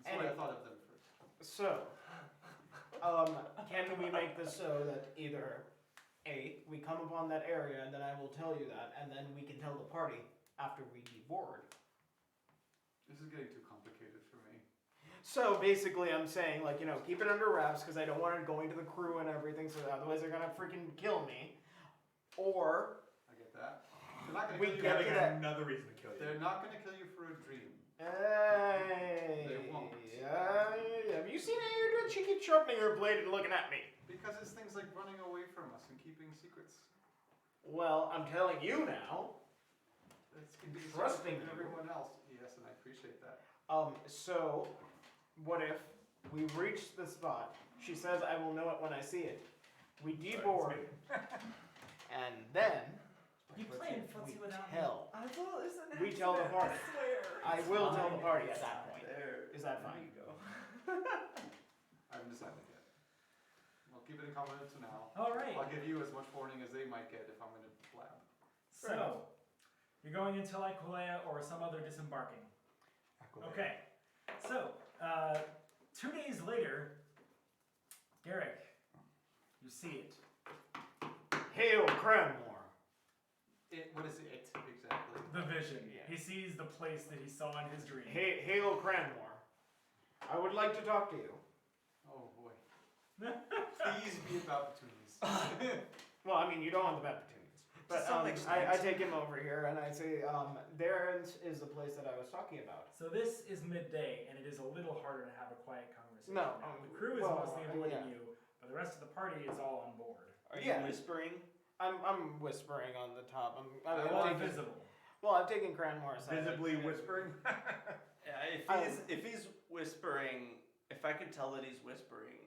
That's why I thought of them first. So, can we make this so that either A, we come upon that area and then I will tell you that, and then we can tell the party after we deboard. This is getting too complicated for me. So basically I'm saying, keep it under wraps because I don't want it going to the crew and everything, so otherwise they're gonna freaking kill me. Or I get that. They're not going We to kill get you. to that. Another reason to kill you. They're not going to kill you for a dream. Hey, They won't. have you seen Eadryth? She keeps sharpening her blade and looking at me. Because it's things like running away from us and keeping secrets. Well, I'm telling you now. It's can be Trusting from you. everyone else. Yes, and I appreciate that. So, what if we reach the spot? She says, I will know it when I see it. We deboard, and then You playing footsie without me? tell. I will listen. We tell the party. I swear. I It's will tell fine. the party at It's that point. There. Is that There fine? you go. I haven't decided yet. We'll keep it in confidence for now. All right. I'll give you as much warning as they might get if I'm going to blab. So, you're going into Aquilea or some other disembarking. Okay. So, 2 days later, Garrick, you see it. Hail Cranmor. What is it exactly? The vision. Yeah. He sees the place that he saw in his dream. Hail Cranmor. I would like to talk to you. Oh boy. Please be about petunias. Well, I mean, you don't want the bad petunias. But To some extent. I take him over here and I say, there is the place that I was talking about. So this is midday, and it is a little harder to have a quiet conversation. No, now. The crew is well, mostly avoiding yeah. you, but the rest of the party is all on board. Are Yeah. you whispering? I'm whispering on the top. Well, invisible. I've taken Cranmor aside. Visibly whispering. Yeah, if he's whispering, if I could tell that he's whispering.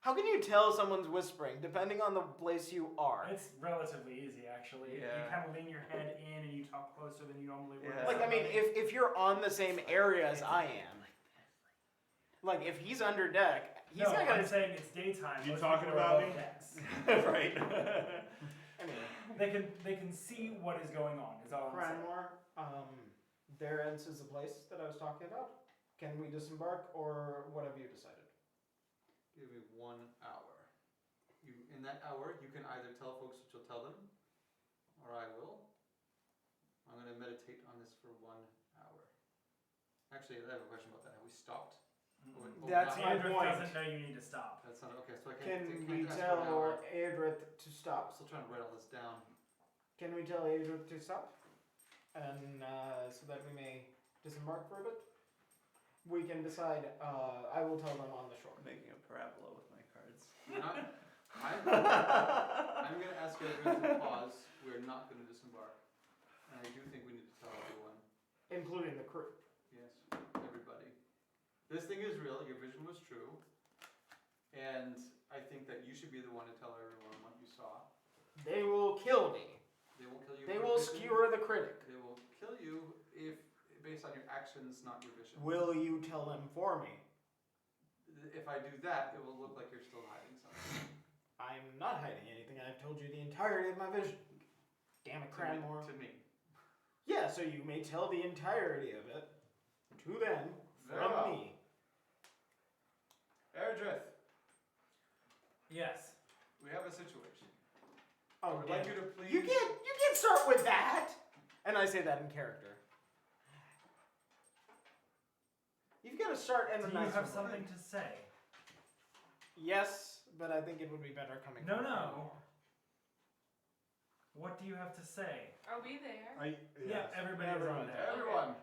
How can you tell someone's whispering, depending on the place you are? It's relatively easy, actually. You Yeah. kind of lean your head in and you talk closer than you normally would. Yeah. Like, I mean, if you're on the same area as I am, like, if he's under deck, he's no, not I'm gonna... saying it's daytime. You most talking people are about above me? decks. Right. Anyway, They can see what is going on. Is all I'm saying. Cranmor, there ends is the place that I was talking about. Can we disembark, or what have you decided? Give me 1 hour. In that hour, you can either tell folks what you'll tell them, or I will. I'm going to meditate on this for 1 hour. Actually, I have a question about that. Have we stopped? That's my Eadryth point. doesn't know you need to stop. That's not okay. So I Can can't we ask for an tell hour. Eadryth to I'm stop? still trying to write all this down. Can we tell Eadryth to stop? And so that we may disembark for a bit? We can decide, I will tell them on the shore. Making a parabola with my cards. We're not, I'm going to ask everyone to pause. We're not going to disembark. And I do think we need to tell everyone. Including the crew. Yes, everybody. This thing is real. Your vision was true. And I think that you should be the one to tell everyone what you saw. They will kill me. They won't kill you. They for will vision. skewer the critic. They will kill you if based on your actions, not your vision. Will you tell them for me? If I do that, it will look like you're still hiding something. I'm not hiding anything. I've told you the entirety of my vision. Damn it, Cranmor. To me. Yeah, so you may tell the entirety of it to them Very from well. me. Eadryth, Yes. we have a situation. Oh, I would damn like it. you to please. You can't start with that. And I say that in character. You've got to start in Do the you nice have way. something to say? Yes, but I think it would be better coming No, from no. Cranmor. What do you have to say? Are we there? Yeah, everybody's on there. Everyone,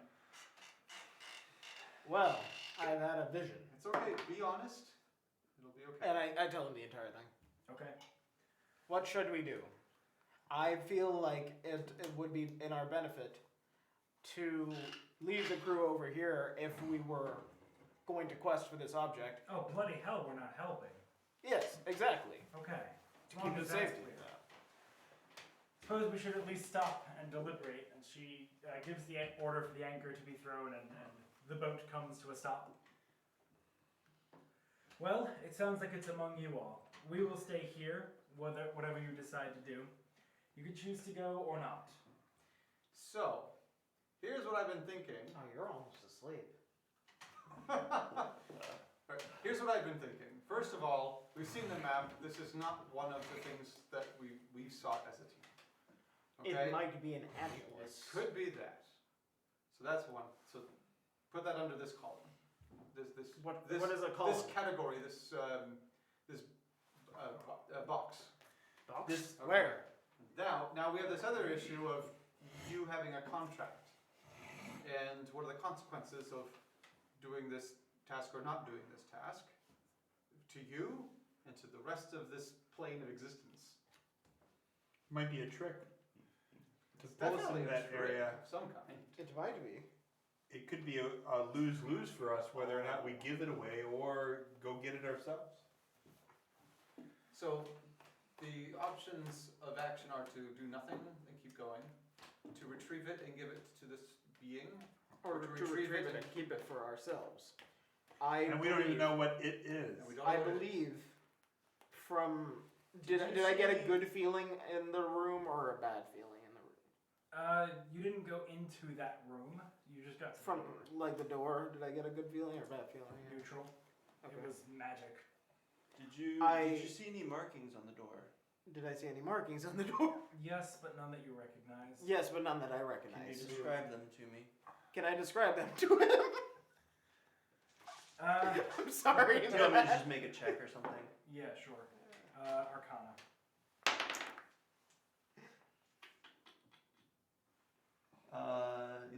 Well, I've had a vision. it's okay. Be honest. It'll be okay. And I tell him the entire thing. Okay. What should we do? I feel like it would be in our benefit to leave the crew over here if we were going to quest for this object. Oh, bloody hell, we're not helping. Yes, exactly. Okay. To keep it safe. safe. Suppose we should at least stop and deliberate. And she gives the order for the anchor to be thrown, and the boat comes to a stop. Well, it sounds like it's among you all. We will stay here, whatever you decide to do. You can choose to go or not. So, here's what I've been thinking. Oh, you're almost asleep. Alright, here's what I've been thinking. First of all, we've seen the map. This is not one of the things that we've sought as a team. Okay? It might be an It amulet. could be that. So that's one. So put that under this column. What this, is it called? This category. Box. Box? This- Where? Now we have this other issue of you having a contract, and what are the consequences of doing this task or not doing this task to you and to the rest of this plane of existence. Might be a trick to pull us in a that trick area. of some kind. It might be. It could be a lose-lose for us, whether or not we give it away or go get it ourselves. So the options of action are to do nothing and keep going, to retrieve it and give it to this being, Or to to retrieve retrieve it it and keep it for ourselves. And we don't even know what it is. and we don't I know what it is. believe from. Did Did you I get a see- good feeling in the room or a bad feeling in the room? You didn't go into that room. You just got to From the door. like the door, did I get a good feeling or a bad feeling? Neutral. Okay. It was magic. Did you see any markings on the door? Did I see any markings on the door? Yes, but none that you recognize. Yes, but none that I Can you recognize. describe them to me? Can I describe them to him? I'm sorry. Do you want me to just make a check or something? Yeah, sure. Arcana.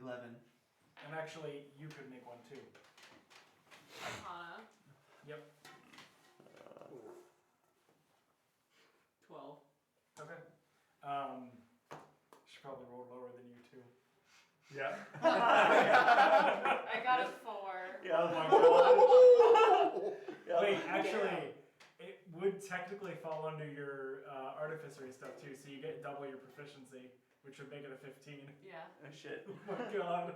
11. And actually, you could make one too. Arcana. Yep. 12. Okay. She probably rolled lower than you too. Yeah. I got a 4. Yeah. Oh my god. Wait, actually, it would technically fall under your artificery stuff too, so you get double your proficiency, which would make it a 15. Yeah. Oh shit. Oh my god.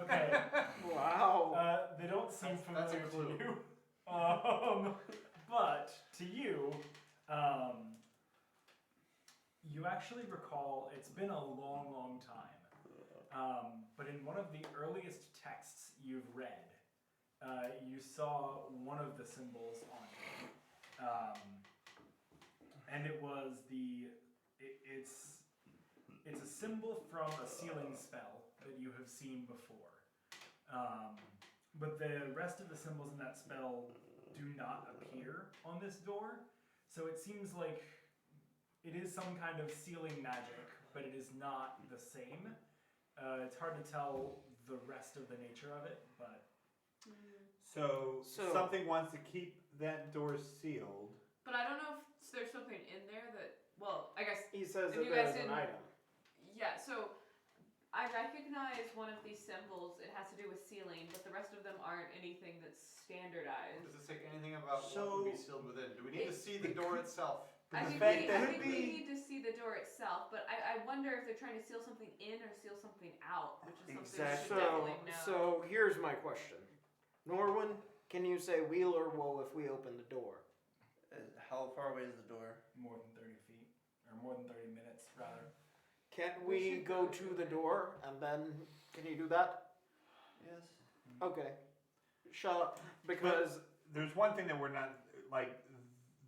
Okay. Wow. They don't seem That's a familiar clue. to you. But to you, you actually recall, it's been a long, long time. But in one of the earliest texts you've read, you saw one of the symbols on it. And it was it's a symbol from a sealing spell that you have seen before. but the rest of the symbols in that spell do not appear on this door. So it seems like it is some kind of sealing magic, but it is not the same. It's hard to tell the rest of the nature of it, but So So- something wants to keep that door sealed. But I don't know if there's something in there that. Well, I guess. He says If that you guys there's an didn't- item. Yeah. So I recognize one of these symbols. It has to do with sealing, but the rest of them aren't anything that's standardized. Does it say anything about what So- would be sealed within? Do we need to It- see the door itself? I The think, fact we, that I it think could we be- need to see the door itself, but I wonder if they're trying to seal something in or seal something out, which is something we Exactly. should definitely know. So here's my question. Norwin, can you say wheel or woe if we open the door? How far away is the door? more than 30 feet, or more than 30 minutes, rather. Can't We we should go go to to the it. door and then can you do that? Yes. Okay. Shut up. Because There's one thing that we're not, like,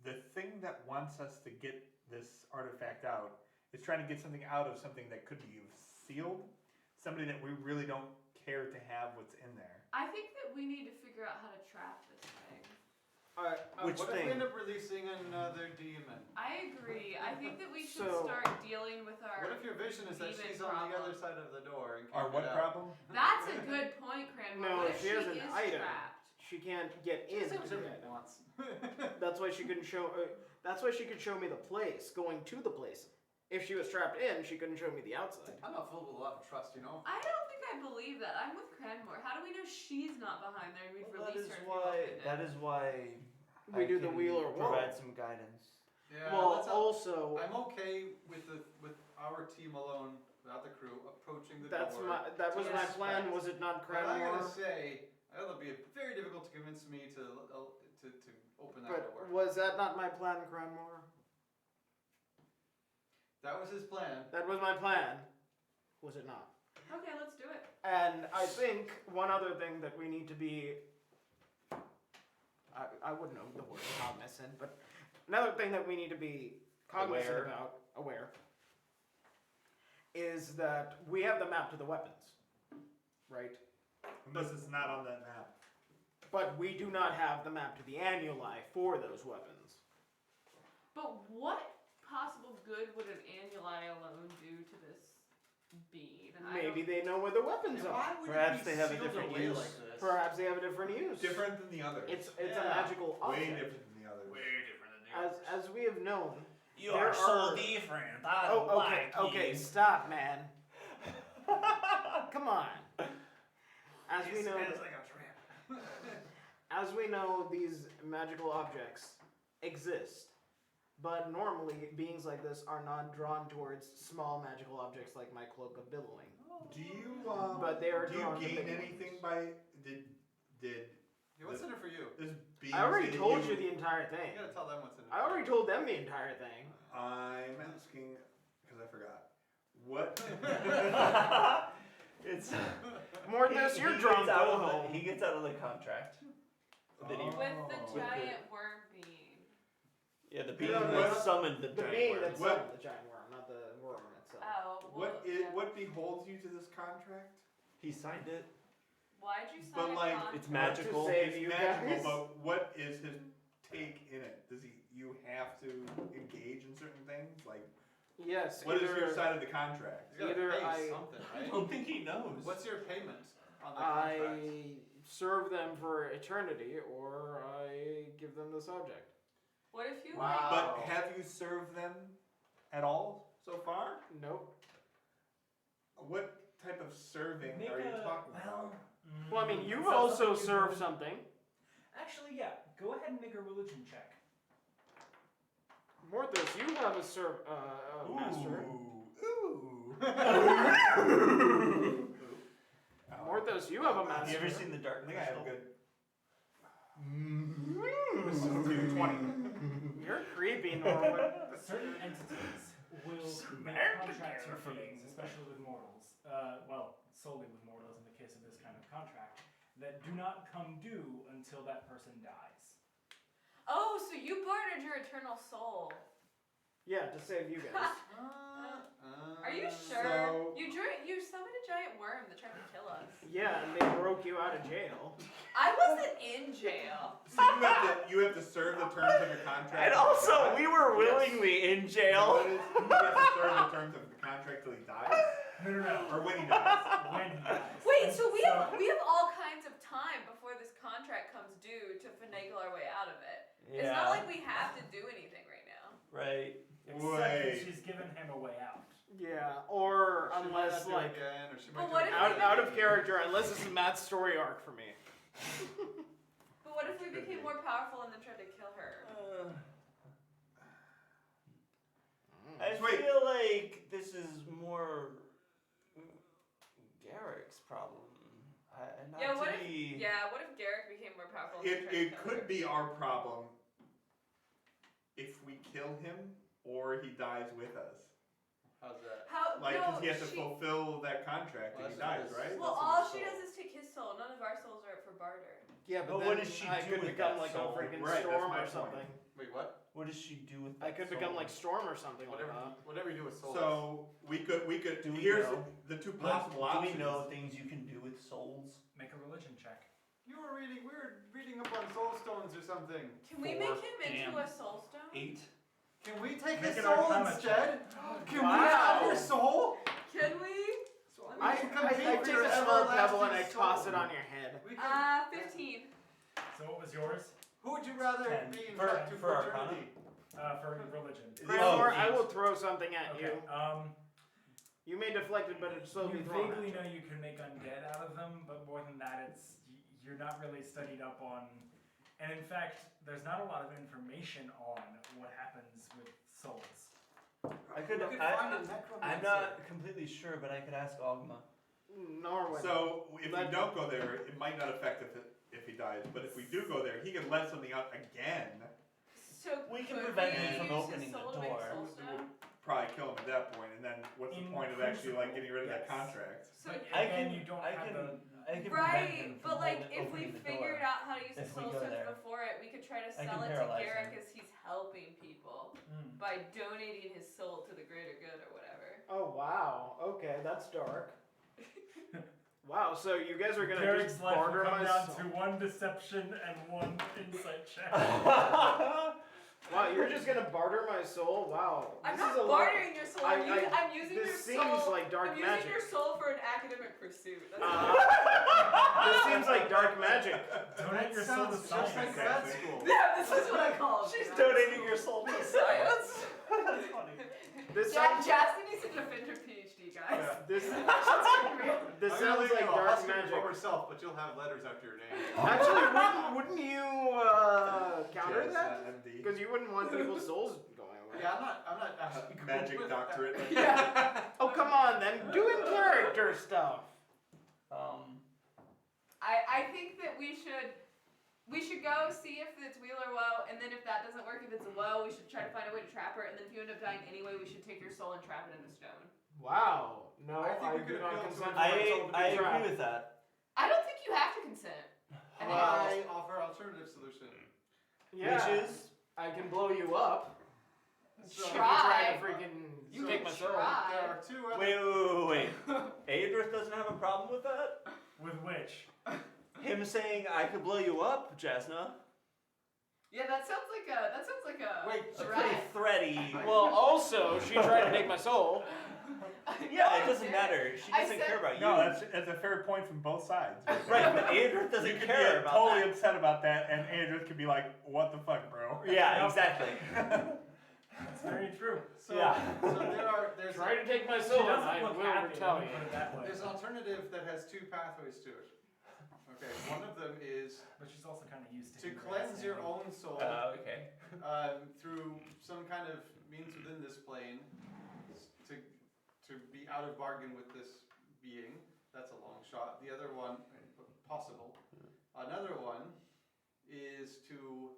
the thing that wants us to get this artifact out is trying to get something out of something that could be sealed. Somebody that we really don't care to have what's in there. I think that we need to figure out how to trap this thing. Which what if thing? we end up releasing another demon? I agree. I think that we should So- start dealing with our. What if your vision is that demon she's on the problem. other side of the door and Our can't what get out? problem? That's a good point, Cranmor. No, what if she has an is item. trapped? she can't get in. Just yet. everything once. That's why she couldn't show. That's why she could show me the place, going to the place. If she was trapped in, she couldn't show me the outside. I'm not filled with a lot of trust, you know? I don't think I believe that. I'm with Cranmore. How do we know she's not behind there and we've Well, that released is her? why. if you opened That it? is why. We I do the can wheel or woe. provide some guidance. Yeah, Well, that's also, I'm okay with our team alone, without the crew, approaching the that door. was my Yes. plan. Was it not But I gotta Cranmor? say, it'll be very difficult to convince me to open that But door. was that not my plan, Cranmor? That was his plan. That was my plan. Was it not? Okay, let's do it. And I think one other thing that we need to be, I wouldn't know the word cognizant, but another thing that we need to be cognizant aware, is that we have the map to the weapons, right? This is not on that map. But we do not have the map to the annuli for those weapons. But what possible good would an annuli alone do to this bead? Maybe they know where the weapons are. Why would it Perhaps be they have a sealed different away use. like this? Perhaps they have a different use. Different than the others. It's Yeah. a magical way object. different than the others. Way different than the As we have known. You there are so are- different. I don't Oh, okay, like okay, you. stop, man. Come on. As we He know, smells like a tramp. as we know, these magical objects exist, but normally beings like this are not drawn towards small magical objects like my cloak of billowing. Do you But they are do you drawn to gain big anything ones. by did Hey, what's in it for you? this being I already say that told you the entire You thing. gotta tell them what's in it. I already told them the entire thing. I'm asking because I forgot. What? It's. Mortis, you're gets drunk. out Go of the- home. He gets out of the contract. That he, With the Oh. giant worm being. yeah, the You being know that what? summoned the The giant being worm. that What? summoned the giant worm, not the worm itself. Oh, well, What beholds you to this contract? He signed it. Why'd you sign But, a like, contract? It's magical. To save It's you magical, guys. but what is his take in it? Does you have to engage in certain things? Like, Yes. what is either your side of the contract? You gotta Either pay I- something, I right? don't think he knows. What's your payment on the contract? I serve them for eternity, or I give them this object. What if you Wow. But have you served them at all so far? Nope. What type of serving Make are you a- talking well, about? Well, I mean, you've Is that also something you served can- something. Actually, yeah. Go ahead and make a religion check. Mortis, you have a master. Ooh. Mortis, you have a Have master. you ever seen the I Dark think I have a Crystal? good. This is 20. You're creepy, Norwood. Certain entities will make Samantha contracts with Garrick. beings, especially with mortals. Well, solely with mortals in the case of this kind of contract, that do not come due until that person dies. Oh, so you bartered your eternal soul. Yeah, to save you guys. Are you sure? So- You summoned a giant worm that tried to kill us. Yeah, and they broke you out of jail. I wasn't in jail. So you have to serve the terms of your contract. And also, we were willingly in jail. He has to serve the terms of the contract till he dies, No. or when he dies. When he dies. Wait, so we have all kinds of time before this contract comes due to finagle our way out of it. It's not like we have to do anything right now. Right. Except that she's given him a way out. Yeah, or She might unless not do it like again, or she But might what do if it we- out of character, unless this is Matt's story arc for me. But what if we became more powerful and then tried to kill her? I Wait. feel like this is more Garrick's problem. Not Yeah, what to if be... what if Garrick became more powerful and then tried to It kill could her? be our problem if we kill him or he dies with us. How's that? How Like, no, because he has to she, fulfill that contract Well, and he that's dies, what right? well, That's all his she soul. does is take his soul. None of our souls are up for barter. Yeah, But but what then does she I do could with become that like soul? a freaking Right, that's storm my or point. something. Wait, what? What does she do with I that could soul? become like storm or something like that. Whatever you do with souls. So we could Do we here's know? the two Do possible options. we know things you can do with souls? Make a religion check. we were reading up on soulstones or something. Can we make him into a soul stone? 8. Can we take Make his an soul arcana instead? Can we Wow. have your soul? Can we? I take a small pebble and I toss it on your head. We can, 15. So what was yours? who would you rather 10. be in For- track to for fraternity? For religion. Cranmor, Oh, I eight. will throw something at Okay. you. You may deflect it, but it'll still You be thrown at vaguely you. know you can make undead out of them, but more than that, you're not really studied up on. And in fact, there's not a lot of information on what happens with souls. I could. We could find a I'm necromancer. not completely sure, but I could ask Ogma. Norway. So if we don't go there, it might not affect if he dies. But if we do go there, he can let something out again. So We can could prevent we him from use his opening the soul to make door. soul stone? Probably kill him at that point, and then what's the In point of actually like getting rid of that yes. contract? So But I again, can- you don't I have can- the. I can prevent him Right, from but like opening if we the figured door. out how to use the if we soul go stones there. before it, we could try to I sell can it to paralyze Garrick him. as he's helping people by donating his soul to the greater good or whatever. Oh wow. Okay, that's dark. Wow. So you guys are gonna Garrick's just life will barter come my down soul? to 1 deception and 1 insight check. Wow, you're just gonna barter my soul? Wow. I'm This not is a lot. bartering your soul. I'm using your This soul. seems like dark I'm magic. using your soul for an academic pursuit. That's This seems like dark magic. Donate your soul to Sounds just like science. grad school. yeah, this is what I call it. She's donating your soul to science. This Jasnah sounds. needs to defend her PhD, guys. This. This I'm gonna sounds leave like you a dark husk of magic. your former self, but you'll have letters after your name. Actually, wouldn't you counter Yes, that? MD. Because you wouldn't want people's souls going away. Yeah, I'm not actually cool Magic with doctorate. Yeah. Oh come on, then do in character stuff. I think that we should go see if it's wheel or woe, and then if that doesn't work, if it's a woe, we should try to find a way to trap her, and then if you end up dying anyway, we should take your soul and trap it in a stone. Wow. No, I think we do could not appeal to consent it. to my soul to be I trapped. agree with that. I don't think you have to consent. I offer alternative solution. Yeah. Which is I can blow you up. So If you try Try. to freaking You take can my soul. try. There are two other. wait. Eadryth doesn't have a problem with that. With which? Him saying I could blow you up, Jasnah. Yeah, that sounds like a Wait, A pretty threat. thready. Well, also, she tried to take my soul. Yeah, it doesn't matter. She I doesn't said- care about you. No, that's a fair point from both sides. Right, but Eadryth You doesn't could care be about totally that. upset about that, and Eadryth could be like, "What the fuck, bro?" Yeah, exactly. That's very true. So, Yeah. so there's Try to take my She soul, and doesn't I look will happy, tell let me you. put it that way. There's an alternative that has two pathways to it. Okay, one of them is But she's also kind of used to him cleanse your grasping. own soul Okay. through some kind of means within this plane to be out of bargain with this being. That's a long shot. The other one, possible. Another one is to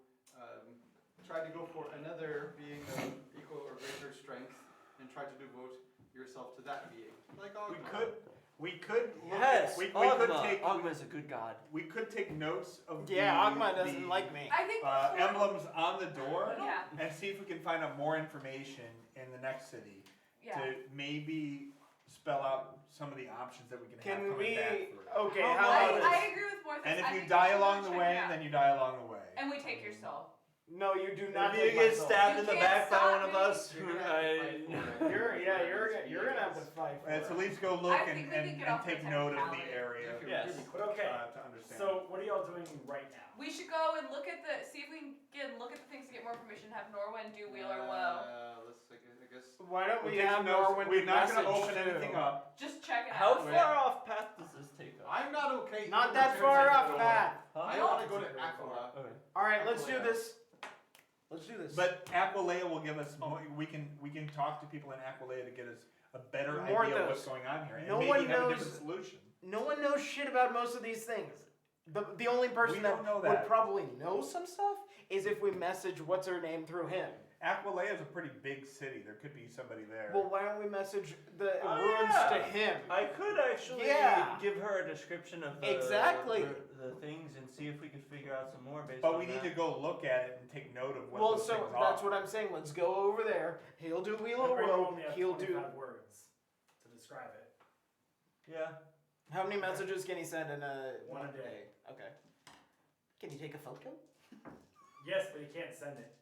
try to go for another being of equal or greater strength and try to devote yourself to that being. Like We Ogma. We could look Yes, we could Ogma. take Ogma's a good god. we could take notes of Yeah, the, Ogma doesn't the, like me. I think the portal- emblems on the door Yeah, and see if we can find out more information in the next city yeah. to maybe spell out some of the options that we can have Can coming we? back through. Okay, How how I, about this? I agree with more And things. if I you think die we should along go the check way, it out. then you die along the way. And we take your soul. No, you do not. If take you my get soul. stabbed You in the can't back by stop one of me. us, You're gonna have to fight for it. You're gonna have to fight. For Let's it. at least go look I think we can get and off take the note of the technicality. area Yes. Okay. to understand. So what are y'all doing right now? We should go and look at see if we can look at the things to get more information. Have Norwin do wheel or woe. I guess. Why don't we We'll take have some notes. Norwin We're not going to message open too? anything up. Just check it How out. far off path does this take us? I'm not okay. Not even that far returning off, to the Pat. Huh? I don't want to go to Aquila. Okay. All right, let's do Aquilea. this. Let's do this. But Aquilea will give us more, we can talk to people in Aquilea to get us a better More idea of those. what's going on here and No maybe one have a knows- different solution. no one knows shit about most of these things. The only person We that don't know would that. probably know some stuff is if we message what's her name through him. Aquilea is a pretty big city. There could be somebody there. Well, why don't we message the Oh, ruins yeah. to him? I could actually Yeah. give her a description of the, Exactly. the things and see if we could figure out some more based but on we need that. to go look at it and take note of what Well, those so things that's are. what I'm saying. Let's go over there. He'll do wheel or Remember, you woe. only have He'll do. 25 words to describe it. Yeah. How many messages can he send in a One a day. Okay. Can you take a photo? Yes, but you can't send it.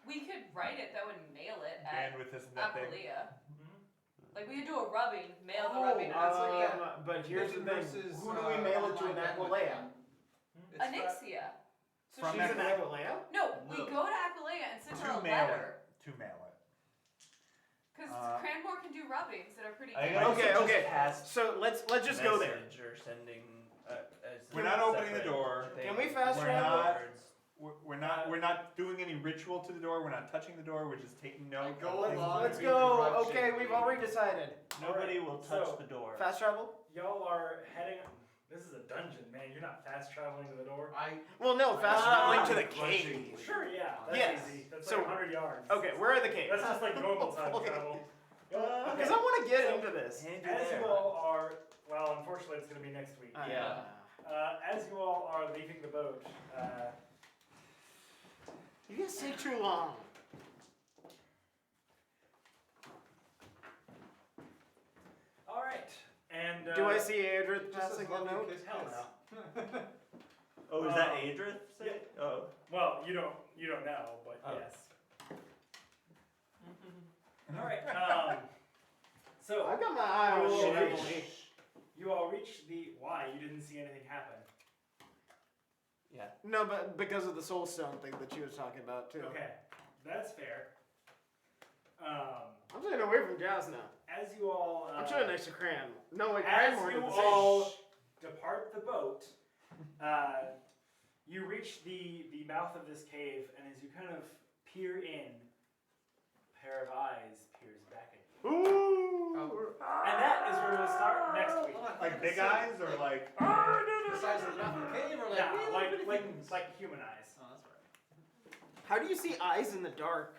We could write it though and mail it at Bandwidth isn't that big. Aquilea. Mm-hmm. Like we could do a rubbing, mail the rubbing to that's like Aquilea. But here's the thing. Versus, Who do we mail it to in online Aquilea? bandwidth. Enixea. So From she's She's in Aquilea? no, we No. go to Aquilea and send her To a mail letter. To mail it. Because Uh, Cranmor can do rubbings that are pretty I good. also Okay, just okay. cast So let's just go there. message or sending. As We're not opening the separate door. thing. Can we fast We're travel? not- We're not doing any ritual to the door. We're not touching the door. We're just taking note. Go of things. along. Let's we go. begrudgingly- Okay, we've already decided. Nobody will touch So- the door. Fast travel? Y'all are heading. This is a dungeon, man. You're not fast traveling to the door. Well, no, fast Ah, traveling to the begrudgingly. cave. Sure, yeah. That's Yes. easy. That's So- like 100 yards. Okay, where are the caves? That's just like normal time travel. Because I want to get into this. Handy As there. you all are, well, unfortunately, it's going to be next week. Yeah. As you all are leaving the boat, You guys take too long. all right. And Do I see Eadryth Just as passing the long note? as Hell kiss. Oh, is that Eadryth? yeah. Oh. Well, you don't know, but Oh. yes. All right. So I got my eye on Oh, shit. shit. you all reach the. Why you didn't see anything happen? Yeah. No, but because of the soulstone thing that she was talking about too. Okay, that's fair. I'm staying away from Jasnah. As you all. I'm chilling next to Cran. No, wait, As Cranmor you did the all same. depart the boat, you reach the mouth of this cave, and as you kind of peer in, a pair of eyes peers back at you. Ooh. And that is where we'll start next week. Like big eyes or like. The size of the mouth of the cave, or like, Yeah, little bitty things? like human eyes. Oh, that's right. How do you see eyes in the dark?